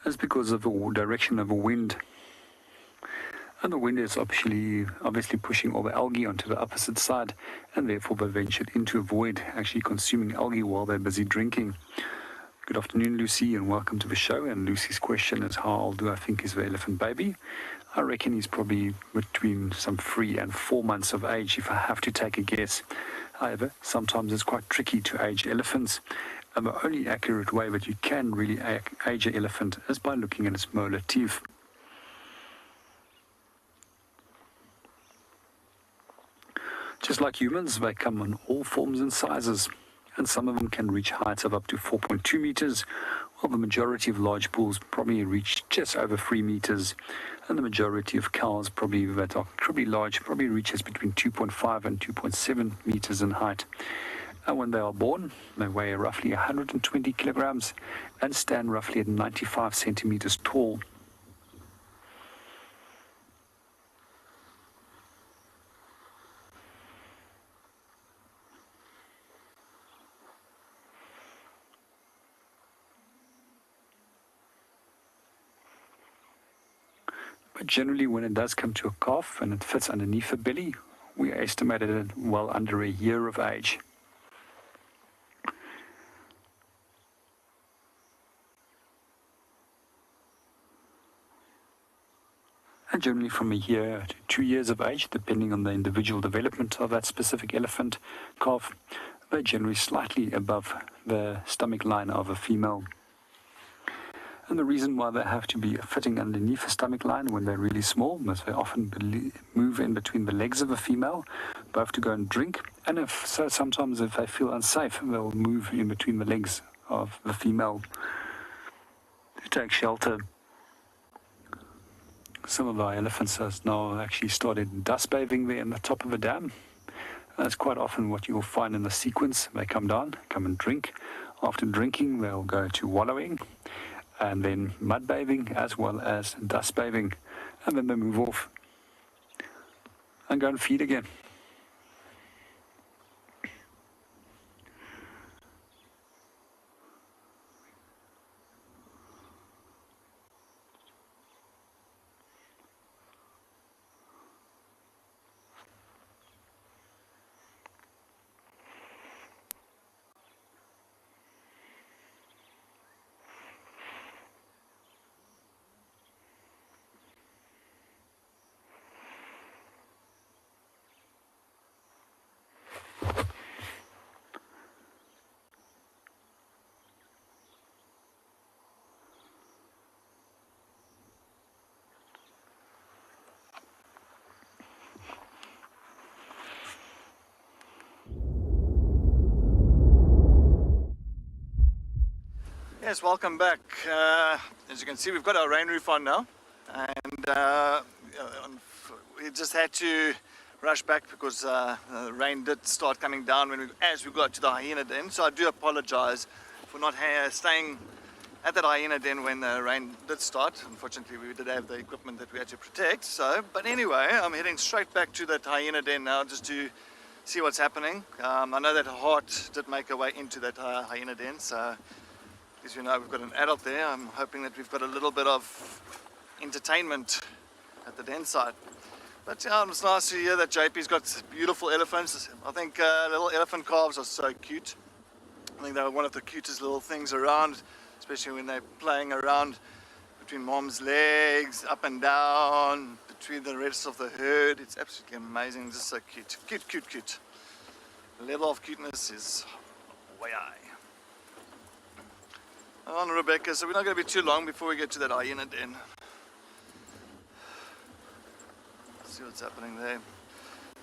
is because of the direction of the wind. And the wind is obviously pushing all the algae onto the opposite side, and therefore they ventured in to avoid actually consuming algae while they're busy drinking. Good afternoon, Lucy, and welcome to the show. And Lucy's question is, how old do I think is the elephant baby? I reckon he's probably between some 3 and 4 months of age, if I have to take a guess. However, sometimes it's quite tricky to age elephants, and the only accurate way that you can really age an elephant is by looking at its molar teeth. Just like humans, they come in all forms and sizes, and some of them can reach heights of up to 4.2 meters, while the majority of large bulls probably reach just over 3 meters, and the majority of cows that are pretty large probably reaches between 2.5 and 2.7 meters in height. And when they are born, they weigh roughly 120 kilograms and stand roughly at 95 centimeters tall. But generally, when it does come to a calf and it fits underneath the belly, we estimated it well under a year of age. And generally from a year to 2 years of age, depending on the individual development of that specific elephant calf, they're generally slightly above the stomach line of a female. And the reason why they have to be fitting underneath the stomach line when they're really small is they often move in between the legs of a female, both to go and drink, and sometimes if they feel unsafe, they'll move in between the legs of the female to take shelter. Some of our elephants have now actually started dust bathing there in the top of a dam. That's quite often what you'll find in the sequence. They come down, come and drink. After drinking, they'll go to wallowing, and then mud bathing as well as dust bathing, and then they move off and go and feed again. Yes, welcome back. As you can see, we've got our rain roof on now, and we just had to rush back because the rain did start coming down as we got to the hyena den. So I do apologize for not staying at that hyena den when the rain did start. Unfortunately, we did have the equipment that we had to protect. But anyway, I'm heading straight back to that hyena den now just to see what's happening. I know that Hart did make her way into that hyena den, so as you know, we've got an adult there. I'm hoping that we've got a little bit of entertainment at the den site. But yeah, it's nice to hear that JP's got beautiful elephants. I think little elephant calves are so cute. I think they're one of the cutest little things around, especially when they're playing around between mom's legs, up and down, between the rest of the herd. It's absolutely amazing, just so cute. Cute, cute, cute. The level of cuteness is way high. On Rebecca, so we're not going to be too long before we get to that hyena den. Let's see what's happening there.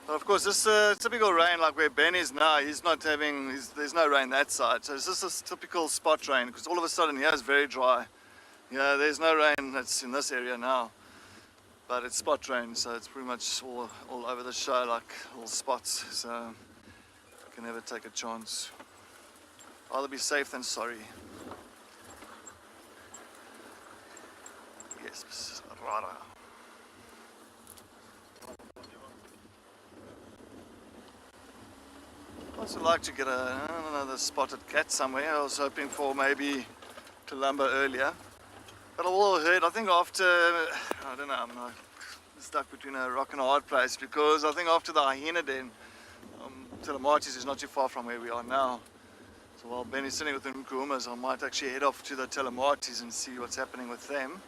But of course, this typical rain, like where Ben is now, he's not having, there's no rain that side. So it's just a typical spot rain, because all of a sudden here is very dry. Yeah, there's no rain that's in this area now, but it's spot rain, so it's pretty much all over the show, like little spots. So you can never take a chance. Rather be safe than sorry. Yes, rara. Also like to get another spotted cat somewhere. I was hoping for maybe to lumber earlier. But I've all heard, I think after, I don't know, I'm like stuck between a rock and a hard place, because I think after the hyena den, Telemarties is not too far from where we are now. So while Ben is sitting with the Nkuhumas, I might actually head off to the Telemarties and see what's happening with them.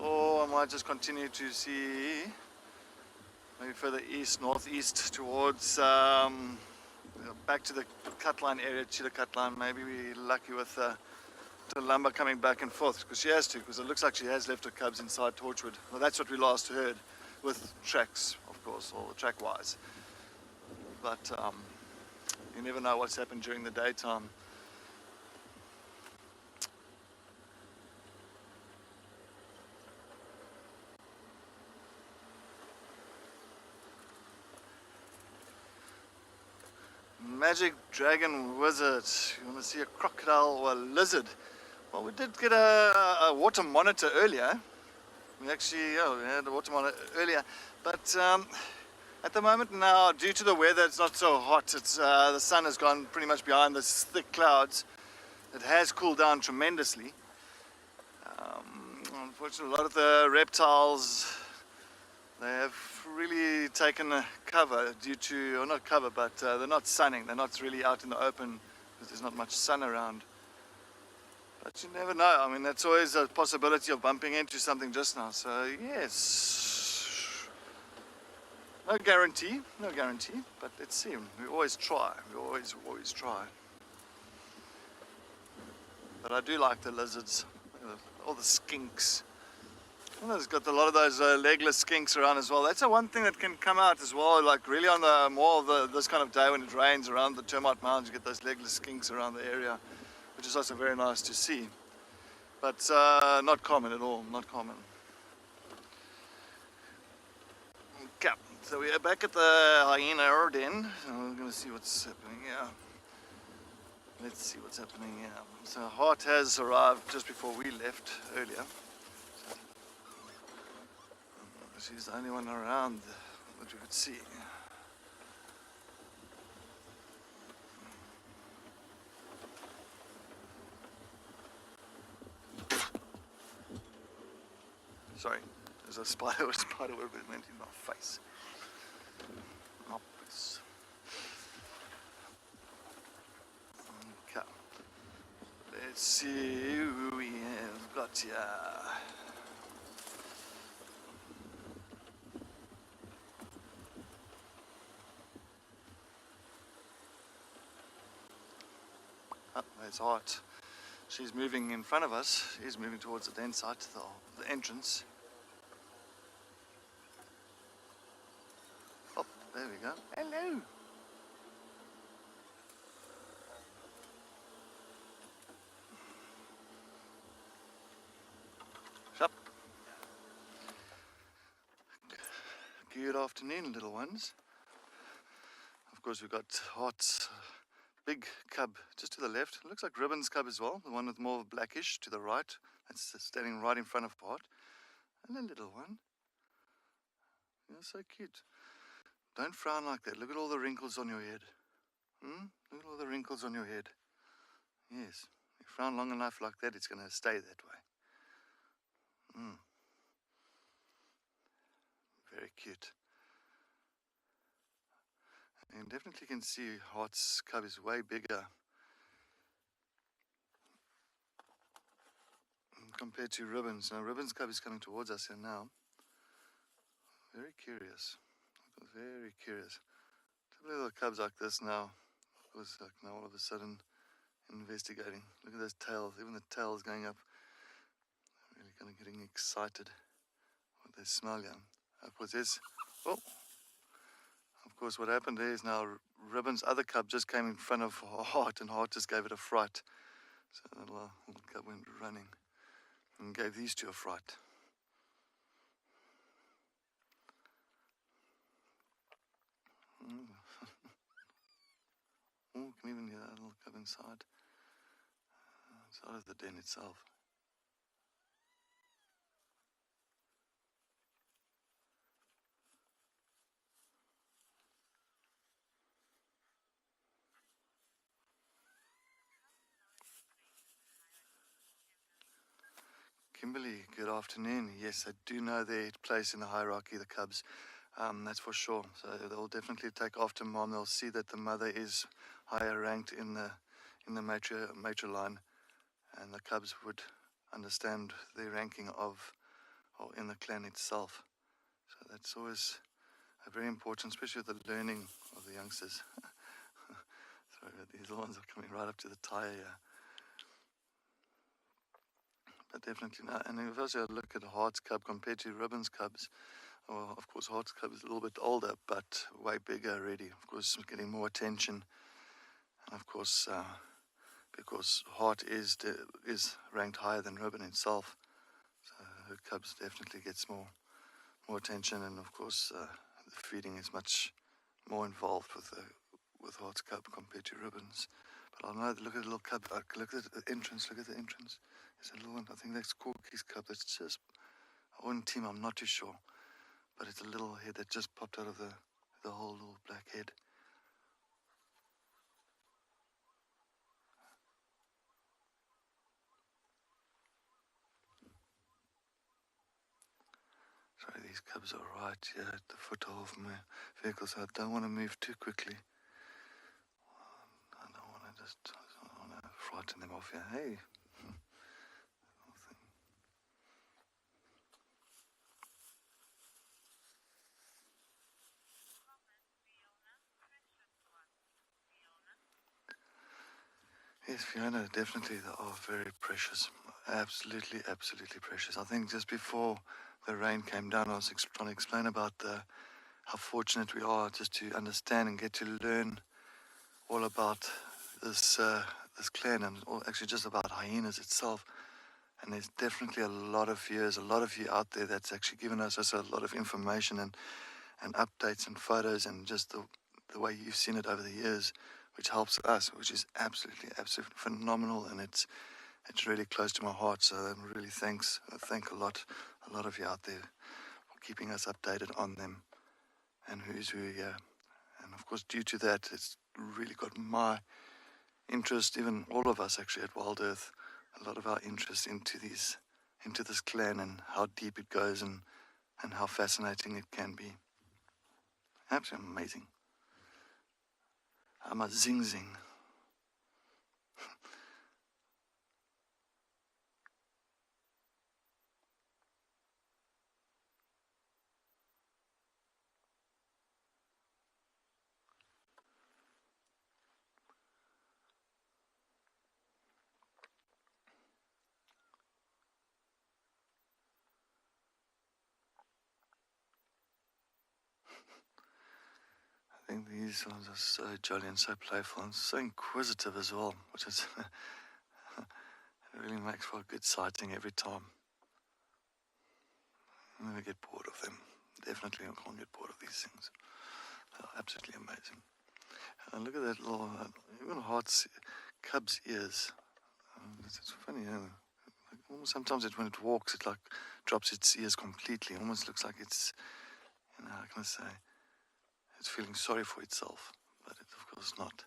Or I might just continue to see maybe further east, northeast towards back to the cut line area, to the cut line. Maybe we're lucky with the lumber coming back and forth, because she has to, because it looks like she has left her cubs inside Torchwood. Well, that's what we last heard, with tracks, of course, or track wise. But you never know what's happened during the daytime. Magic Dragon Wizard. You want to see a crocodile or a lizard? Well, we did get a water monitor earlier. We actually we had a water monitor earlier. But at the moment now, due to the weather, it's not so hot. It's the sun has gone pretty much behind this thick clouds. It has cooled down tremendously. Unfortunately, a lot of the reptiles, they have really taken a cover due to, or not cover, but they're not sunning. They're not really out in the open because there's not much sun around. But you never know. I mean, that's always a possibility of bumping into something just now. So yes, no guarantee, but let's see. We always try. We always try. But I do like the lizards, all the skinks. Well, there's got a lot of those legless skinks around as well. That's the one thing that can come out as well, like really on the more of this kind of day when it rains around the termite mounds, you get those legless skinks around the area, which is also very nice to see. But not common at all, not common. Okay, so we are back at the hyena den. We're going to see what's happening here. Let's see what's happening here. So Hart has arrived just before we left earlier. She's the only one around that we could see. Sorry, there's a spider web that went in my face. Oops. Okay. Let's see who we have got here. Oh, there's Hart. She's moving in front of us. He's moving towards the den site, the entrance. Oh, there we go. Hello. Sup. Good afternoon, little ones. Of course, we've got Hart's big cub just to the left. It looks like Ribbon's cub as well, the one with more blackish to the right. That's standing right in front of Hart. And a little one. You're so cute. Don't frown like that. Look at all the wrinkles on your head. Look at all the wrinkles on your head. Yes. If you frown long enough like that, it's going to stay that way. Very cute. You definitely can see Hart's cub is way bigger compared to Ribbon's. Now Ribbon's cub is coming towards us here now. Very curious. Very curious. Typically the cubs like this now. Of course, like now all of a sudden investigating. Look at those tails. Even the tails going up. Really kind of getting excited. What they smell here. Of course, there's. Oh. Of course, what happened there is now Ribbon's other cub just came in front of Hart, and Hart just gave it a fright. So the little cub went running and gave these two a fright. Oh, you can even hear that little cub inside of the den itself. Kimberly, good afternoon. Yes, I do know their place in the hierarchy, the cubs. That's for sure. So they'll definitely take after mom. They'll see that the mother is higher ranked in the matriline, and the cubs would understand the ranking of or in the clan itself. So that's always very important, especially with the learning of the youngsters. Sorry, these ones are coming right up to the tire here. But definitely not. And if also look at Hart's cub compared to Ribbon's cubs, well, of course, Hart's cub is a little bit older, but way bigger already. Of course, getting more attention. And of course, because Hart is ranked higher than Ribbon itself, so her cubs definitely gets more attention. And of course, the feeding is much more involved with Hart's cub compared to Ribbon's. But I know, look at the little cub. Look at the entrance. Look at the entrance. There's a little one. I think that's Corky's cub. That's just on team. I'm not too sure. But it's a little head that just popped out of the whole little black head. Sorry, these cubs are right here at the foot of my vehicle, so I don't want to move too quickly. I don't want to frighten them off here. Hey. Yes, Fiona, definitely they are very precious. Absolutely, absolutely precious. I think just before the rain came down, I was trying to explain about how fortunate we are just to understand and get to learn all about this clan, and actually just about hyenas itself. And there's definitely a lot of you out there that's actually given us also a lot of information and updates and photos and just the way you've seen it over the years, which helps us, which is absolutely phenomenal, and it's really close to my heart. So I'm really thank a lot of you out there for keeping us updated on them and who's who here. And of course, due to that, it's really got my interest, even all of us actually at WildEarth, a lot of our interest into this clan and how deep it goes and how fascinating it can be. Absolutely amazing. I'm a zing zing. I think these ones are so jolly and so playful and so inquisitive as well, which is it really makes for a good sighting every time. I never get bored of them. Definitely I can't get bored of these things. They're absolutely amazing. And look at that little, even Hart's cub's ears. It's funny, almost sometimes when it walks, it like drops its ears completely. It almost looks like it's, how can I say, it's feeling sorry for itself, but it's of course not.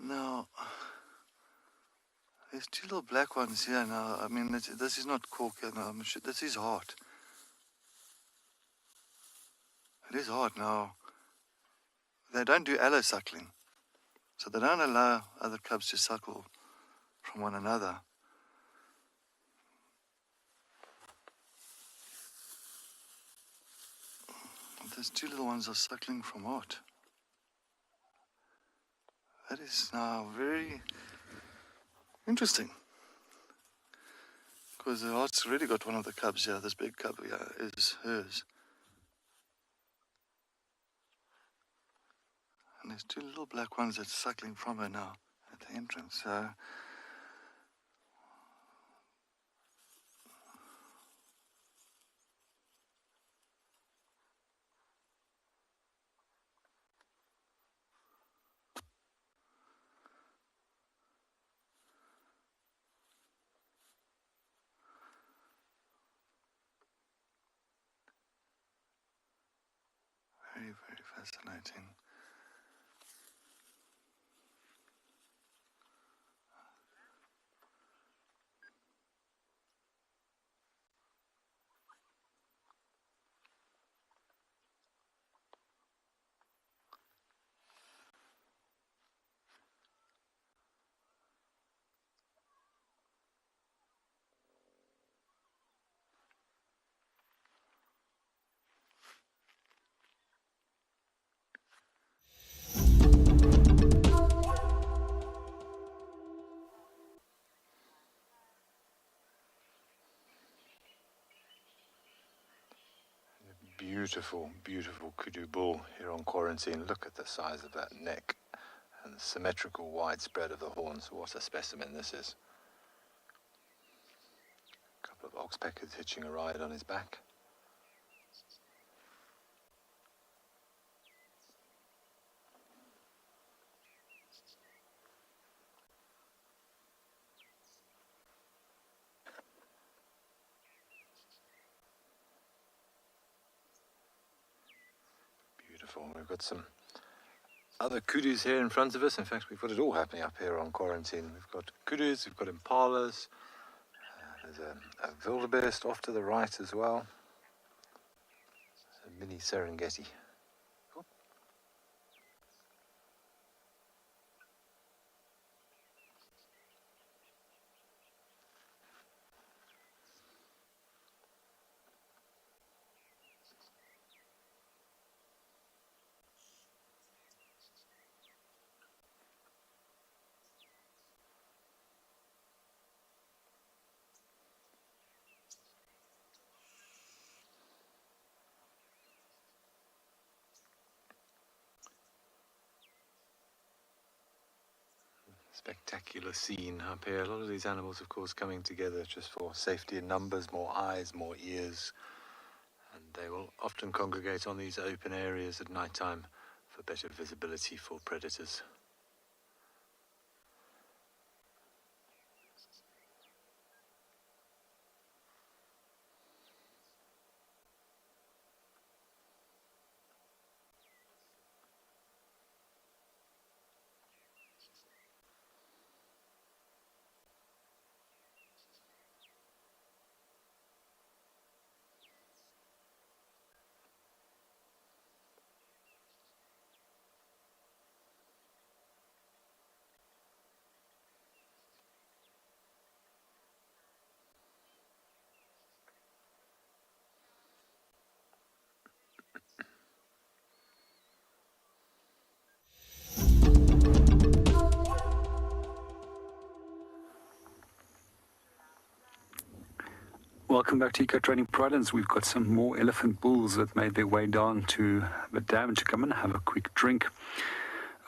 Now, there's two little black ones here now. I mean, this is not cork. No, I'm sure this is Hart. It is Hart now. They don't do allo suckling, so they don't allow other cubs to suckle from one another. Those two little ones are suckling from Hart. That is now very interesting. Because the heart's really got one of the cubs here. This big cub here is hers. And there's two little black ones that's suckling from her now at the entrance. So very, very fascinating. Beautiful, beautiful kudu bull here on quarantine. Look at the size of that neck and the symmetrical widespread of the horns. What a specimen this is. A couple of oxpeckers hitching a ride on his back. Beautiful. We've got some other kudus here in front of us. In fact, we've got it all happening up here on quarantine. We've got kudus, we've got impalas, there's a wildebeest off to the right as well. A mini Serengeti. Oop. Spectacular scene up here. A lot of these animals, of course, coming together just for safety in numbers, more eyes, more ears. And they will often congregate on these open areas at night time for better visibility for predators. Welcome back to Eco Training Providence. We've got some more elephant bulls that made their way down to the dam to come and have a quick drink.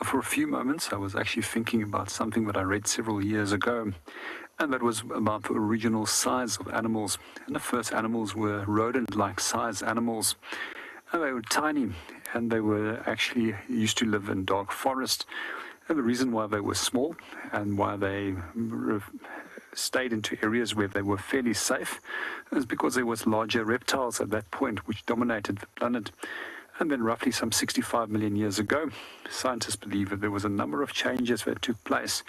For a few moments, I was actually thinking about something that I read several years ago, and that was about the original size of animals. And the first animals were rodent-like size animals, and they were tiny, and they were actually used to live in dark forest. And the reason why they were small and why they stayed into areas where they were fairly safe is because there was larger reptiles at that point which dominated the planet. And then roughly some 65 million years ago, scientists believe that there was a number of changes that took place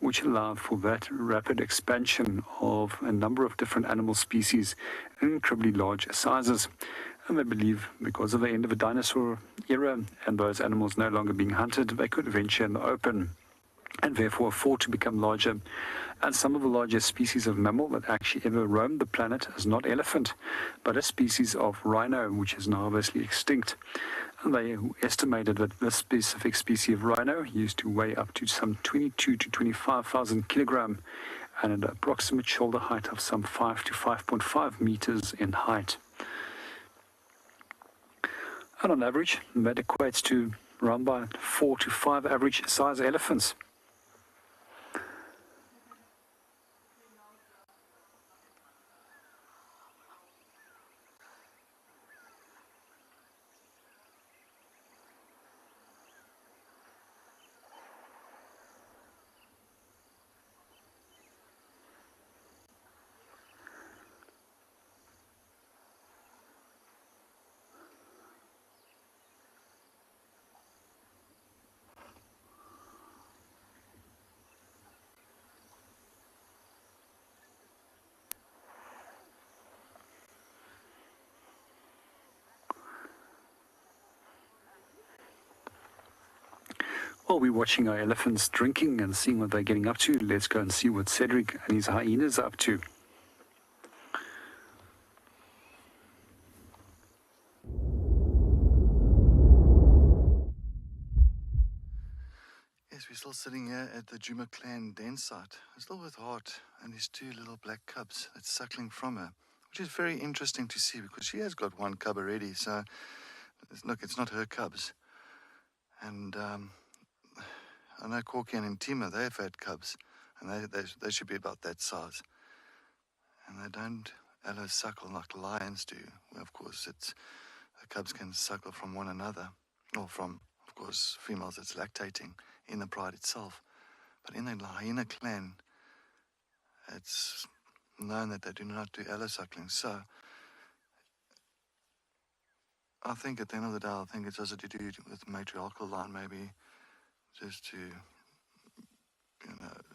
which allowed for that rapid expansion of a number of different animal species in incredibly large sizes. And they believe because of the end of the dinosaur era and those animals no longer being hunted, they could venture in the open and therefore afford to become larger. And some of the largest species of mammal that actually ever roamed the planet is not elephant, but a species of rhino, which is now obviously extinct. And they estimated that this specific species of rhino used to weigh up to some 22 to 25,000 kilogram, and an approximate shoulder height of some 5 to 5.5 meters in height. And on average, that equates to around by 4 to 5 average size elephants. While we're watching our elephants drinking and seeing what they're getting up to, let's go and see what Cedric and his hyenas are up to. Yes, we're still sitting here at the Djuma clan den site. Still with Hart and his 2 little black cubs that's suckling from her, which is very interesting to see because she has got 1 cub already. So, look, it's not her cubs. And I know Corky and Intima, they've had cubs, and they should be about that size. And they don't allo-suckle like lions do. Well, of course, the cubs can suckle from one another, or from, of course, females that's lactating in the pride itself. But in the hyena clan, it's known that they do not do allo-suckling. So I think at the end of the day, I think it's also to do with matriarchal line, maybe, just to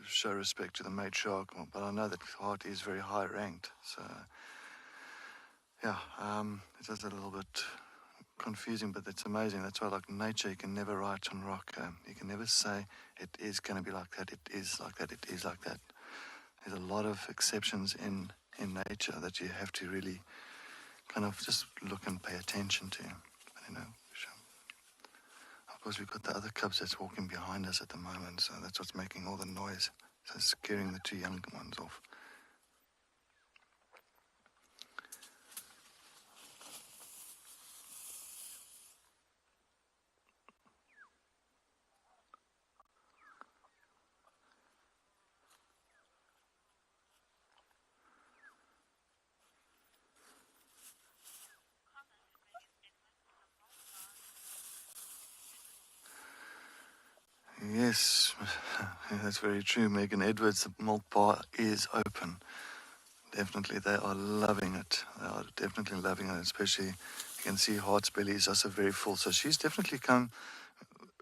show respect to the matriarch. But I know that Hart is very high ranked, so yeah, it's just a little bit confusing, but it's amazing. That's why, like nature, you can never write on rock. You can never say it is going to be like that, it is like that, it is like that. There's a lot of exceptions in nature that you have to really kind of just look and pay attention to. But, of course, we've got the other cubs that's walking behind us at the moment, so that's what's making all the noise. So it's scaring the 2 young ones off. Yes, that's very true. Megan Edwards, the milk bar is open. Definitely, they are loving it. They are definitely loving it, especially you can see Hart's belly is also very full. So she's definitely come,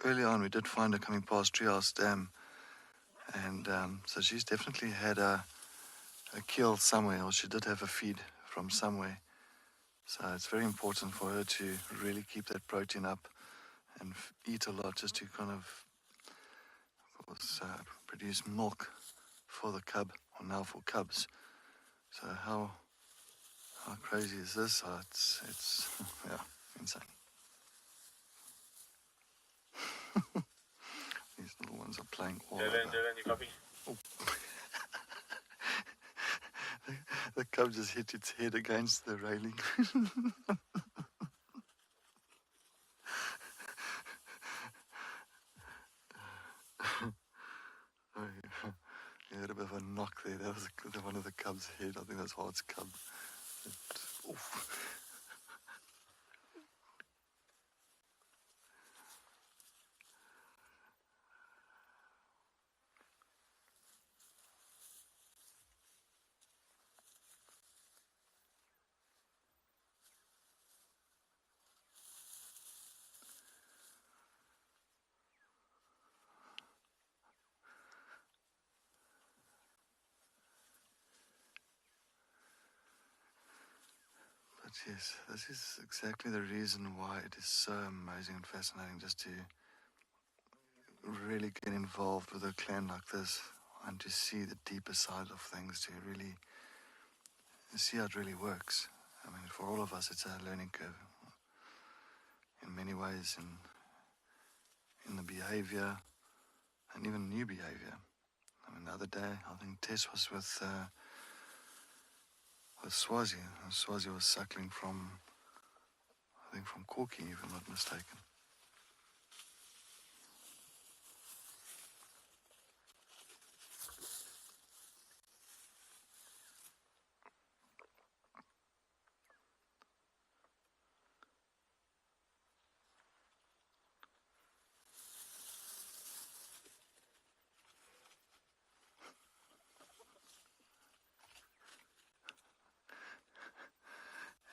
early on we did find her coming past Treehouse Dam. And so she's definitely had a kill somewhere, or she did have a feed from somewhere. So it's very important for her to really keep that protein up and eat a lot just to kind of course, produce milk for the cub, or now for cubs. So how crazy is this? It's yeah, insane. These little ones are playing all over. You copy? Oh. The cub just hit its head against the railing. Oh, yeah. You had a bit of a knock there. That was one of the cub's head. I think that's Hart's cub. Oof. But yes, this is exactly the reason why it is so amazing and fascinating just to really get involved with a clan like this and to see the deeper side of things, to really see how it really works. I mean, for all of us, it's a learning curve in many ways, in the behavior and even new behavior. I the other day, I think Tess was with Swazi. And Swazi was suckling from, I think from Corky, if I'm not mistaken.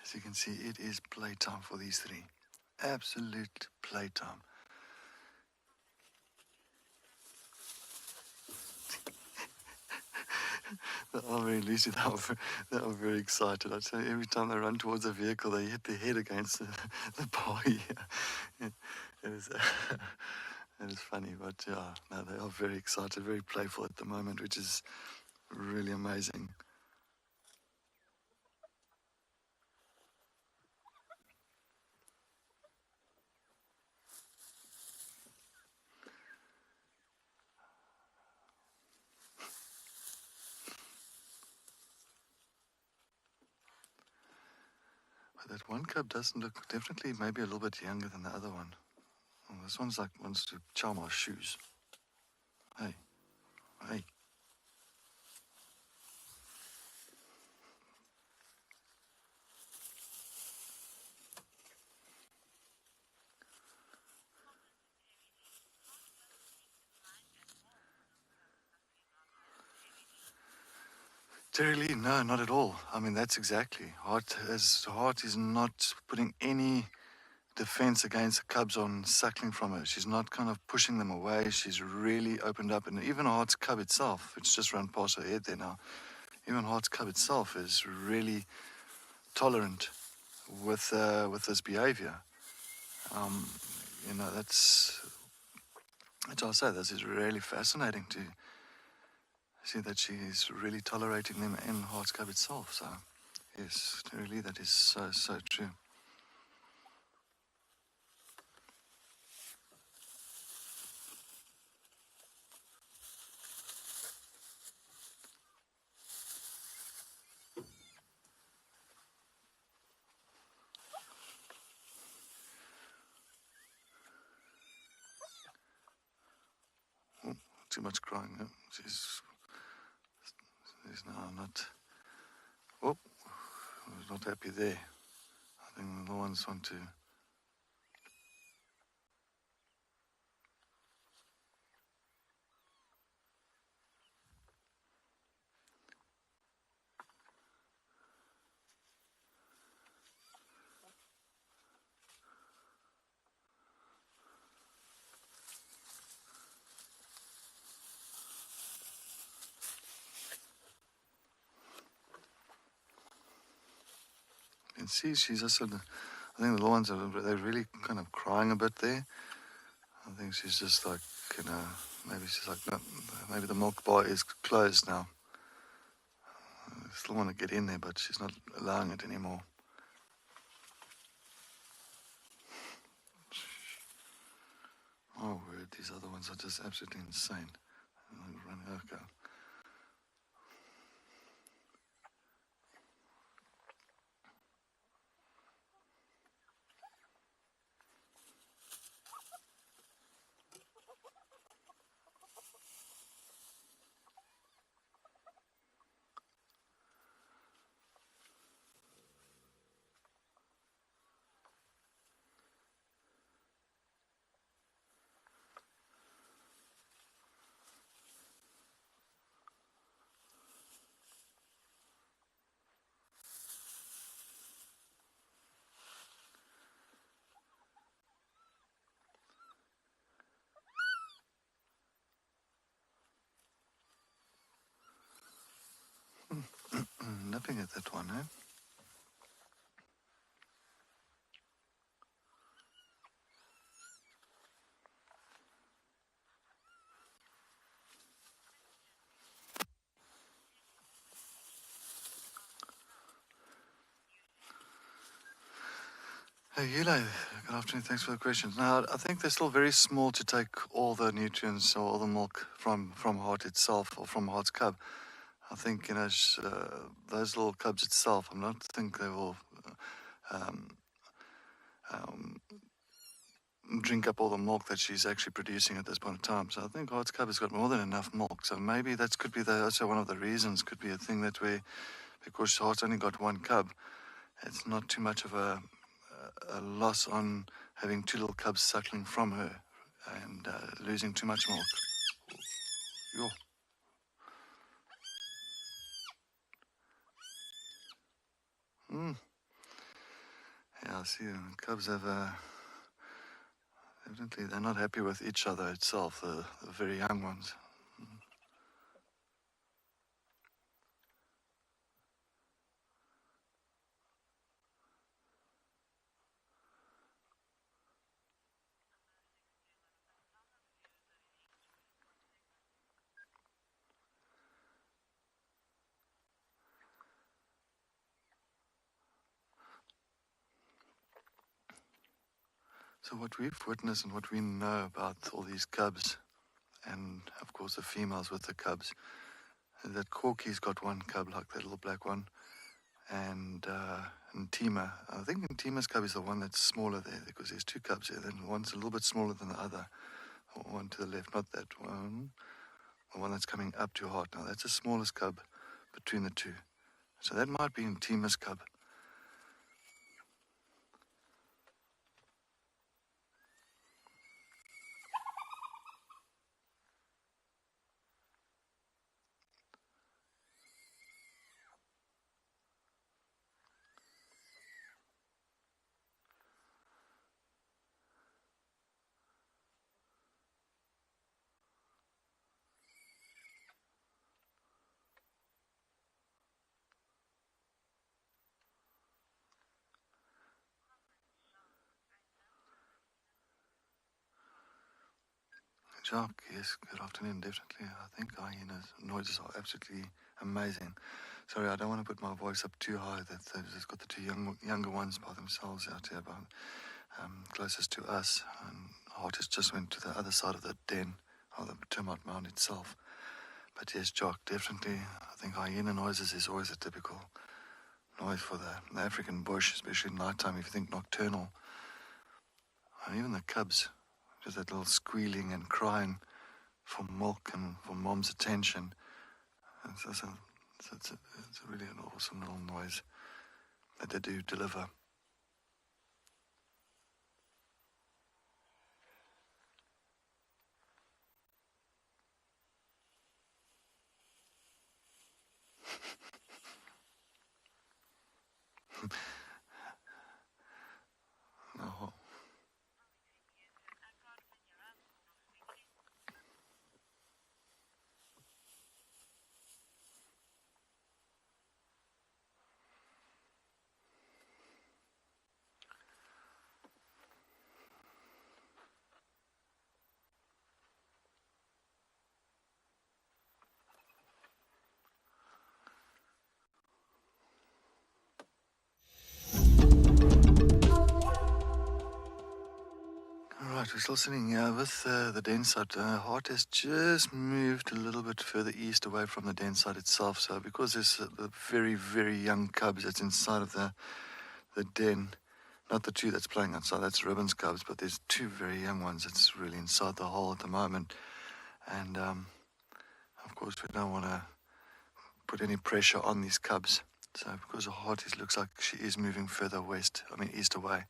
As you can see, it is playtime for these three. Absolute playtime. Lucy, they are very excited. I tell you, every time they run towards a vehicle, they hit their head against the bar here. It is, it is funny, but yeah, no, they are very excited, very playful at the moment, which is really amazing. But that one cub doesn't look, definitely maybe a little bit younger than the other one. Well, this one's like wants to chow my shoes. Hey, hey. Terry Lee, no, not at all. I mean, that's exactly. Hart is not putting any defense against the cubs on suckling from her. She's not kind of pushing them away. She's really opened up. And even Hart's cub itself, it's just run past her head there now. Even Hart's cub itself is really tolerant with this behavior. That's I'll say this is really fascinating to see that she's really tolerating them in Hart's cub itself. So, yes, really, that is so true. Oh, too much crying. No? She's now not. Oh, not happy there. I think the ones want to. You can see she's also. I think the ones they're really kind of crying a bit there. I think she's just like, maybe she's like, no, maybe the milk bar is closed now. I still want to get in there, but she's not allowing it anymore. Oh, word, these other ones are just absolutely insane. Okay. Nothing at that one, eh? Hey, Eli, Good afternoon. Thanks for the questions. Now, I think they're still very small to take all the nutrients or all the milk from heart itself or from heart's cub. I think, those little cubs itself, I don't think they will um, um, drink up all the milk that she's actually producing at this point in time. So I think heart's cub has got more than enough milk. So maybe that could be also one of the reasons, could be a thing that because heart's only got one cub, it's not too much of a loss on having two little cubs suckling from her and losing too much milk. Yo. Yeah, I see. Cubs have evidently they're not happy with each other itself, the very young ones. So what we've witnessed and what we know about all these cubs, and of course the females with the cubs, is that Corky's got one cub, like that little black one, and Ntima. I think Ntima's cub is the one that's smaller there, because there's two cubs there. Then one's a little bit smaller than the other, one to the left, not that one, the one that's coming up to heart now. That's the smallest cub between the two. So that might be Ntima's cub. Jacques, yes, good afternoon, definitely. I think hyenas' noises are absolutely amazing. Sorry, I don't want to put my voice up too high. That they've just got the two younger ones by themselves out here, closest to us. And Hart has just went to the other side of the den, or the termite mound itself. But yes, Jacques, definitely, I think hyena noises is always a typical noise for the African bush, especially nighttime, if you think nocturnal. And even the cubs, just that little squealing and crying for milk and for mom's attention. It's really an awesome little noise that they do deliver. Oh. Alright, we're still sitting here with the den site. Hart has just moved a little bit further east away from the den site itself. So because there's the very, very young cubs that's inside of the den, not the two that's playing outside, that's Ribbon's cubs, but there's two very young ones that's really inside the hole at the moment. And of course we don't want to put any pressure on these cubs. So because Hart looks like she is moving further east away.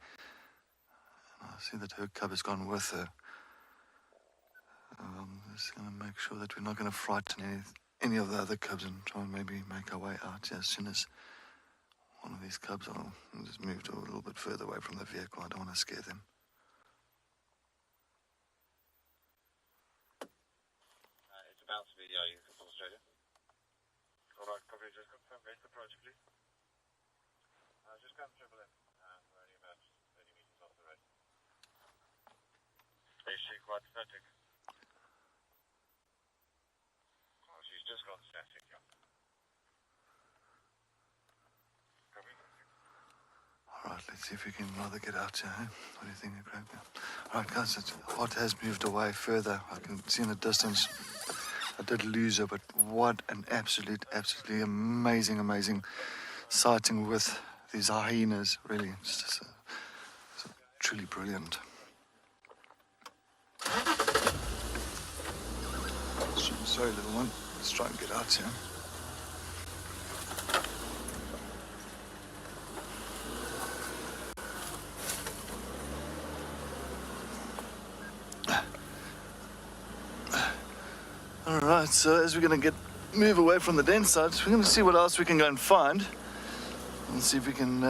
I see that her cub has gone with her. I'm just going to make sure that we're not going to frighten any of the other cubs and try and maybe make our way out as soon as one of these cubs will just move to a little bit further away from the vehicle. I don't want to scare them. It's about to be, yeah, you can from Australia. Alright, copy, just confirm base approach, please. Just come triple in. We're only about 30 meters off the road. Is she quite static? Oh, she's just gone static, yeah. Copy. Alright, let's see if we can rather get out here. Eh? What do you think, Craig? All right, guys, the hot has moved away further. I can see in the distance. I did lose her, but what an absolutely amazing sighting with these hyenas. Really, it's truly brilliant. Sorry, little one. Let's try and get out here. All right, so as we're going to move away from the den site, we're going to see what else we can go and find. And see if we can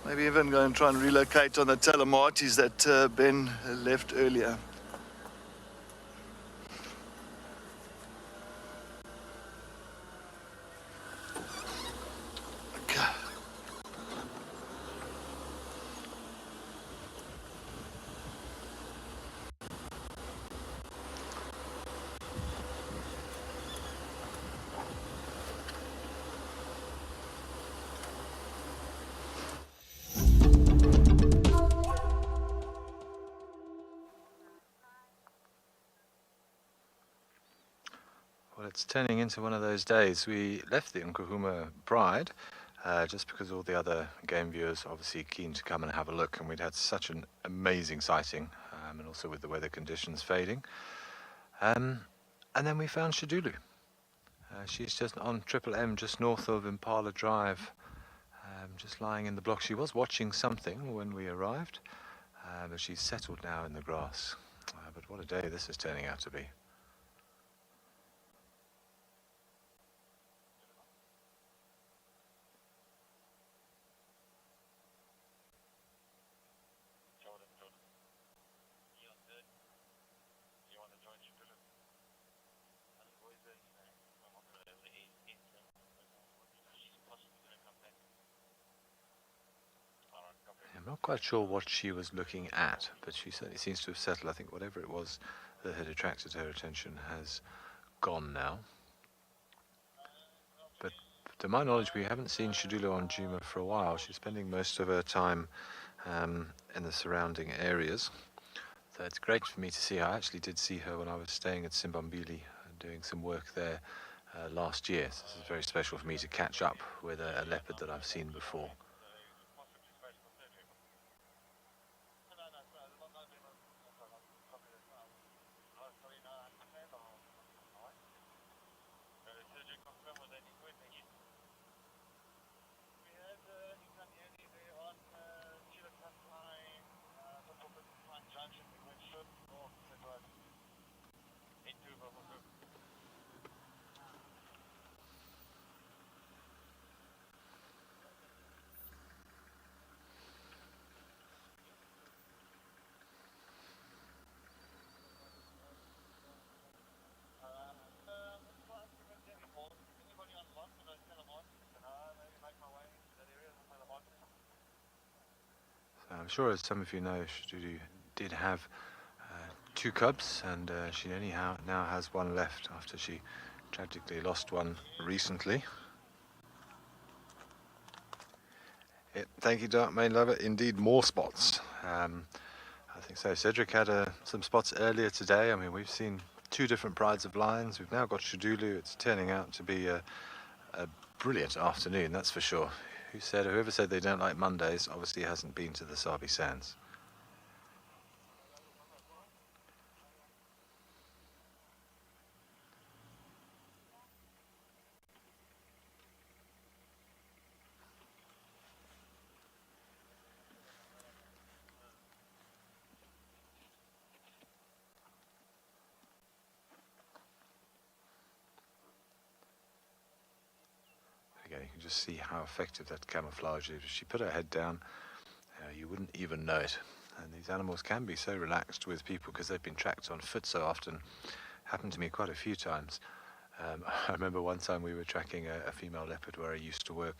maybe even go and try and relocate on the telemarties that Ben left earlier. Okay. Well, it's turning into one of those days. We left the Nkuhuma Pride just because all the other game viewers are obviously keen to come and have a look, and we'd had such an amazing sighting, and also with the weather conditions fading. And then we found Shadulu. She's just on Triple M, just north of Impala Drive, just lying in the block. She was watching something when we arrived, but she's settled now in the grass. But what a day this is turning out to be. I'm not quite sure what she was looking at, but she certainly seems to have settled. I think whatever it was that had attracted her attention has gone now. But to my knowledge, we haven't seen Shadulu on Djuma for a while. She's spending most of her time in the surrounding areas. So it's great for me to see her. I actually did see her when I was staying at Simbambili and doing some work there last year. So this is very special for me to catch up with a leopard that I've seen before. I'm sure, as some of you know, Shadulu did have 2 cubs, and she only now has 1 left after she tragically lost one recently. Thank you, Dark Main Lover. Indeed, more spots. I think so. Cedric had some spots earlier today. I mean, we've seen 2 different prides of lions. We've now got Shadulu. It's turning out to be a brilliant afternoon, that's for sure. Whoever said they don't like Mondays obviously hasn't been to the Sabi Sands. Again, you can just see how effective that camouflage is. If she put her head down, you wouldn't even know it. And these animals can be so relaxed with people because they've been tracked on foot so often. Happened to me quite a few times. I remember one time we were tracking a female leopard where I used to work.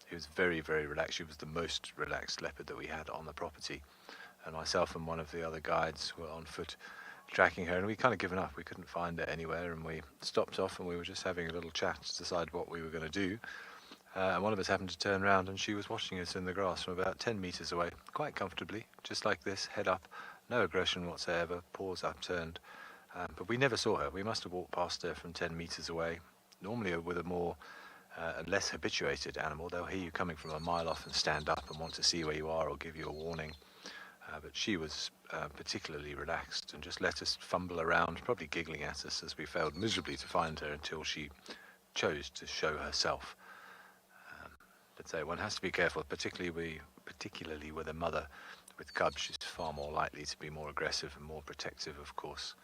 She was very relaxed. She was the most relaxed leopard that we had on the property. And myself and one of the other guides were on foot tracking her, and we kind of given up. We couldn't find her anywhere, and we stopped off and we were just having a little chat to decide what we were going to do. And one of us happened to turn around and she was watching us in the grass from about 10 meters away, quite comfortably, just like this, head up, no aggression whatsoever, paws upturned. But we never saw her. We must have walked past her from 10 meters away. Normally with a more less habituated animal, they'll hear you coming from a mile off and stand up and want to see where you are or give you a warning. But she was particularly relaxed and just let us fumble around, probably giggling at us as we failed miserably to find her until she chose to show herself. But so one has to be careful, particularly with a mother with cubs. She's far more likely to be more aggressive and more protective, of course.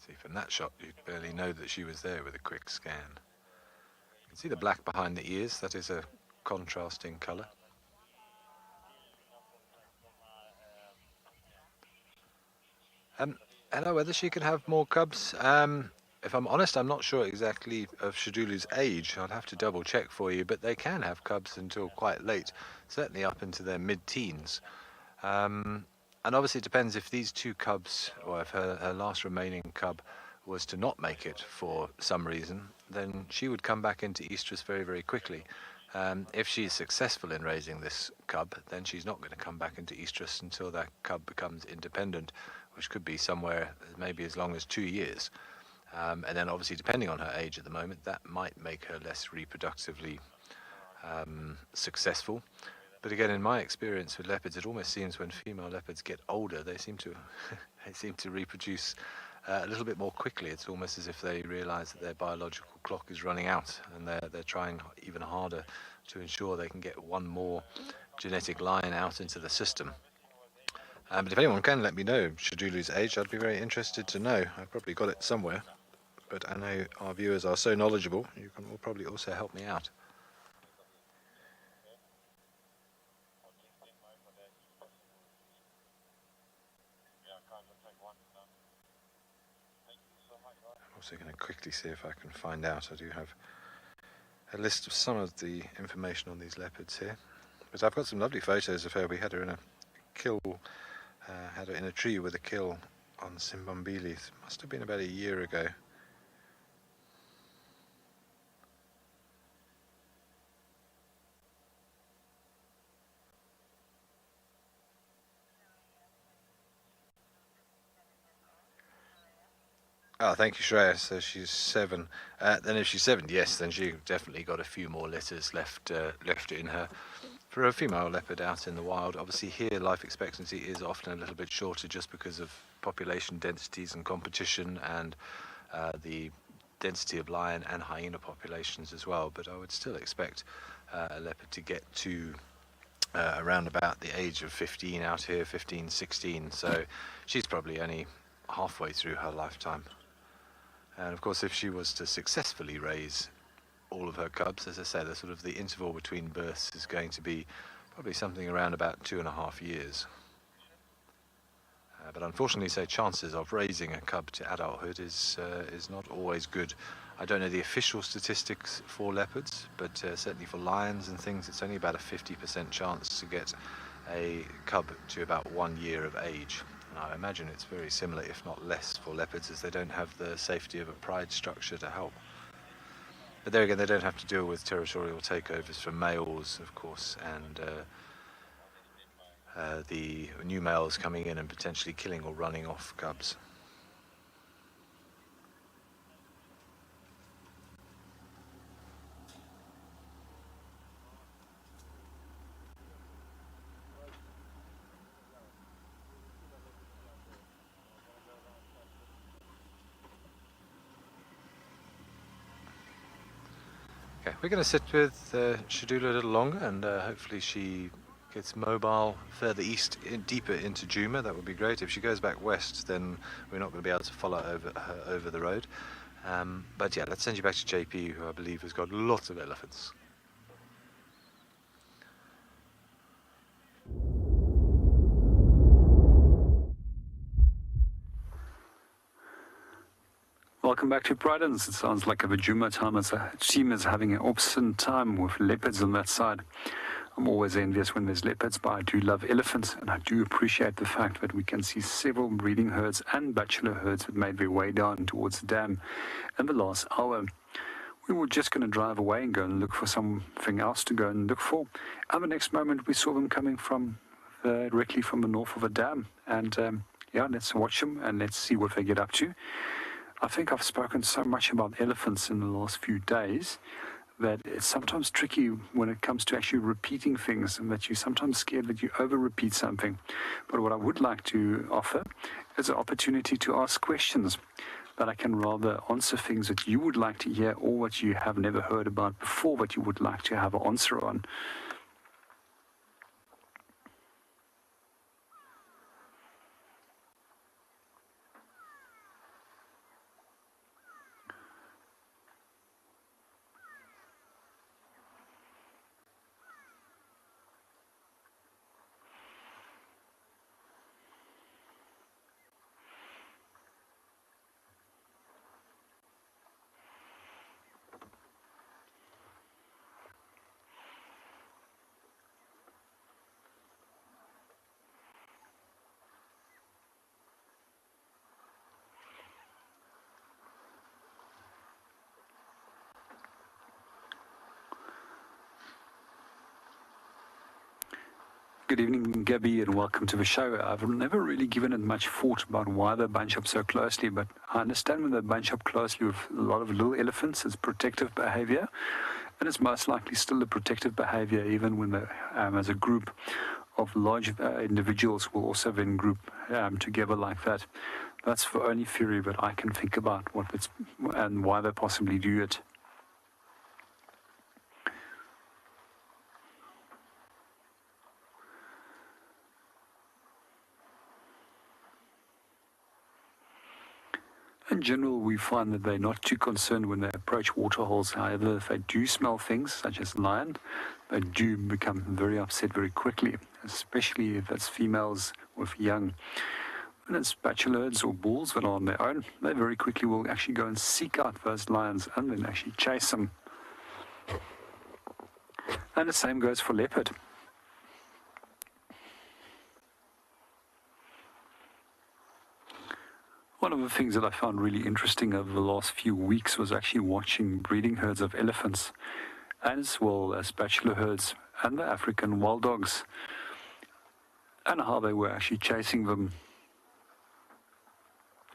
See, from that shot, you'd barely know that she was there with a quick scan. You can see the black behind the ears. That is a contrasting colour. I know whether she can have more cubs. If I'm honest, I'm not sure exactly of Shadulu's age. I'd have to double check for you, but they can have cubs until quite late, certainly up into their mid-teens. And obviously it depends if these two cubs, or if her last remaining cub was to not make it for some reason, then she would come back into estrus very, very quickly. If she's successful in raising this cub, then she's not going to come back into estrus until that cub becomes independent, which could be somewhere maybe as long as 2 years. And then obviously depending on her age at the moment, that might make her less reproductively successful. But again, in my experience with leopards, it almost seems when female leopards get older, they seem to reproduce a little bit more quickly. It's almost as if they realize that their biological clock is running out, and they're trying even harder to ensure they can get one more genetic line out into the system. But if anyone can let me know Shadulu's age, I'd be very interested to know. I've probably got it somewhere, but I know our viewers are so knowledgeable, you can all probably also help me out. I'm also going to quickly see if I can find out. I do have a list of some of the information on these leopards here, but I've got some lovely photos of her. We had her in a kill, had her in a tree with a kill on Simbambili. It must have been about a year ago. Oh, thank you, Shreya. So she's 7. Then if she's 7, yes, then she definitely got a few more litters left in her. For a female leopard out in the wild, obviously here life expectancy is often a little bit shorter just because of population densities and competition and the density of lion and hyena populations as well. But I would still expect a leopard to get to around about the age of 15 out here, 15, 16. So she's probably only halfway through her lifetime. And of course, if she was to successfully raise all of her cubs, as I say, the interval between births is going to be probably something around about 2.5 years. But unfortunately, so chances of raising a cub to adulthood is not always good. I don't know the official statistics for leopards, but certainly for lions and things, it's only about a 50% chance to get a cub to about 1 year of age. And I imagine it's very similar, if not less, for leopards, as they don't have the safety of a pride structure to help. But there again, they don't have to deal with territorial takeovers from males, of course, and the new males coming in and potentially killing or running off cubs. Okay, we're going to sit with Shadulu a little longer, and hopefully she gets mobile further east, deeper into Djuma. That would be great. If she goes back west, then we're not going to be able to follow her over the road. But yeah, let's send you back to JP, who I believe has got lots of elephants. Well, welcome back to Prydens. It sounds like a Vajuma time as a team is having an awesome time with leopards on that side. I'm always envious when there's leopards, but I do love elephants, and I do appreciate the fact that we can see several breeding herds and bachelor herds that made their way down towards the dam in the last hour. We were just going to drive away and go and look for something else to go and look for. And the next moment we saw them coming from directly from the north of the dam. And yeah, let's watch them and let's see what they get up to. I think I've spoken so much about elephants in the last few days that it's sometimes tricky when it comes to actually repeating things, and that you're sometimes scared that you over-repeat something. But what I would like to offer is an opportunity to ask questions, that I can rather answer things that you would like to hear or what you have never heard about before that you would like to have an answer on. Good evening, Gabby, and welcome to the show. I've never really given it much thought about why they bunch up so closely, but I understand when they bunch up closely with a lot of little elephants, it's protective behavior, and it's most likely still a protective behavior even when they, as a group of large individuals will also then group together like that. That's the only theory that I can think about what it's and why they possibly do it. In general, we find that they're not too concerned when they approach waterholes. However, if they do smell things, such as lion, they do become very upset very quickly, especially if it's females with young. When it's bachelors or bulls that are on their own, they very quickly will actually go and seek out those lions and then actually chase them. And the same goes for leopard. One of the things that I found really interesting over the last few weeks was actually watching breeding herds of elephants, as well as bachelor herds and the African wild dogs, and how they were actually chasing them.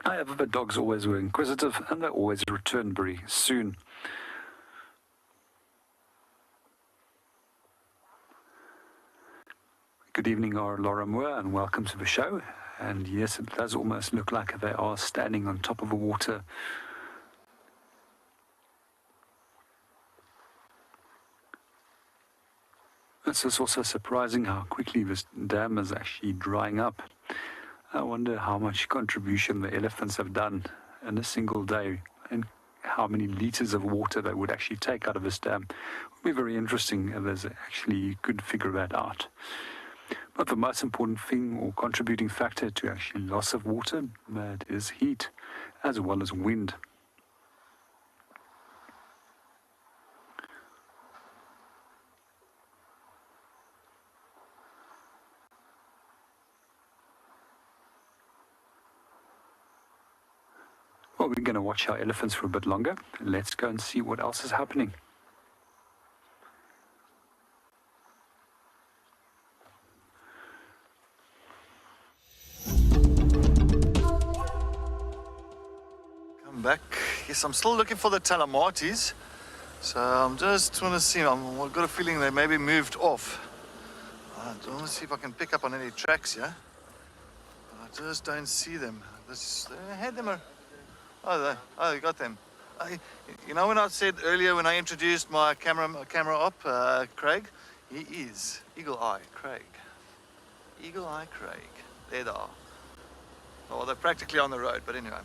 However, the dogs always were inquisitive and they always returned very soon. Good evening, Laura Moore, and welcome to the show. And yes, it does almost look like they are standing on top of the water. This is also surprising how quickly this dam is actually drying up. I wonder how much contribution the elephants have done in a single day and how many liters of water they would actually take out of this dam. It would be very interesting if there's actually you could figure that out. But the most important thing or contributing factor to actually loss of water, that is heat, as well as wind. Well, we're going to watch our elephants for a bit longer. Let's go and see what else is happening. Back. Yes, I'm still looking for the Talamatis. So I'm just want to see. I've got a feeling they maybe moved off. I want to see if I can pick up on any tracks here. I just don't see them. They had them. They got them. You know when I said earlier when I introduced my camera op, Craig? He is Eagle Eye Craig. Eagle Eye Craig. There they are. Oh, they're practically on the road, but anyway.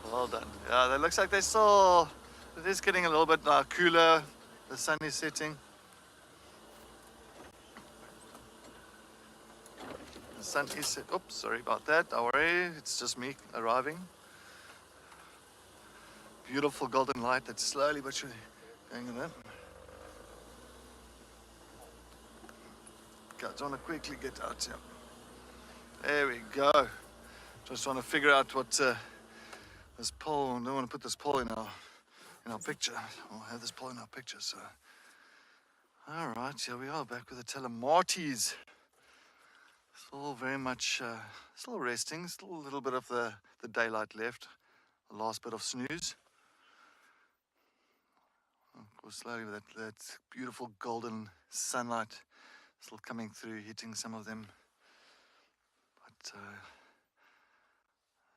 Well done. Yeah, it looks like it is getting a little bit cooler. The sun is setting. The sun is set. Oops, sorry about that. Don't worry, it's just me arriving. Beautiful golden light that's slowly but surely going in there. Okay, I just want to quickly get out here. There we go. Just trying to figure out what this pole. I don't want to put this pole in our picture. We'll have this pole in our picture. So, all right, here we are back with the Telemarties. Still very much still resting. Still a little bit of the daylight left. The last bit of snooze. Of course, slowly with that beautiful golden sunlight still coming through, hitting some of them. But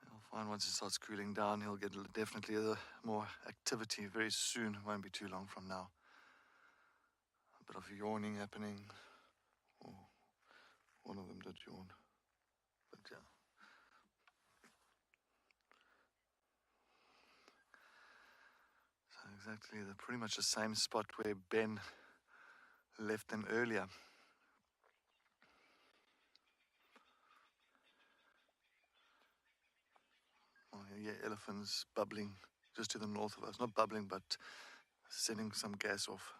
you'll find once it starts cooling down, he'll get definitely more activity very soon. Won't be too long from now. A bit of yawning happening. Oh, one of them did yawn. But yeah. So exactly, they're pretty much the same spot where Ben left them earlier. Oh, yeah, elephants bubbling just to the north of us. Not bubbling, but sending some gas off.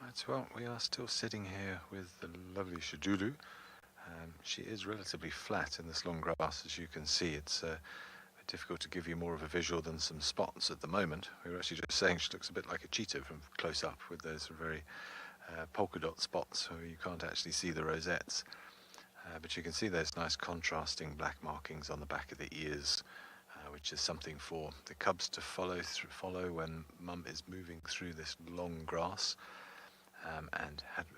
Right, well, we are still sitting here with the lovely Shijulu. She is relatively flat in this long grass, as you can see. It's difficult to give you more of a visual than some spots at the moment. We were actually just saying she looks a bit like a cheetah from close up, with those very polka dot spots, so you can't actually see the rosettes. But you can see those nice contrasting black markings on the back of the ears, which is something for the cubs to follow when mum is moving through this long grass.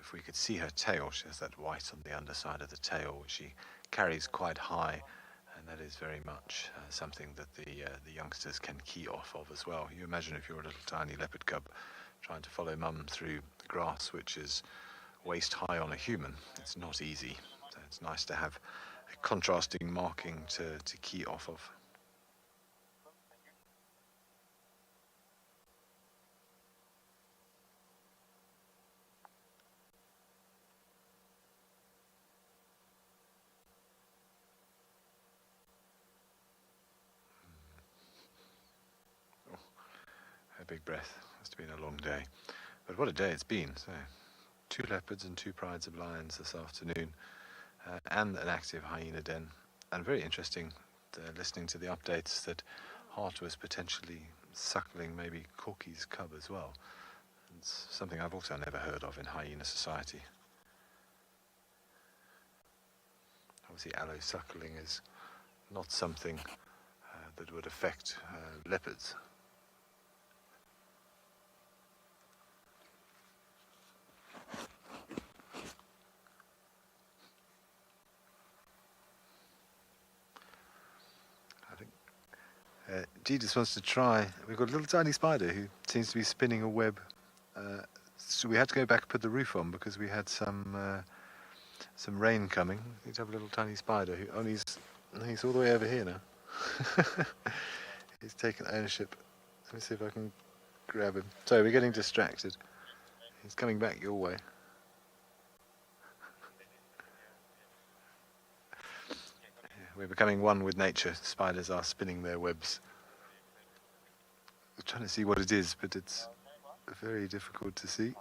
If we could see her tail, she has that white on the underside of the tail, which she carries quite high, and that is very much something that the youngsters can key off of as well. You imagine if you're a little tiny leopard cub trying to follow mum through the grass, which is waist high on a human. It's not easy. So it's nice to have a contrasting marking to key off of. A big breath. Must have been a long day. But what a day it's been. So 2 leopards and 2 prides of lions this afternoon, and an active hyena den. And very interesting listening to the updates that Hart was potentially suckling maybe Corky's cub as well. It's something I've also never heard of in hyena society. Obviously allo suckling is not something that would affect leopards. G just wants to try. We've got a little tiny spider who seems to be spinning a web. So we had to go back and put the roof on because we had some rain coming. We need to have a little tiny spider who he's all the way over here now. He's taken ownership. Let me see if I can grab him. Sorry, we're getting distracted. He's coming back your way. We're becoming one with nature. Spiders are spinning their webs. We're trying to see what it is, but it's very difficult to see.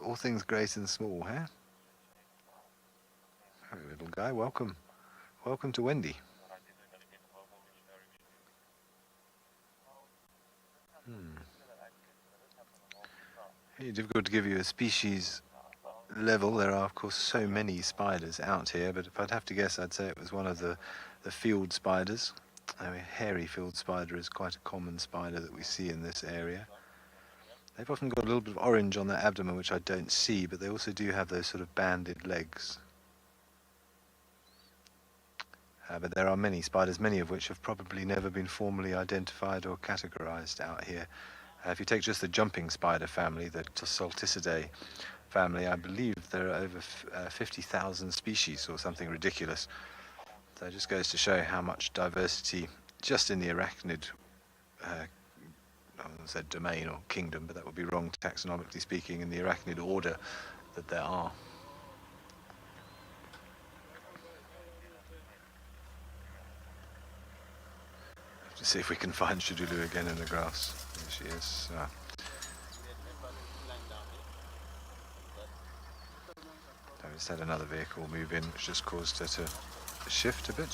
All things great and small, huh? Hello, little guy. Welcome. Welcome to Wendy. It's difficult to give you a species level. There are, of course, so many spiders out here, but if I'd have to guess, I'd say it was one of the field spiders. I mean, hairy field spider is quite a common spider that we see in this area. They've often got a little bit of orange on their abdomen, which I don't see, but they also do have those sort of banded legs. But there are many spiders, many of which have probably never been formally identified or categorized out here. If you take just the jumping spider family, the Salticidae family, I believe there are over 50,000 species or something ridiculous. So it just goes to show how much diversity just in the arachnid I said domain or kingdom, but that would be wrong taxonomically speaking, in the arachnid order that there are. Have to see if we can find Shadulu again in the grass. There she is. I just had another vehicle move in, which just caused her to shift a bit.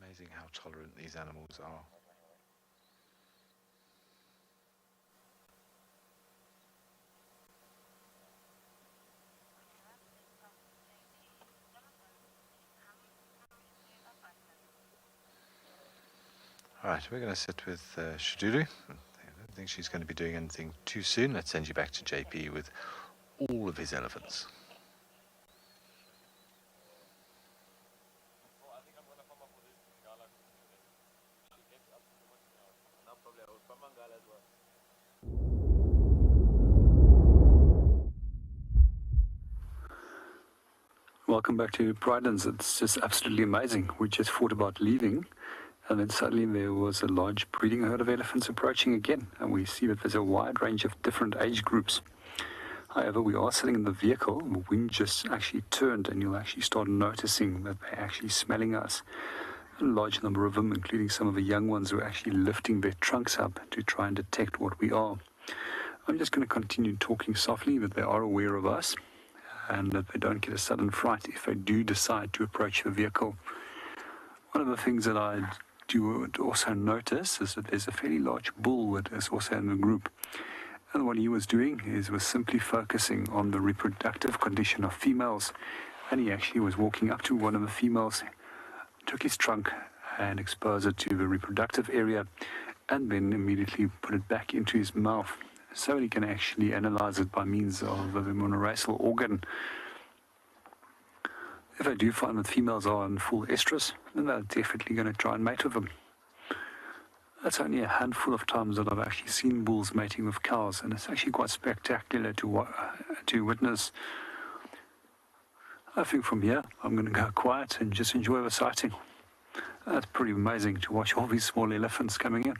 Amazing how tolerant these animals are. Alright, we're going to sit with Shadulu. I don't think she's going to be doing anything too soon. Let's send you back to JP with all of his elephants. Welcome back to Bryden's. It's just absolutely amazing. We just thought about leaving, and then suddenly there was a large breeding herd of elephants approaching again, and we see that there's a wide range of different age groups. However, we are sitting in the vehicle, the wind just actually turned, and you'll actually start noticing that they're actually smelling us. A large number of them, including some of the young ones, who are actually lifting their trunks up to try and detect what we are. I'm just going to continue talking softly, that they are aware of us, and that they don't get a sudden fright if they do decide to approach the vehicle. One of the things that I do also notice is that there's a fairly large bull that is also in the group. And what he was doing was simply focusing on the reproductive condition of females. And he actually was walking up to one of the females, took his trunk and exposed it to the reproductive area, and then immediately put it back into his mouth, so he can actually analyze it by means of the monoracial organ. If I do find that females are in full estrus, then they're definitely going to try and mate with them. That's only a handful of times that I've actually seen bulls mating with cows, and it's actually quite spectacular to witness. I think from here, I'm going to go quiet and just enjoy the sighting. That's pretty amazing to watch all these small elephants coming in.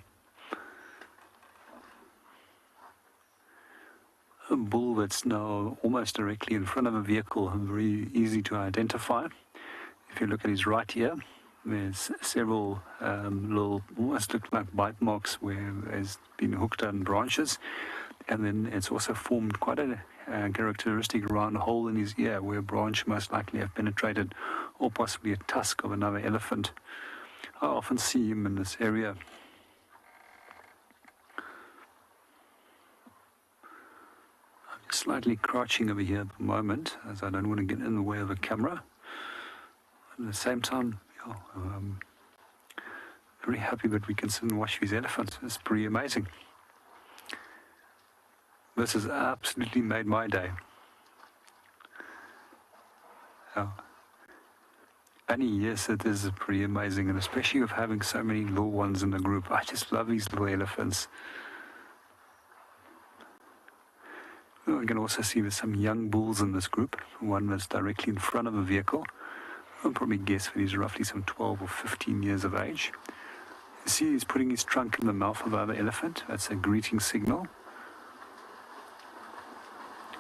A bull that's now almost directly in front of a vehicle, very easy to identify. If you look at his right ear, there's several little, almost look like bite marks where there's been hooked on branches. And then it's also formed quite a characteristic round hole in his ear where a branch most likely have penetrated, or possibly a tusk of another elephant. I often see him in this area. Slightly crouching over here at the moment, as I don't want to get in the way of the camera. At the same time, I'm very happy that we can sit and watch these elephants. It's pretty amazing. This has absolutely made my day. And yes, it is pretty amazing, and especially with having so many little ones in the group. I just love these little elephants. We can also see there's some young bulls in this group, one that's directly in front of the vehicle. I'll probably guess that he's roughly some 12 or 15 years of age. You see he's putting his trunk in the mouth of the other elephant. That's a greeting signal.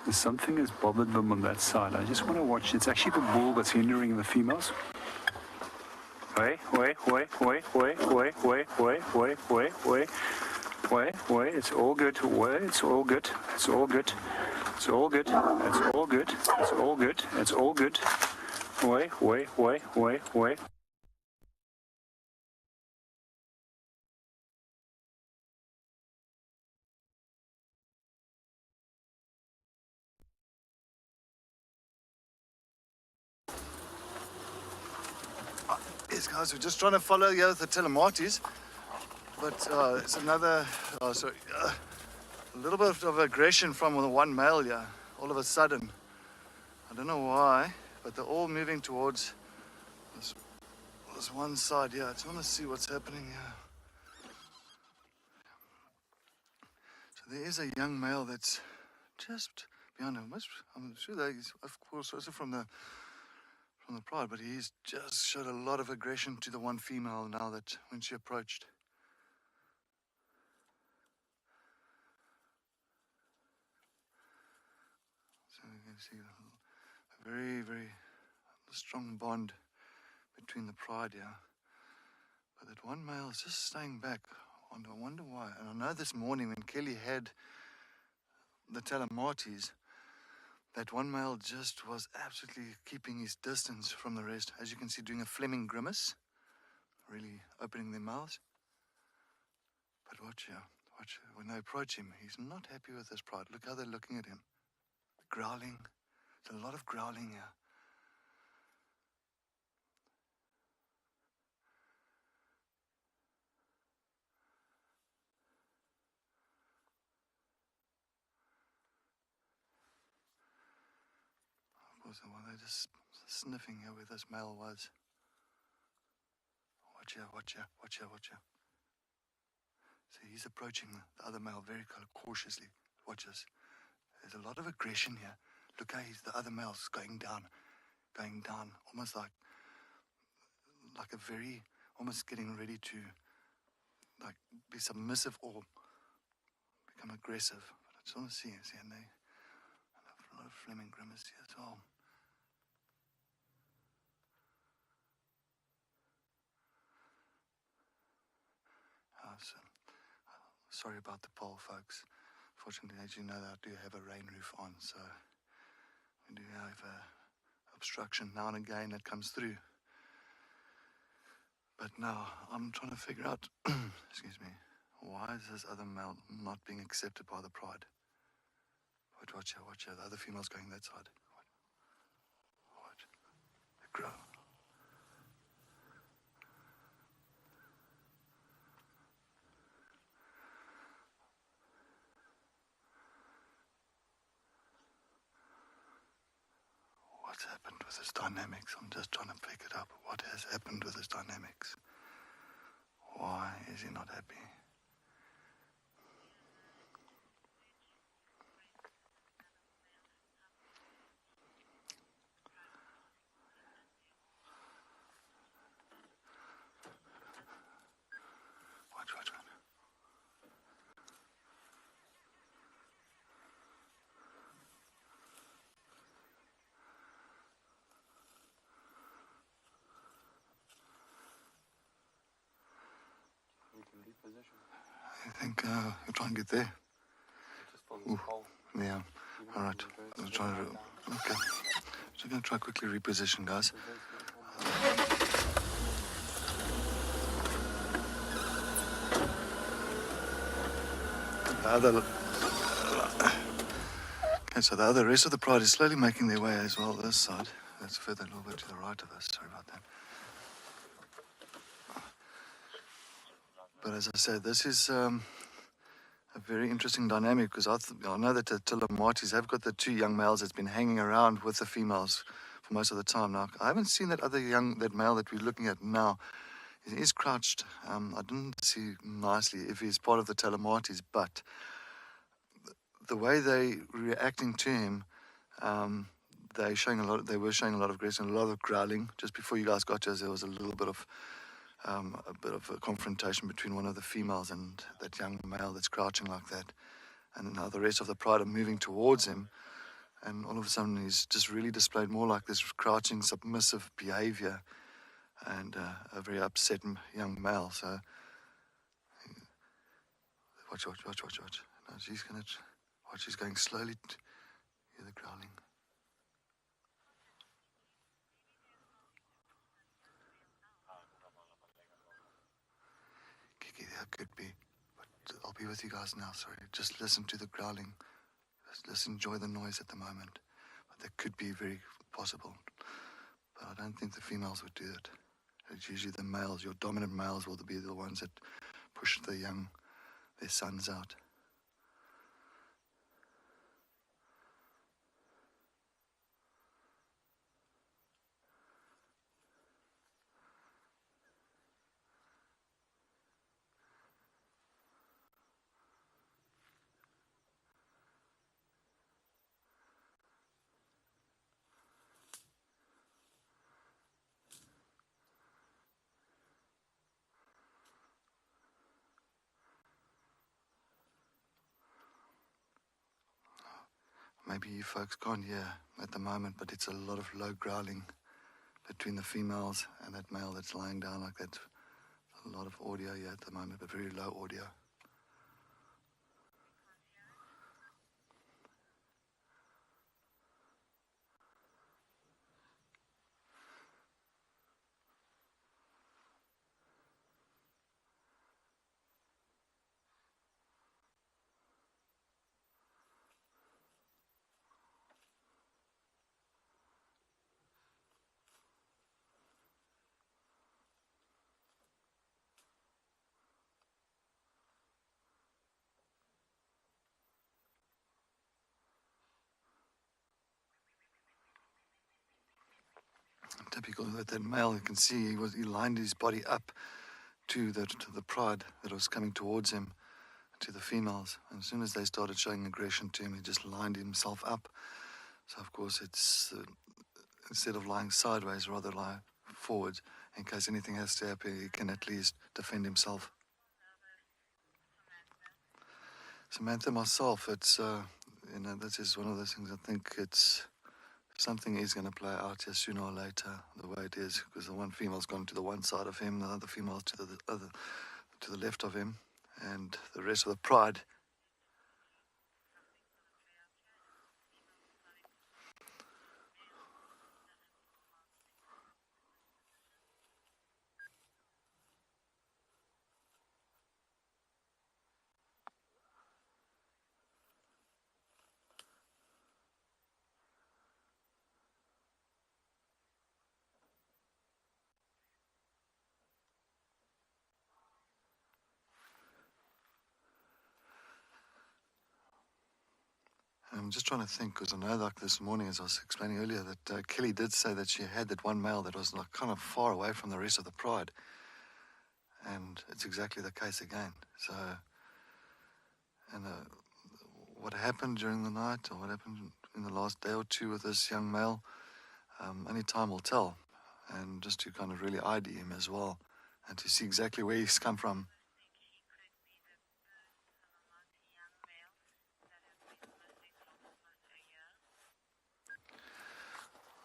There's something has bothered them on that side. I just want to watch. It's actually the bull that's hindering the females. Wait, it's all good. It's all good. It's all good. It's all good. It's all good. It's all good. Wait. Yes, guys, we're just trying to follow the Telemarties. But it's another, a little bit of aggression from the one male here, all of a sudden. I don't know why, but they're all moving towards this one side here. I just want to see what's happening here. So there is a young male that's just behind him. I'm sure that he's, of course, also from the pride, but he's just showed a lot of aggression to the one female now that when she approached. So you can see a very, very strong bond between the pride here. But that one male is just staying back. I wonder why. And I know this morning when Kelly had the Telemarties, that one male just was absolutely keeping his distance from the rest. As you can see, doing a Fleming grimace, really opening their mouths. But watch here, when they approach him, he's not happy with his pride. Look how they're looking at him. Growling. There's a lot of growling here. Of course, well, they're just sniffing here where this male was. Watch here. So he's approaching the other male very cautiously. Watch this. There's a lot of aggression here. Look how the other male's going down, almost like a very, almost getting ready to like be submissive or become aggressive. But I just want to see, and they have a lot of Fleming grimace here as well. Sorry about the pole, folks. Fortunately, as you know, I do have a rain roof on, so we do have obstruction now and again that comes through. But now I'm trying to figure out, excuse me, why is this other male not being accepted by the pride? Watch here. The other female's going that side. Watch. They grow. What's happened with his dynamics? I'm just trying to pick it up. What has happened with his dynamics? Why is he not happy? Watch. I think you'll try and get there. Ooh, yeah. All right. I'm trying to. Okay. So I'm going to try quickly reposition, guys. Okay, so the rest of the pride is slowly making their way as well this side. That's further a little bit to the right of us. Sorry about that. But as I said, this is a very interesting dynamic because I know that the Telemarties have got the two young males that's been hanging around with the females for most of the time. Now, I haven't seen that male that we're looking at now. He is crouched. I didn't see nicely if he's part of the Telemarties, but the way they reacting to him, they were showing a lot of aggression, a lot of growling. Just before you guys got to us, there was a little bit of a confrontation between one of the females and that young male that's crouching like that. And now the rest of the pride are moving towards him, and all of a sudden he's just really displayed more like this crouching, submissive behavior, and a very upset young male. So watch. No, she's going slowly Hear the growling. Kiki, that could be. But I'll be with you guys now, sorry. Just listen to the growling. Just enjoy the noise at the moment. But that could be very possible. But I don't think the females would do it. It's usually the males, your dominant males will be the ones that push their sons out. Maybe you folks can't hear at the moment, but it's a lot of low growling between the females and that male that's lying down like that. A lot of audio here at the moment, but very low audio. Typical of that male, you can see he lined his body up to the pride that was coming towards him, to the females. And as soon as they started showing aggression to him, he just lined himself up. So of course it's instead of lying sideways, rather lie forward in case anything has to happen. He can at least defend himself. Samantha, myself, it's this is one of those things. I think it's something is going to play out here sooner or later, the way it is, because the one female's gone to the one side of him, the other female's to the left of him, and the rest of the pride. I'm just trying to think, because I know, like this morning, as I was explaining earlier, that Kelly did say that she had that one male that was like kind of far away from the rest of the pride, and it's exactly the case again. So, and what happened during the night, or what happened in the last day or two with this young male, only time will tell, and just to kind of really ID him as well, and to see exactly where he's come from.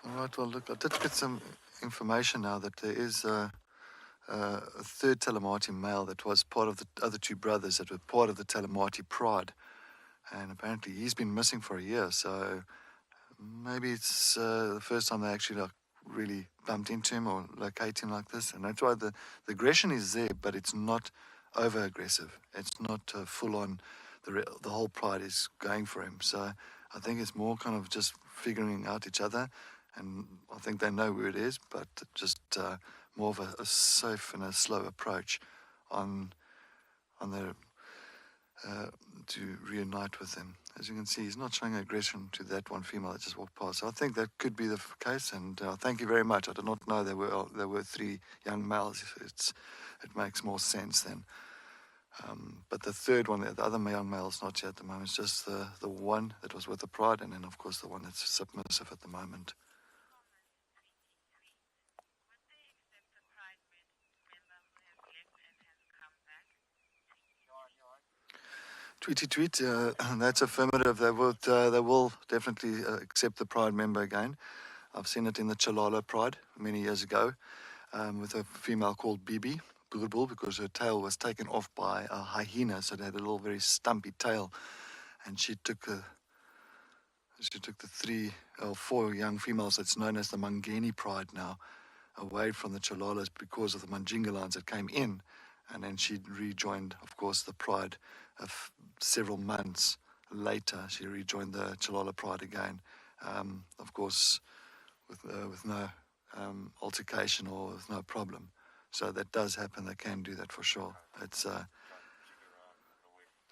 All right, well, look, I did get some information now that there is a third Talamati male that was part of the other two brothers that were part of the Talamati pride. And apparently he's been missing for a year, so maybe it's the first time they actually like really bumped into him or locate him like this. And that's why the aggression is there, but it's not over-aggressive. It's not full on, the whole pride is going for him. So I think it's more kind of just figuring out each other. And I think they know where it is, but just more of a safe and a slow approach on their to reunite with them. As you can see, he's not showing aggression to that one female that just walked past. So I think that could be the case. And thank you very much. I did not know there were three young males. It makes more sense then. But the third one, the other young male, is not yet at the moment. It's just the one that was with the pride, and then of course the one that's submissive at the moment. Tweety tweet, that's affirmative. They will definitely accept the pride member again. I've seen it in the Chalala pride many years ago with a female called Bibi, Boerboel, because her tail was taken off by a hyena, so they had a little very stumpy tail, and she She took the 4 young females that's known as the Mangeni Pride now away from the Chalalas because of the Manjingalans that came in, and then she rejoined, of course, the Pride of several months later. She rejoined the Chalala Pride again, of course, with no altercation or with no problem. So that does happen. They can do that for sure. It's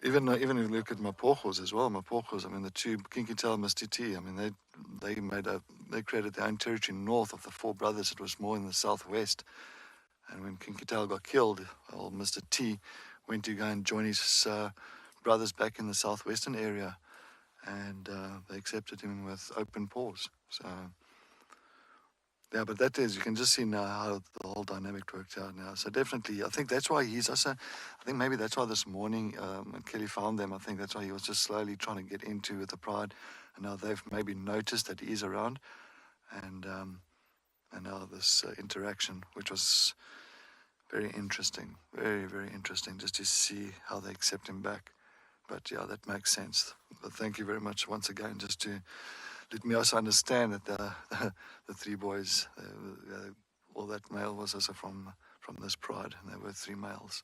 even if you look at Mapojos as well, Mapojos, I mean, the 2 Kinky Tail Mastiti, I mean, they created their own territory north of the 4 brothers. It was more in the southwest. And when Kinky Tail got killed, old Mr. T went to go and join his brothers back in the southwestern area, and they accepted him with open paws. So yeah, but that is, you can just see now how the whole dynamic worked out now. So definitely, I think that's why he's also, I think maybe that's why this morning when Kelly found them, I think that's why he was just slowly trying to get into with the Pride. And now they've maybe noticed that he's around, and now this interaction, which was very interesting, very, very interesting, just to see how they accept him back. But yeah, that makes sense. But thank you very much once again, just to let me also understand that the 3 boys, all that male was also from this Pride, and there were 3 males.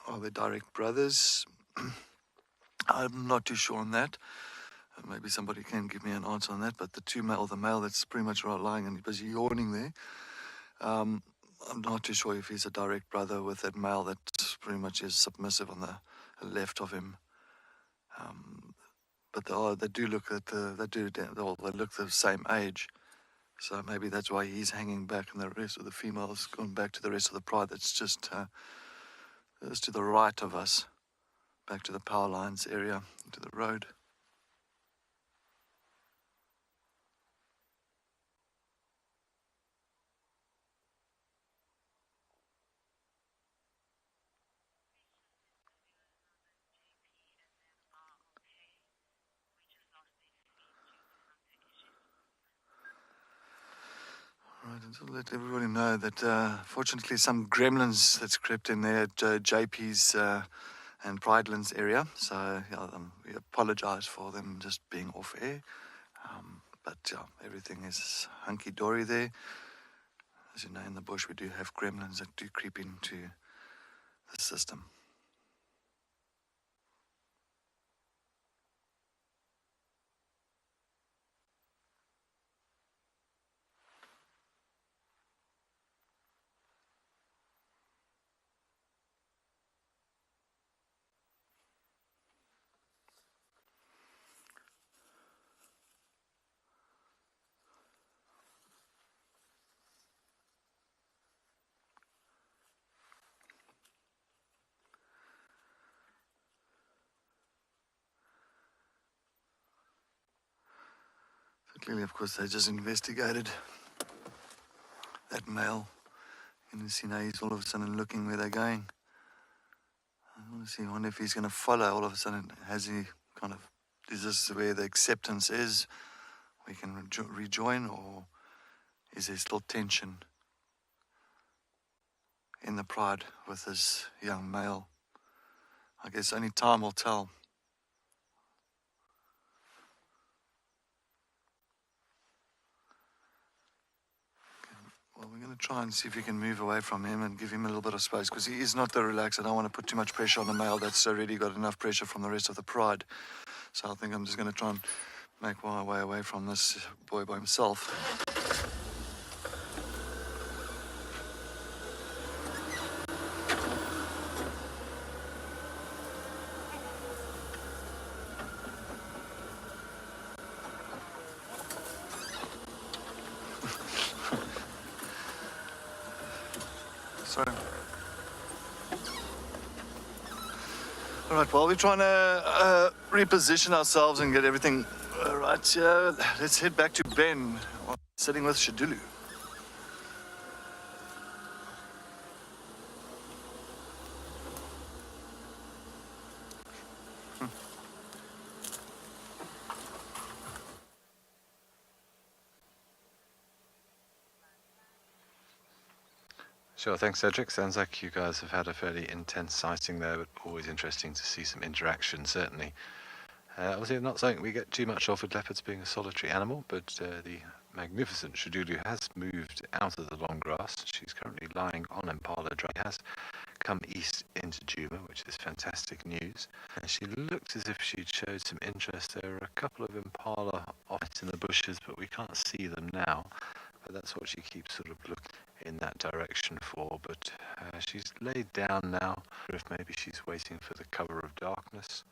Are they direct brothers? I'm not too sure on that. Maybe somebody can give me an answer on that. But the male that's pretty much lying and busy yawning there, I'm not too sure if he's a direct brother with that male that pretty much is submissive on the left of him. But they do look they look the same age. So maybe that's why he's hanging back, and the rest of the females gone back to the rest of the Pride that's just to the right of us, back to the power lines area, to the road. Right, and to let everybody know that fortunately some gremlins that's crept in there at JP's and Pridelands area. So yeah, we apologise for them just being off air. But yeah, everything is hunky-dory there. As you know, in the bush we do have gremlins that do creep into the system. Clearly, of course, they just investigated that male. And you see now he's all of a sudden looking where they're going. I wonder if he's going to follow. All of a sudden, has he kind of, is this where the acceptance is? We can rejoin, or is there still tension in the Pride with this young male? I guess only time will tell. Well, we're going to try and see if we can move away from him and give him a little bit of space, because he is not the relaxed. I don't want to put too much pressure on the male that's already got enough pressure from the rest of the Pride. So I think I'm just going to try and make my way away from this boy by himself. Sorry. All right, well, we're trying to reposition ourselves and get everything right here. Let's head back to Ben, sitting with Shadulu. Sure, thanks, Cedric. Sounds like you guys have had a fairly intense sighting there, but always interesting to see some interaction, certainly. Obviously, not something we get too much of with leopards being a solitary animal, but the magnificent Shadulu has moved out of the long grass. She's currently lying on Impala Drive. She has come east into Djuma, which is fantastic news. She looked as if she'd showed some interest. There are a couple of Impala off in the bushes, but we can't see them now. But that's what she keeps sort of looking in that direction for. But she's laid down now. If maybe she's waiting for the cover of darkness.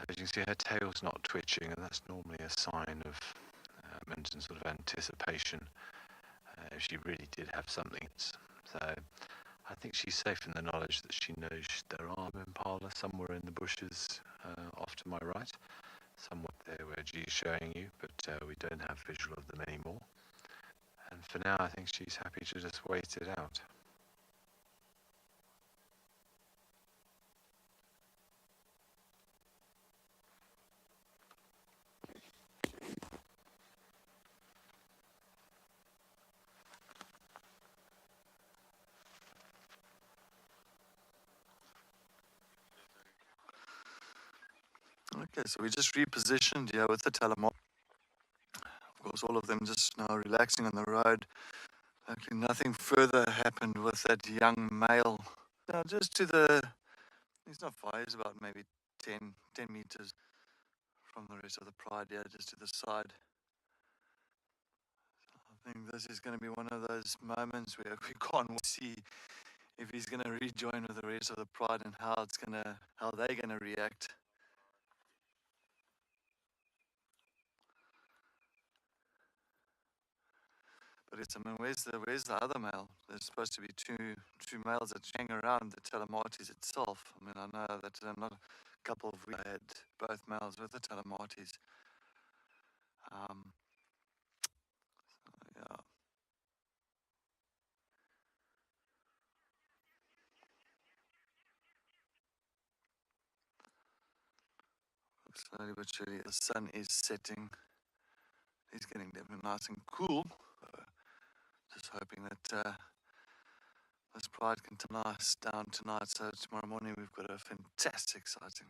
As you can see, her tail's not twitching, and that's normally a sign of mentioned sort of anticipation. If she really did have something, so I think she's safe in the knowledge that she knows there are impala somewhere in the bushes off to my right, somewhere there where G's showing you, but we don't have visual of them anymore. And for now, I think she's happy to just wait it out. Okay, so we just repositioned here with the telemark. Of course, all of them just now relaxing on the road. Actually, nothing further happened with that young male. Now, just to the, he's not far, he's about maybe 10 meters from the rest of the pride here, just to the side. I think this is going to be one of those moments where we can't see if he's going to rejoin with the rest of the pride and how they're going to react. But it's, I mean, where's the other male? There's supposed to be two males that hang around the telemarties itself. I mean, I know that not a couple of weeks I had both males with the telemarties. Yeah. Slowly but surely, the sun is setting. He's getting definitely nice and cool. Just hoping that this pride can turn us down tonight. So tomorrow morning we've got a fantastic sighting.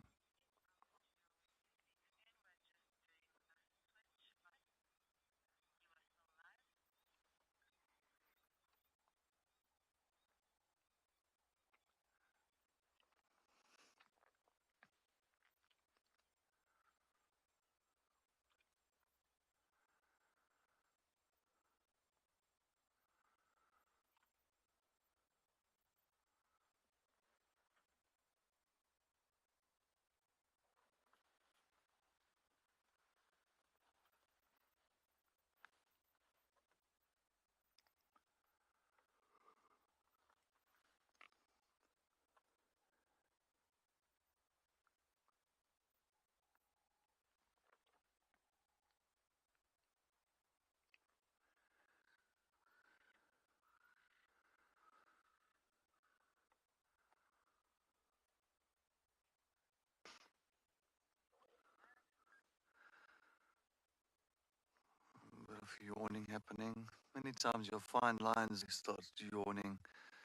A bit of yawning happening. Many times you'll find lions start yawning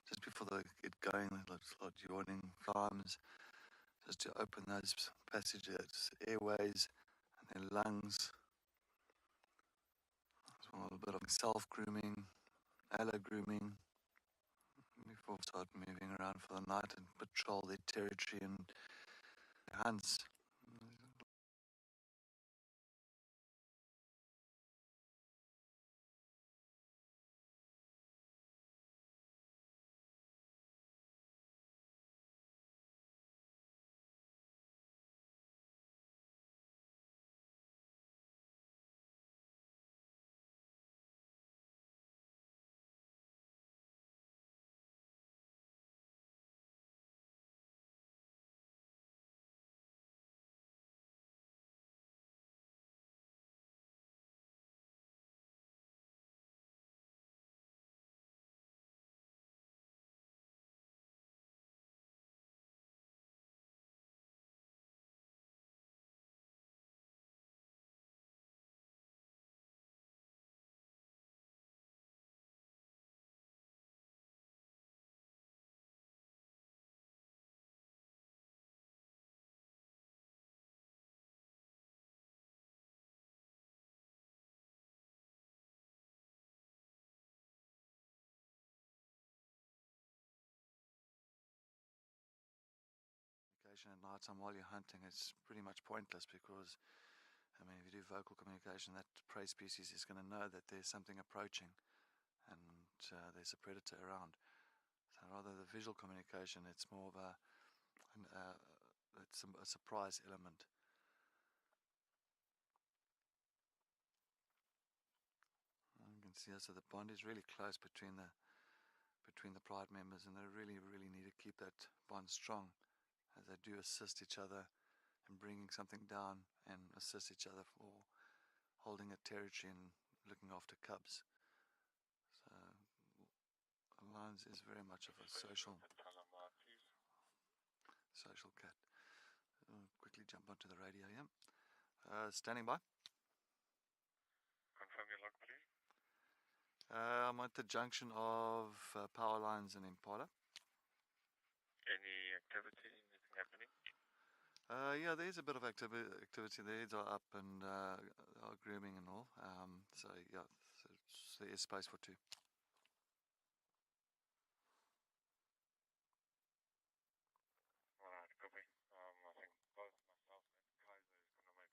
just before they get going. They start yawning times just to open those passages, airways, and their lungs. As well, a bit of self-grooming, allo-grooming before they start moving around for the night and patrol their territory and hunts. communication at night time while you're hunting, it's pretty much pointless because, I mean, if you do vocal communication, that prey species is going to know that there's something approaching and there's a predator around. So rather the visual communication, it's more of a surprise element. And you can see also the bond is really close between the pride members, and they really need to keep that bond strong as they do assist each other in bringing something down and assist each other for holding a territory and looking after cubs. So lions is very much of a social cat. I'll quickly jump onto the radio here. Standing by. Confirm your log, please. I'm at the junction of power lines and Impala. Any activity, anything happening? Yeah, there's a bit of activity. The heads are up and are grooming and all. So yeah, so there is space for two. Alright, copy. I think both myself and Kaiser is going to make our way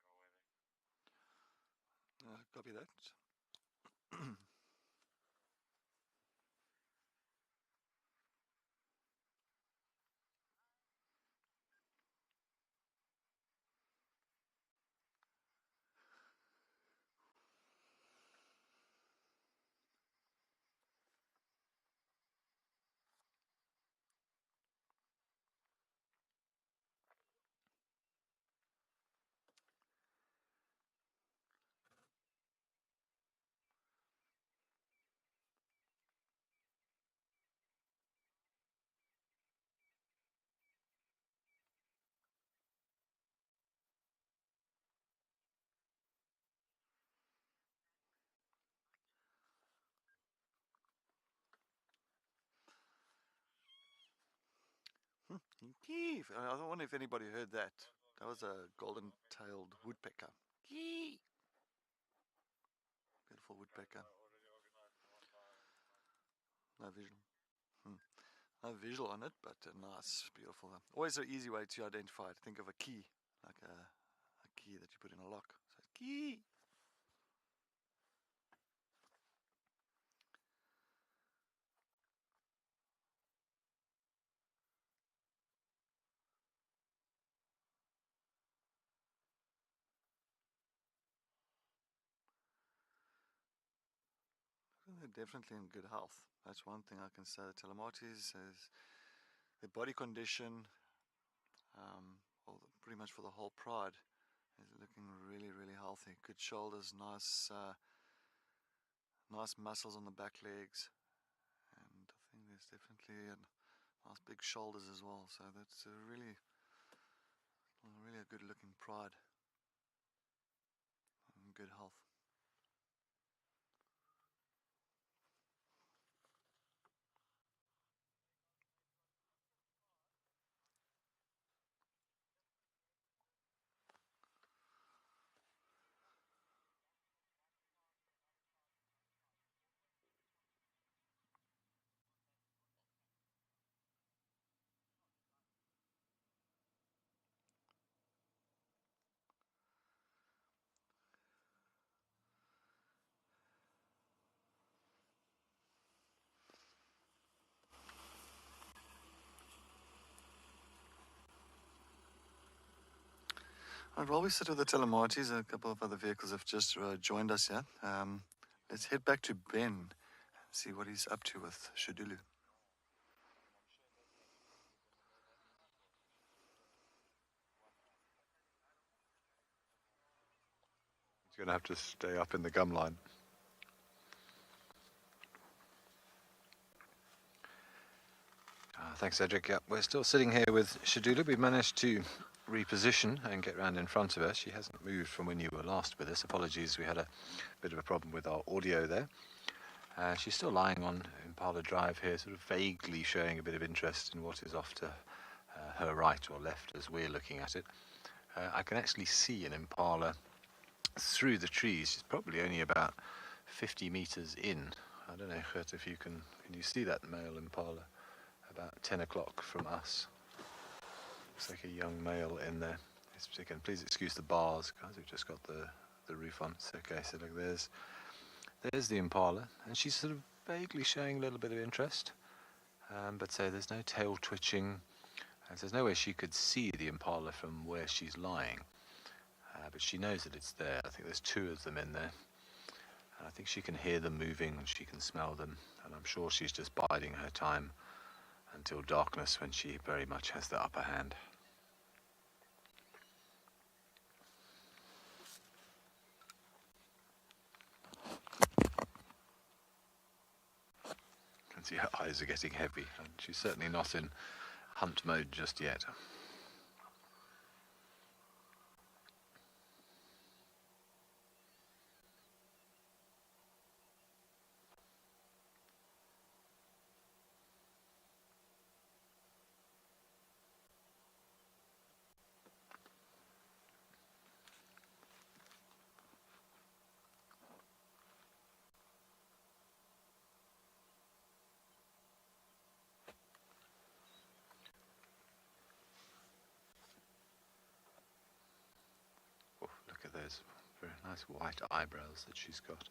there. Copy that. Keef. I wonder if anybody heard that. That was a golden-tailed woodpecker. Keef. Beautiful woodpecker. No visual. No visual on it, but nice, beautiful. Always an easy way to identify it. Think of a key, like a key that you put in a lock. So key. They're definitely in good health. That's one thing I can say. The Telemates is their body condition, pretty much for the whole pride, is looking really healthy. Good shoulders, nice muscles on the back legs, and I think there's definitely nice big shoulders as well. So that's really a good looking pride and good health. Right, while we sit with the Telemates, a couple of other vehicles have just joined us here. Let's head back to Ben and see what he's up to with Shadulu. He's going to have to stay up in the gum line. Thanks, Cedric. Yeah, we're still sitting here with Shadula. We've managed to reposition and get round in front of her. She hasn't moved from when you were last with us. Apologies, we had a bit of a problem with our audio there. She's still lying on Impala Drive here, sort of vaguely showing a bit of interest in what is off to her right or left as we're looking at it. I can actually see an impala through the trees. She's probably only about 50 meters in. I don't know, Gert, if you can you see that male impala about 10 o'clock from us? Looks like a young male in there. Again, please excuse the bars, guys. We've just got the roof on. It's okay. So look, there's the impala, and she's sort of vaguely showing a little bit of interest. But so there's no tail twitching. So there's no way she could see the impala from where she's lying. But she knows that it's there. I think there's two of them in there. I think she can hear them moving and she can smell them. And I'm sure she's just biding her time until darkness, when she very much has the upper hand. You can see her eyes are getting heavy, and she's certainly not in hunt mode just yet. Oh, look at those very nice white eyebrows that she's got.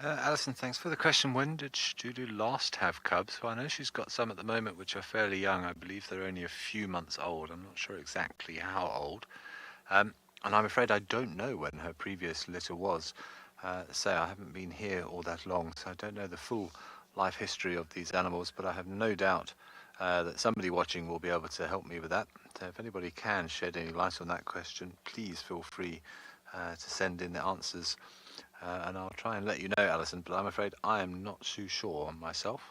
Alison, thanks for the question. When did Judu last have cubs? Well, I know she's got some at the moment which are fairly young. I believe they're only a few months old. I'm not sure exactly how old. And I'm afraid I don't know when her previous litter was. Say, I haven't been here all that long, so I don't know the full life history of these animals, but I have no doubt that somebody watching will be able to help me with that. So if anybody can shed any light on that question, please feel free to send in the answers. And I'll try and let you know, Alison, but I'm afraid I am not too sure myself.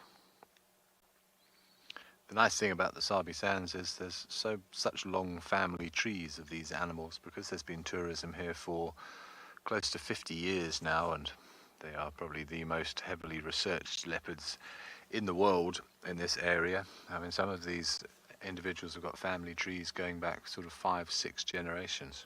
The nice thing about the Sabi Sands is there's such long family trees of these animals, because there's been tourism here for close to 50 years now, and they are probably the most heavily researched leopards in the world in this area. I mean, some of these individuals have got family trees going back sort of 5-6 generations.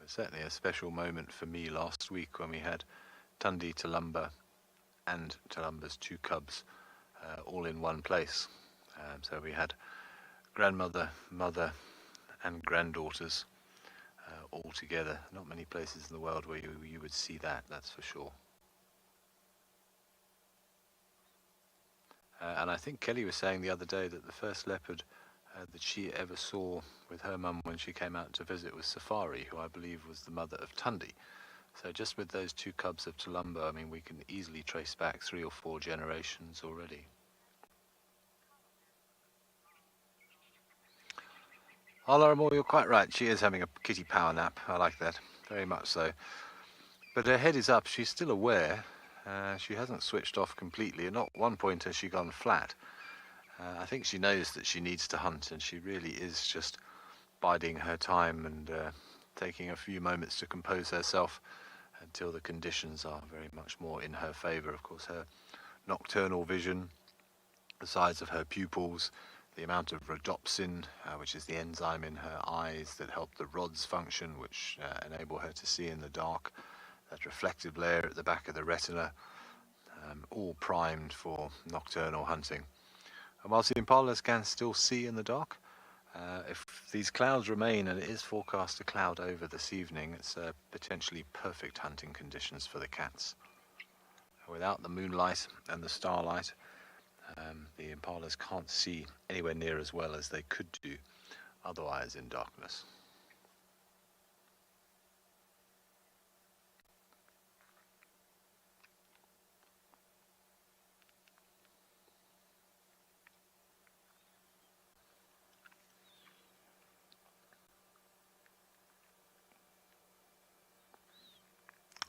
Certainly a special moment for me last week when we had Tundi, Tulumba and Tulumba's two cubs all in one place. So we had grandmother, mother and granddaughters all together. Not many places in the world where you would see that, that's for sure. And I think Kelly was saying the other day that the first leopard that she ever saw with her mum when she came out to visit was Safari, who I believe was the mother of Tundi. So just with those two cubs of Tulumba, I mean, we can easily trace back 3 or 4 generations already. Oh, Laura Moore, you're quite right. She is having a kitty power nap. I like that, very much so. But her head is up. She's still aware. She hasn't switched off completely. At not one point has she gone flat. I think she knows that she needs to hunt, and she really is just biding her time and taking a few moments to compose herself until the conditions are very much more in her favour. Of course, her nocturnal vision, the size of her pupils, the amount of rhodopsin, which is the enzyme in her eyes that help the rods function, which enable her to see in the dark, that reflective layer at the back of the retina, all primed for nocturnal hunting. And whilst the impalas can still see in the dark, If these clouds remain, and it is forecast to cloud over this evening, it's potentially perfect hunting conditions for the cats. Without the moonlight and the starlight, the impalas can't see anywhere near as well as they could do otherwise in darkness.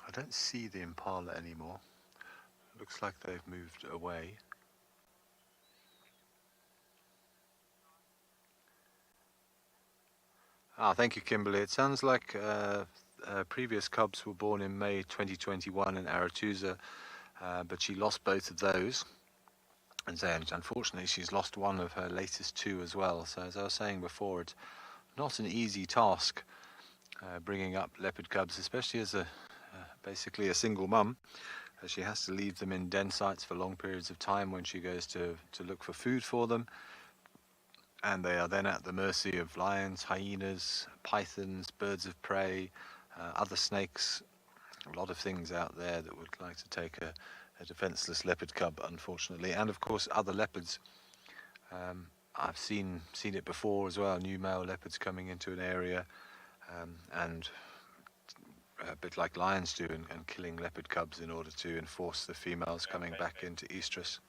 I don't see the impala anymore. Looks like they've moved away. Thank you, Kimberly. It sounds like previous cubs were born in May 2021 in Aratuza, but she lost both of those. And unfortunately, she's lost one of her latest two as well. So as I was saying before, it's not an easy task bringing up leopard cubs, especially as basically a single mum. She has to leave them in den sites for long periods of time when she goes to look for food for them. And they are then at the mercy of lions, hyenas, pythons, birds of prey, other snakes, a lot of things out there that would like to take a defenseless leopard cub, unfortunately. And of course, other leopards. I've seen it before as well, new male leopards coming into an area and a bit like lions do and killing leopard cubs in order to enforce the females coming back into estrus.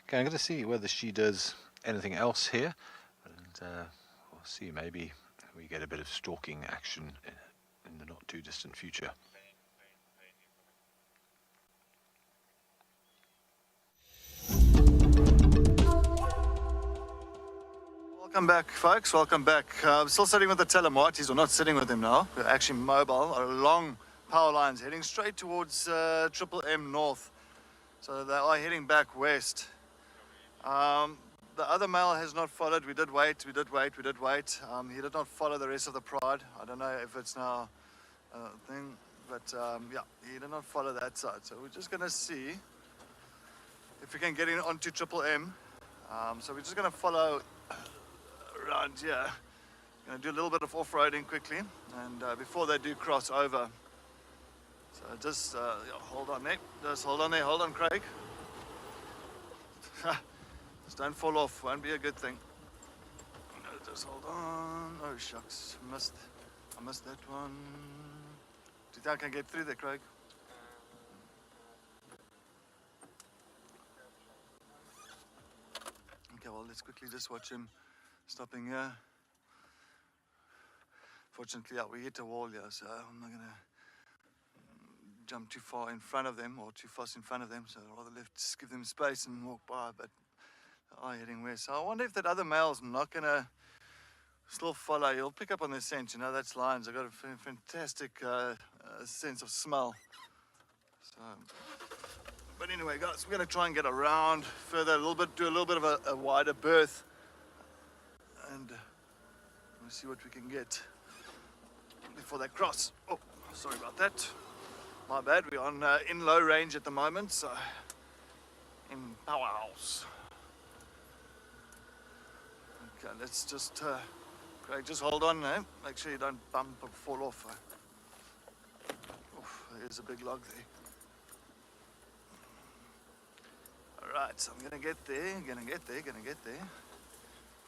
Okay, I'm going to see whether she does anything else here, and we'll see, maybe we get a bit of stalking action in the not too distant future. Welcome back, folks. Welcome back. I'm still sitting with the telemarties, or not sitting with them now. We're actually mobile, along power lines, heading straight towards Triple M North. So they are heading back west. The other male has not followed. We did wait. He did not follow the rest of the pride. I don't know if it's now a thing, but yeah, he did not follow that side. So we're just going to see if we can get in onto Triple M. So we're just going to follow around here. Going to do a little bit of off-roading quickly, and before they do cross over. So just yeah, hold on there. Just hold on there. Hold on, Craig. Just don't fall off. Won't be a good thing. No, just hold on. Oh shucks, I missed that one. Do you think I can get through there, Craig? Okay, well, let's quickly just watch him stopping here. Fortunately, yeah, we hit a wall here, so I'm not gonna jump too far in front of them or too fast in front of them. So I'd rather just give them space and walk by. But they are heading west. So I wonder if that other male's not gonna still follow. He'll pick up on their scent. You know, that's lions. They've got a fantastic sense of smell. So, but anyway, guys, we're gonna try and get around further a little bit, do a little bit of a wider berth, and we'll see what we can get before they cross. Oh, sorry about that. My bad. We're on in low range at the moment, so in powerhouse. Okay, let's just Craig, just hold on now. Make sure you don't bump or fall off. Oof, there's a big log there. All right, so I'm gonna get there.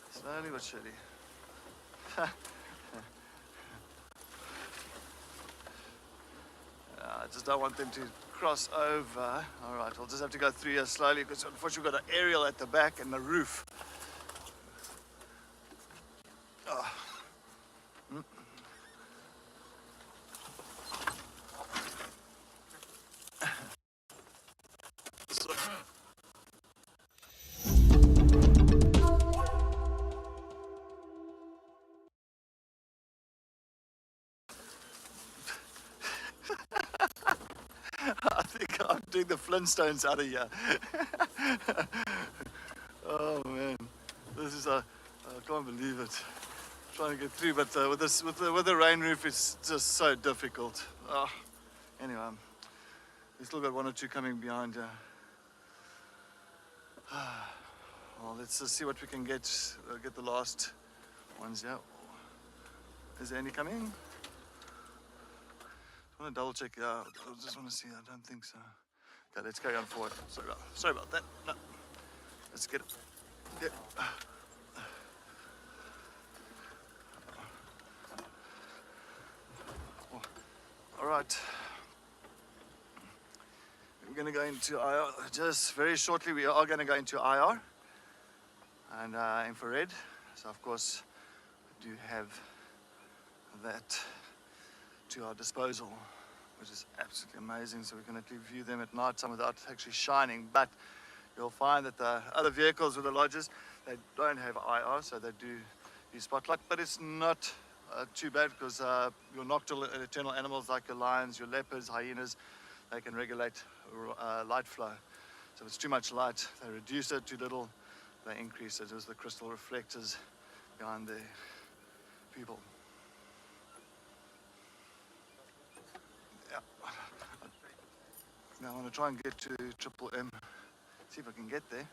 Slowly but surely. I just don't want them to cross over. All right, I'll just have to go through here slowly because unfortunately we've got an aerial at the back and the roof. Oh. I think I'm doing the Flintstones out of here. Oh man, this is I can't believe it. Trying to get through, but with the rain roof, it's just so difficult. Oh. Anyway, we still got one or two coming behind here. Well, let's just see what we can get the last ones here. Is there any coming? I want to double check. I just want to see. I don't think so. Okay, let's carry on forward. Sorry about that. No. Let's get it. Yeah. All right. We're going to go into IR. Just very shortly, we are going to go into IR and infrared. So, of course, we do have that to our disposal, which is absolutely amazing. So we can actually view them at night time without actually shining. But you'll find that the other vehicles with the lodges, they don't have IR, so they do use spotlight. But it's not too bad because your nocturnal animals like your lions, your leopards, hyenas, they can regulate light flow. So if it's too much light, they reduce it. Too little, they increase it. There's the crystal reflectors behind the people. Yeah. Now I want to try and get to Triple M. See if I can get there.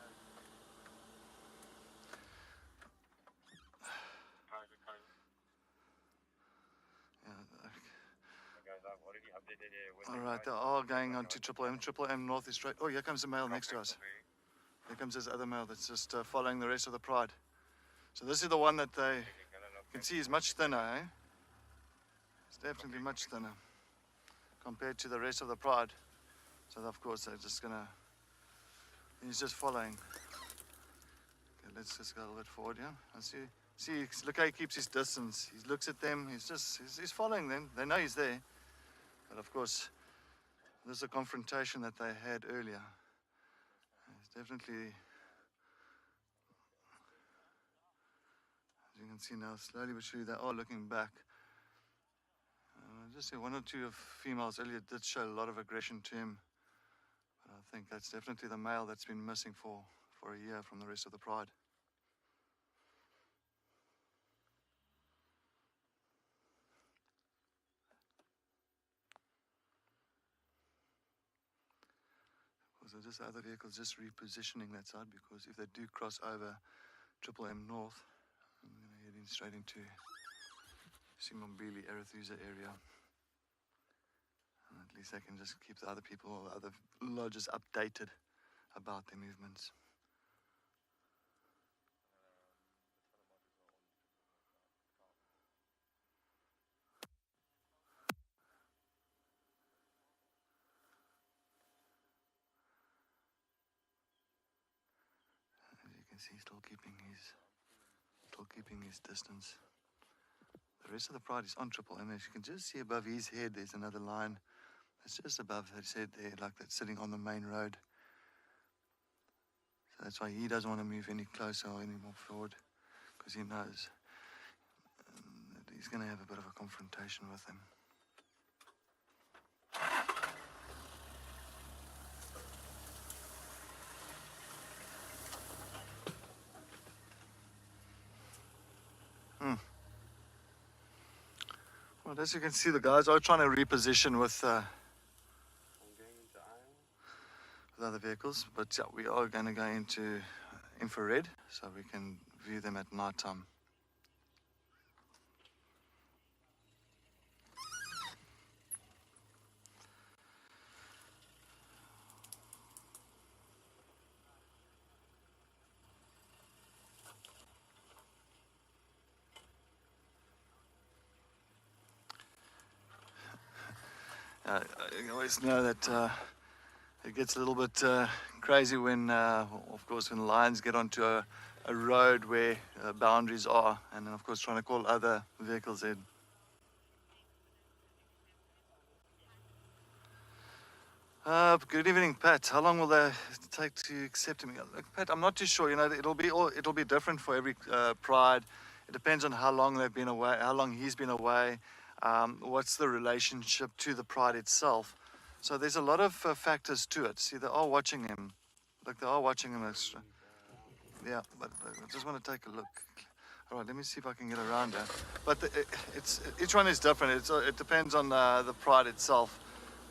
All right, they are going on to Triple M. Triple M North is straight. Oh, here comes the male next to us. Here comes this other male that's just following the rest of the pride. So this is the one that they can see is much thinner, eh? It's definitely much thinner compared to the rest of the pride. So of course they're just gonna. He's just following. Okay, let's just go a little bit forward here. I see. Look how he keeps his distance. He looks at them. He's following them. They know he's there. But of course, this is a confrontation that they had earlier. It's definitely, as you can see now, slowly but surely they are looking back. Just see one or two of females earlier did show a lot of aggression to him. But I think that's definitely the male that's been missing for a year from the rest of the pride. So just other vehicles just repositioning that side, because if they do cross over Triple M North, I'm going to head in straight into Simombili, Arethusa area. And at least I can just keep the other people or the other lodges updated about their movements. He's still keeping his distance. The rest of the pride is on Triple M. As you can just see above his head, there's another line that's just above his head there, like that's sitting on the main road. So that's why he doesn't want to move any closer or any more forward, because he knows that he's going to have a bit of a confrontation with him. Well, as you can see, the guys are trying to reposition with other vehicles, but yeah, we are going to go into infrared so we can view them at night time. You always know that it gets a little bit crazy when, of course, when lions get onto a road where boundaries are, and then, of course, trying to call other vehicles in. Good evening, Pat. How long will they take to accept me? Look, Pat, I'm not too sure. You know, it'll be different for every pride. It depends on how long they've been away, how long he's been away. What's the relationship to the pride itself? So there's a lot of factors to it. See, they are watching him. Look, they are watching him. Yeah, but I just want to take a look. All right, let me see if I can get around that. But each one is different. It depends on the pride itself.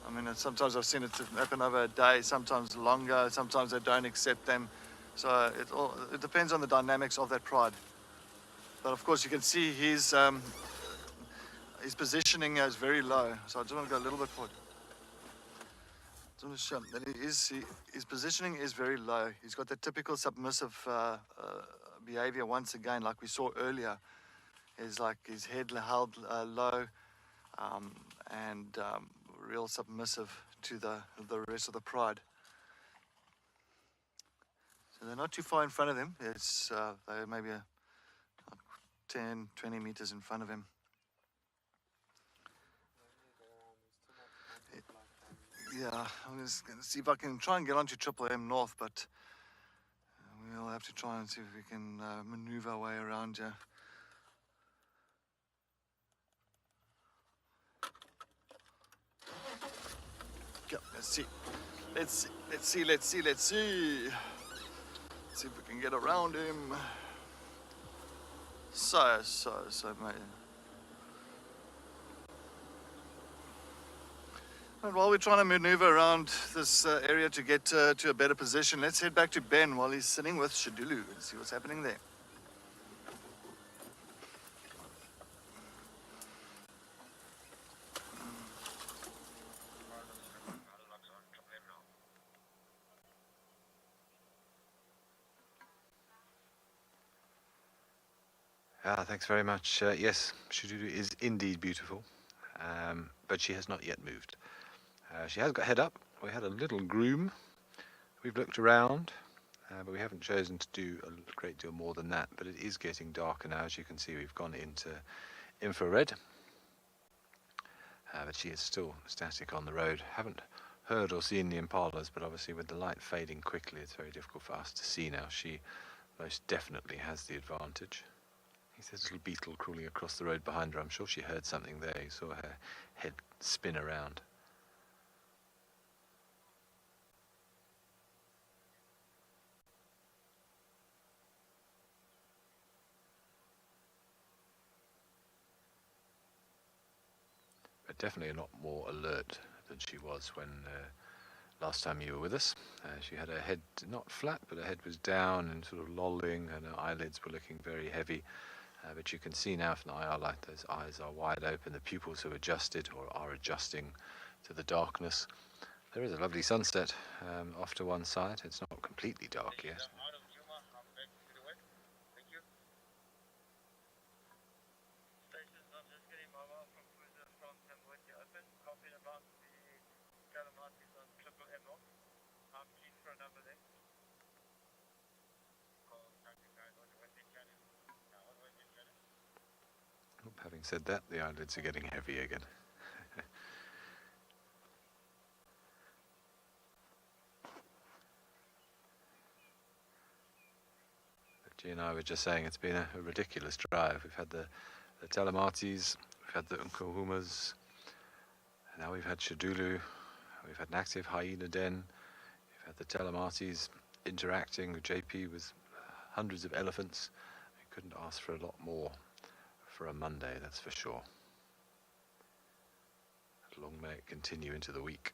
I mean, sometimes I've seen it happen over a day, sometimes longer, sometimes they don't accept them. So it depends on the dynamics of that pride. But of course, you can see his positioning is very low. So I just want to go a little bit forward. I want to show that his positioning is very low. He's got the typical submissive behavior once again, like we saw earlier. Is like his head held low and real submissive to the rest of the pride. So they're not too far in front of him. They're maybe 10, 20 meters in front of him. Yeah, I'm just going to see if I can try and get onto Triple M North, but we'll have to try and see if we can maneuver our way around here. Yeah, let's see. Let's see. Let's see if we can get around him. So, mate. And while we're trying to maneuver around this area to get to a better position, let's head back to Ben while he's sitting with Shadulu and see what's happening there. Thanks very much. Yes, Shadulu is indeed beautiful, but she has not yet moved. She has got head up. We had a little groom. We've looked around, but we haven't chosen to do a great deal more than that. But it is getting darker now. As you can see, we've gone into infrared. But she is still static on the road. Haven't heard or seen the impalas, but obviously with the light fading quickly, it's very difficult for us to see now. She most definitely has the advantage. He's a little beetle crawling across the road behind her. I'm sure she heard something there. You saw her head spin around. But definitely a lot more alert than she was when last time you were with us. She had her head not flat, but her head was down and sort of lolling, and her eyelids were looking very heavy. But you can see now from the IR light, those eyes are wide open. The pupils have adjusted or are adjusting to the darkness. There is a lovely sunset off to one side. It's not completely dark yet. Having said that, the eyelids are getting heavy again. G and I were just saying it's been a ridiculous drive. We've had the Telematis, we've had the Nkuhumas, and now we've had Shadulu, we've had an active hyena den, we've had the Telematis interacting with JP with hundreds of elephants. We couldn't ask for a lot more for a Monday, that's for sure. Long may it continue into the week.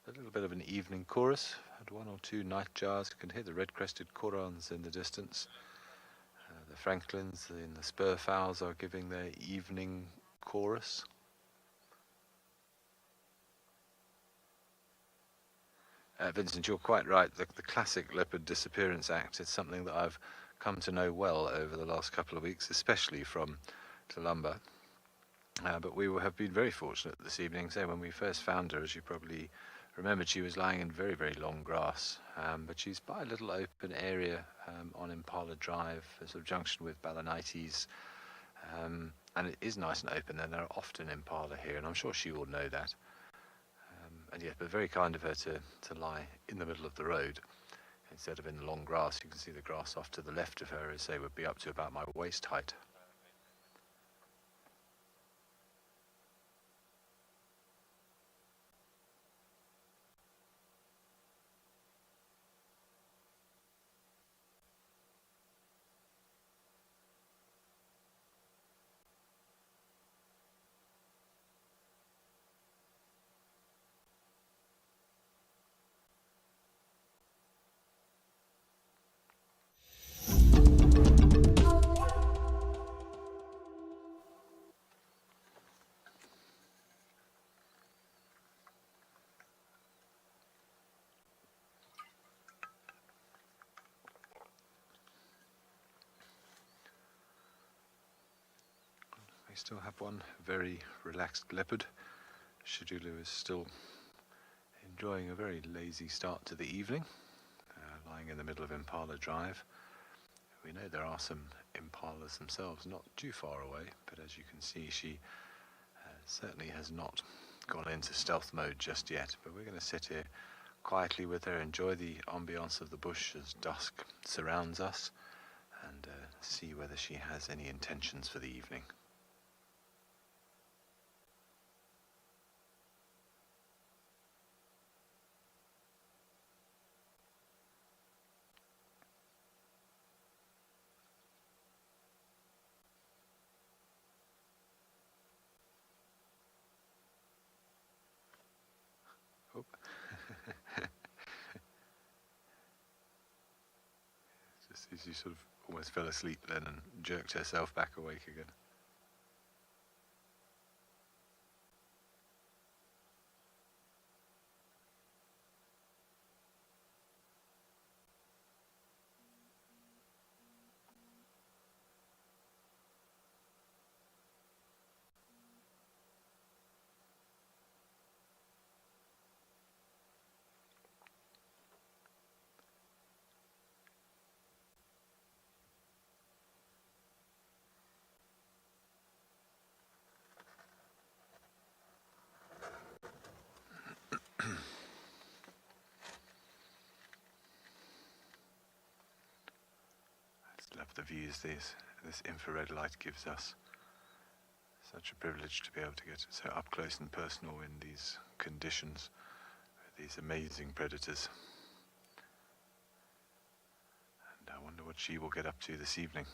A little bit of an evening chorus. Had one or two night jars. You can hear the red-crested korans in the distance. The Franklins in the spur fowls are giving their evening chorus. Vincent, you're quite right. The classic leopard disappearance act is something that I've come to know well over the last couple of weeks, especially from Tulumba. But we have been very fortunate this evening. So when we first found her, as you probably remembered, she was lying in very, very long grass. But she's by a little open area on Impala Drive, a sort of junction with Balanites. And it is nice and open, and there are often impala here, and I'm sure she will know that. And yes, but very kind of her to lie in the middle of the road instead of in the long grass. You can see the grass off to the left of her, as they would be up to about my waist height. still have one very relaxed leopard. Shadulu is still enjoying a very lazy start to the evening, lying in the middle of Impala Drive. We know there are some impalas themselves not too far away, but as you can see, she certainly has not gone into stealth mode just yet. But we're going to sit here quietly with her, enjoy the ambiance of the bush as dusk surrounds us, and see whether she has any intentions for the evening. Oh. Just as she sort of almost fell asleep then and jerked herself back awake again. Love the views this infrared light gives us. Such a privilege to be able to get so up close and personal in these conditions with these amazing predators. And I wonder what she will get up to this evening.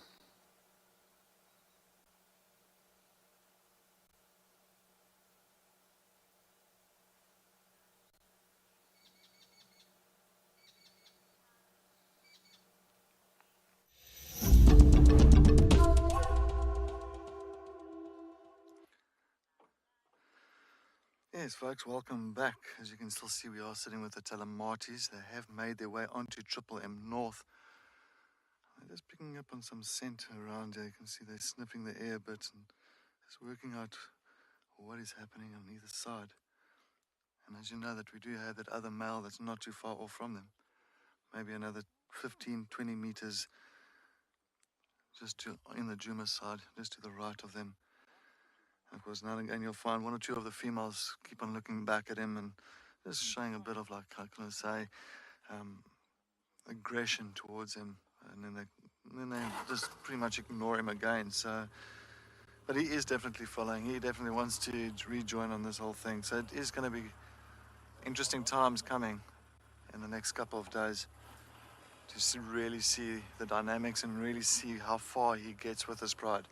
Yes, folks, welcome back. As you can still see, we are sitting with the Telemarties. They have made their way onto Triple M North. They're just picking up on some scent around here. You can see they're sniffing the air a bit and just working out what is happening on either side. And as you know, that we do have that other male that's not too far off from them. Maybe another 15, 20 meters just in the Juma side, just to the right of them. Of course, now and again you'll find one or two of the females keep on looking back at him and just showing a bit of, like, how can I say, aggression towards him, and then they just pretty much ignore him again. So, but he is definitely following. He definitely wants to rejoin on this whole thing. So it is going to be interesting times coming in the next couple of days to really see the dynamics and really see how far he gets with his pride.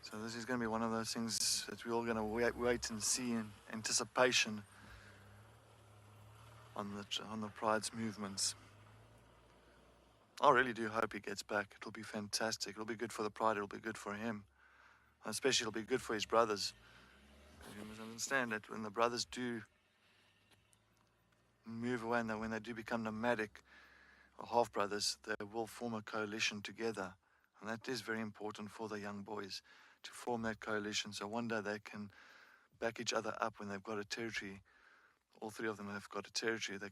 So this is going to be one of those things that we're all going to wait and see in anticipation on the pride's movements. I really do hope he gets back. It'll be fantastic. It'll be good for the pride. It'll be good for him. Especially it'll be good for his brothers. You must understand that when the brothers do move away and when they do become nomadic or half brothers, they will form a coalition together. And that is very important for the young boys, to form that coalition. So one day they can back each other up when they've got a territory. All three of them have got a territory. They've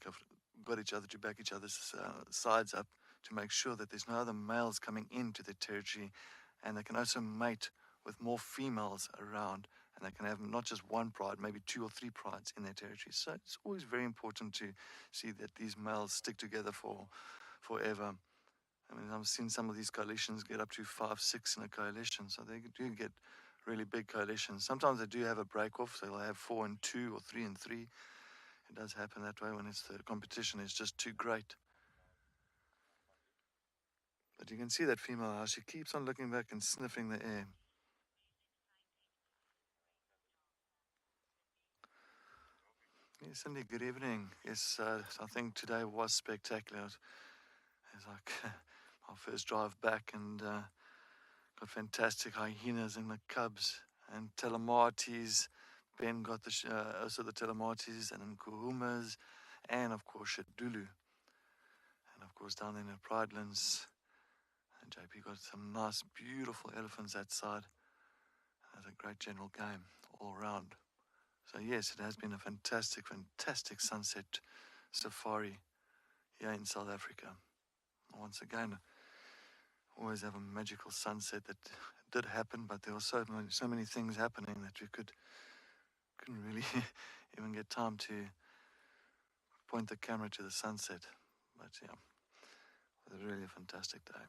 got each other to back each other's sides up to make sure that there's no other males coming into the territory. And they can also mate with more females around. And they can have not just one pride, maybe 2 or 3 prides in their territory. So it's always very important to see that these males stick together forever. I mean, I've seen some of these coalitions get up to 5, 6 in a coalition. So they do get really big coalitions. Sometimes they do have a break-off, so they'll have 4 and 2 or 3 and 3. It does happen that way when the competition is just too great. But you can see that female, how she keeps on looking back and sniffing the air. Yes, Cindy, good evening. Yes, I think today was spectacular. It's like our first drive back, and got fantastic hyenas and the cubs and Telemarties. Ben got also the Telemarties and then Kuhumas, and of course Shadulu. And of course down in the Pridelands, and JP got some nice, beautiful elephants that side. It was a great general game all round. So yes, it has been a fantastic, fantastic sunset safari here in South Africa. Once again, always have a magical sunset that did happen, but there were so many things happening that we couldn't really even get time to point the camera to the sunset. But yeah, it was really a fantastic day.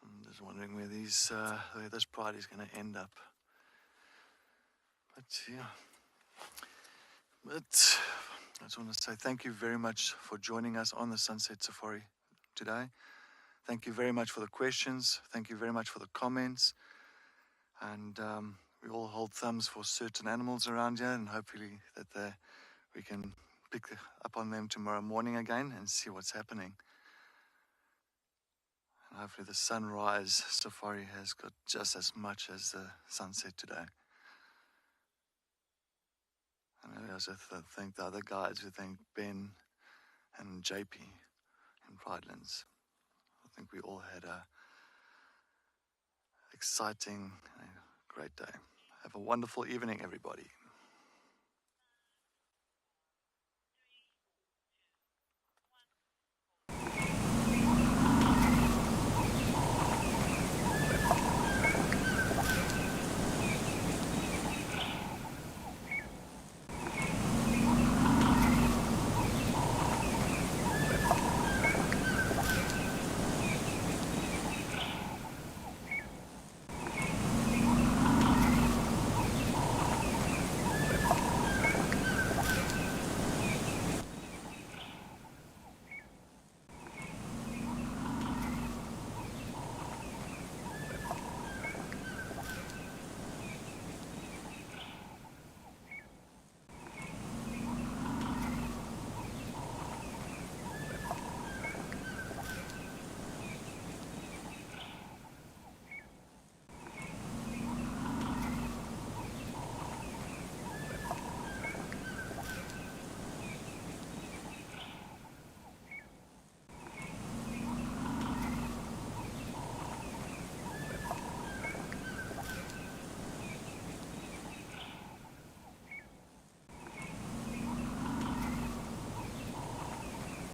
I'm just wondering where this pride is going to end up. But yeah, I just want to say thank you very much for joining us on the Sunset Safari today. Thank you very much for the questions. Thank you very much for the comments. And we all hold thumbs for certain animals around here, and hopefully that we can pick up on them tomorrow morning again and see what's happening. And hopefully the sunrise safari has got just as much as the sunset today. And I also thank the other guides. We thank Ben and JP in Pridelands. I think we all had a exciting, great day. Have a wonderful evening, everybody.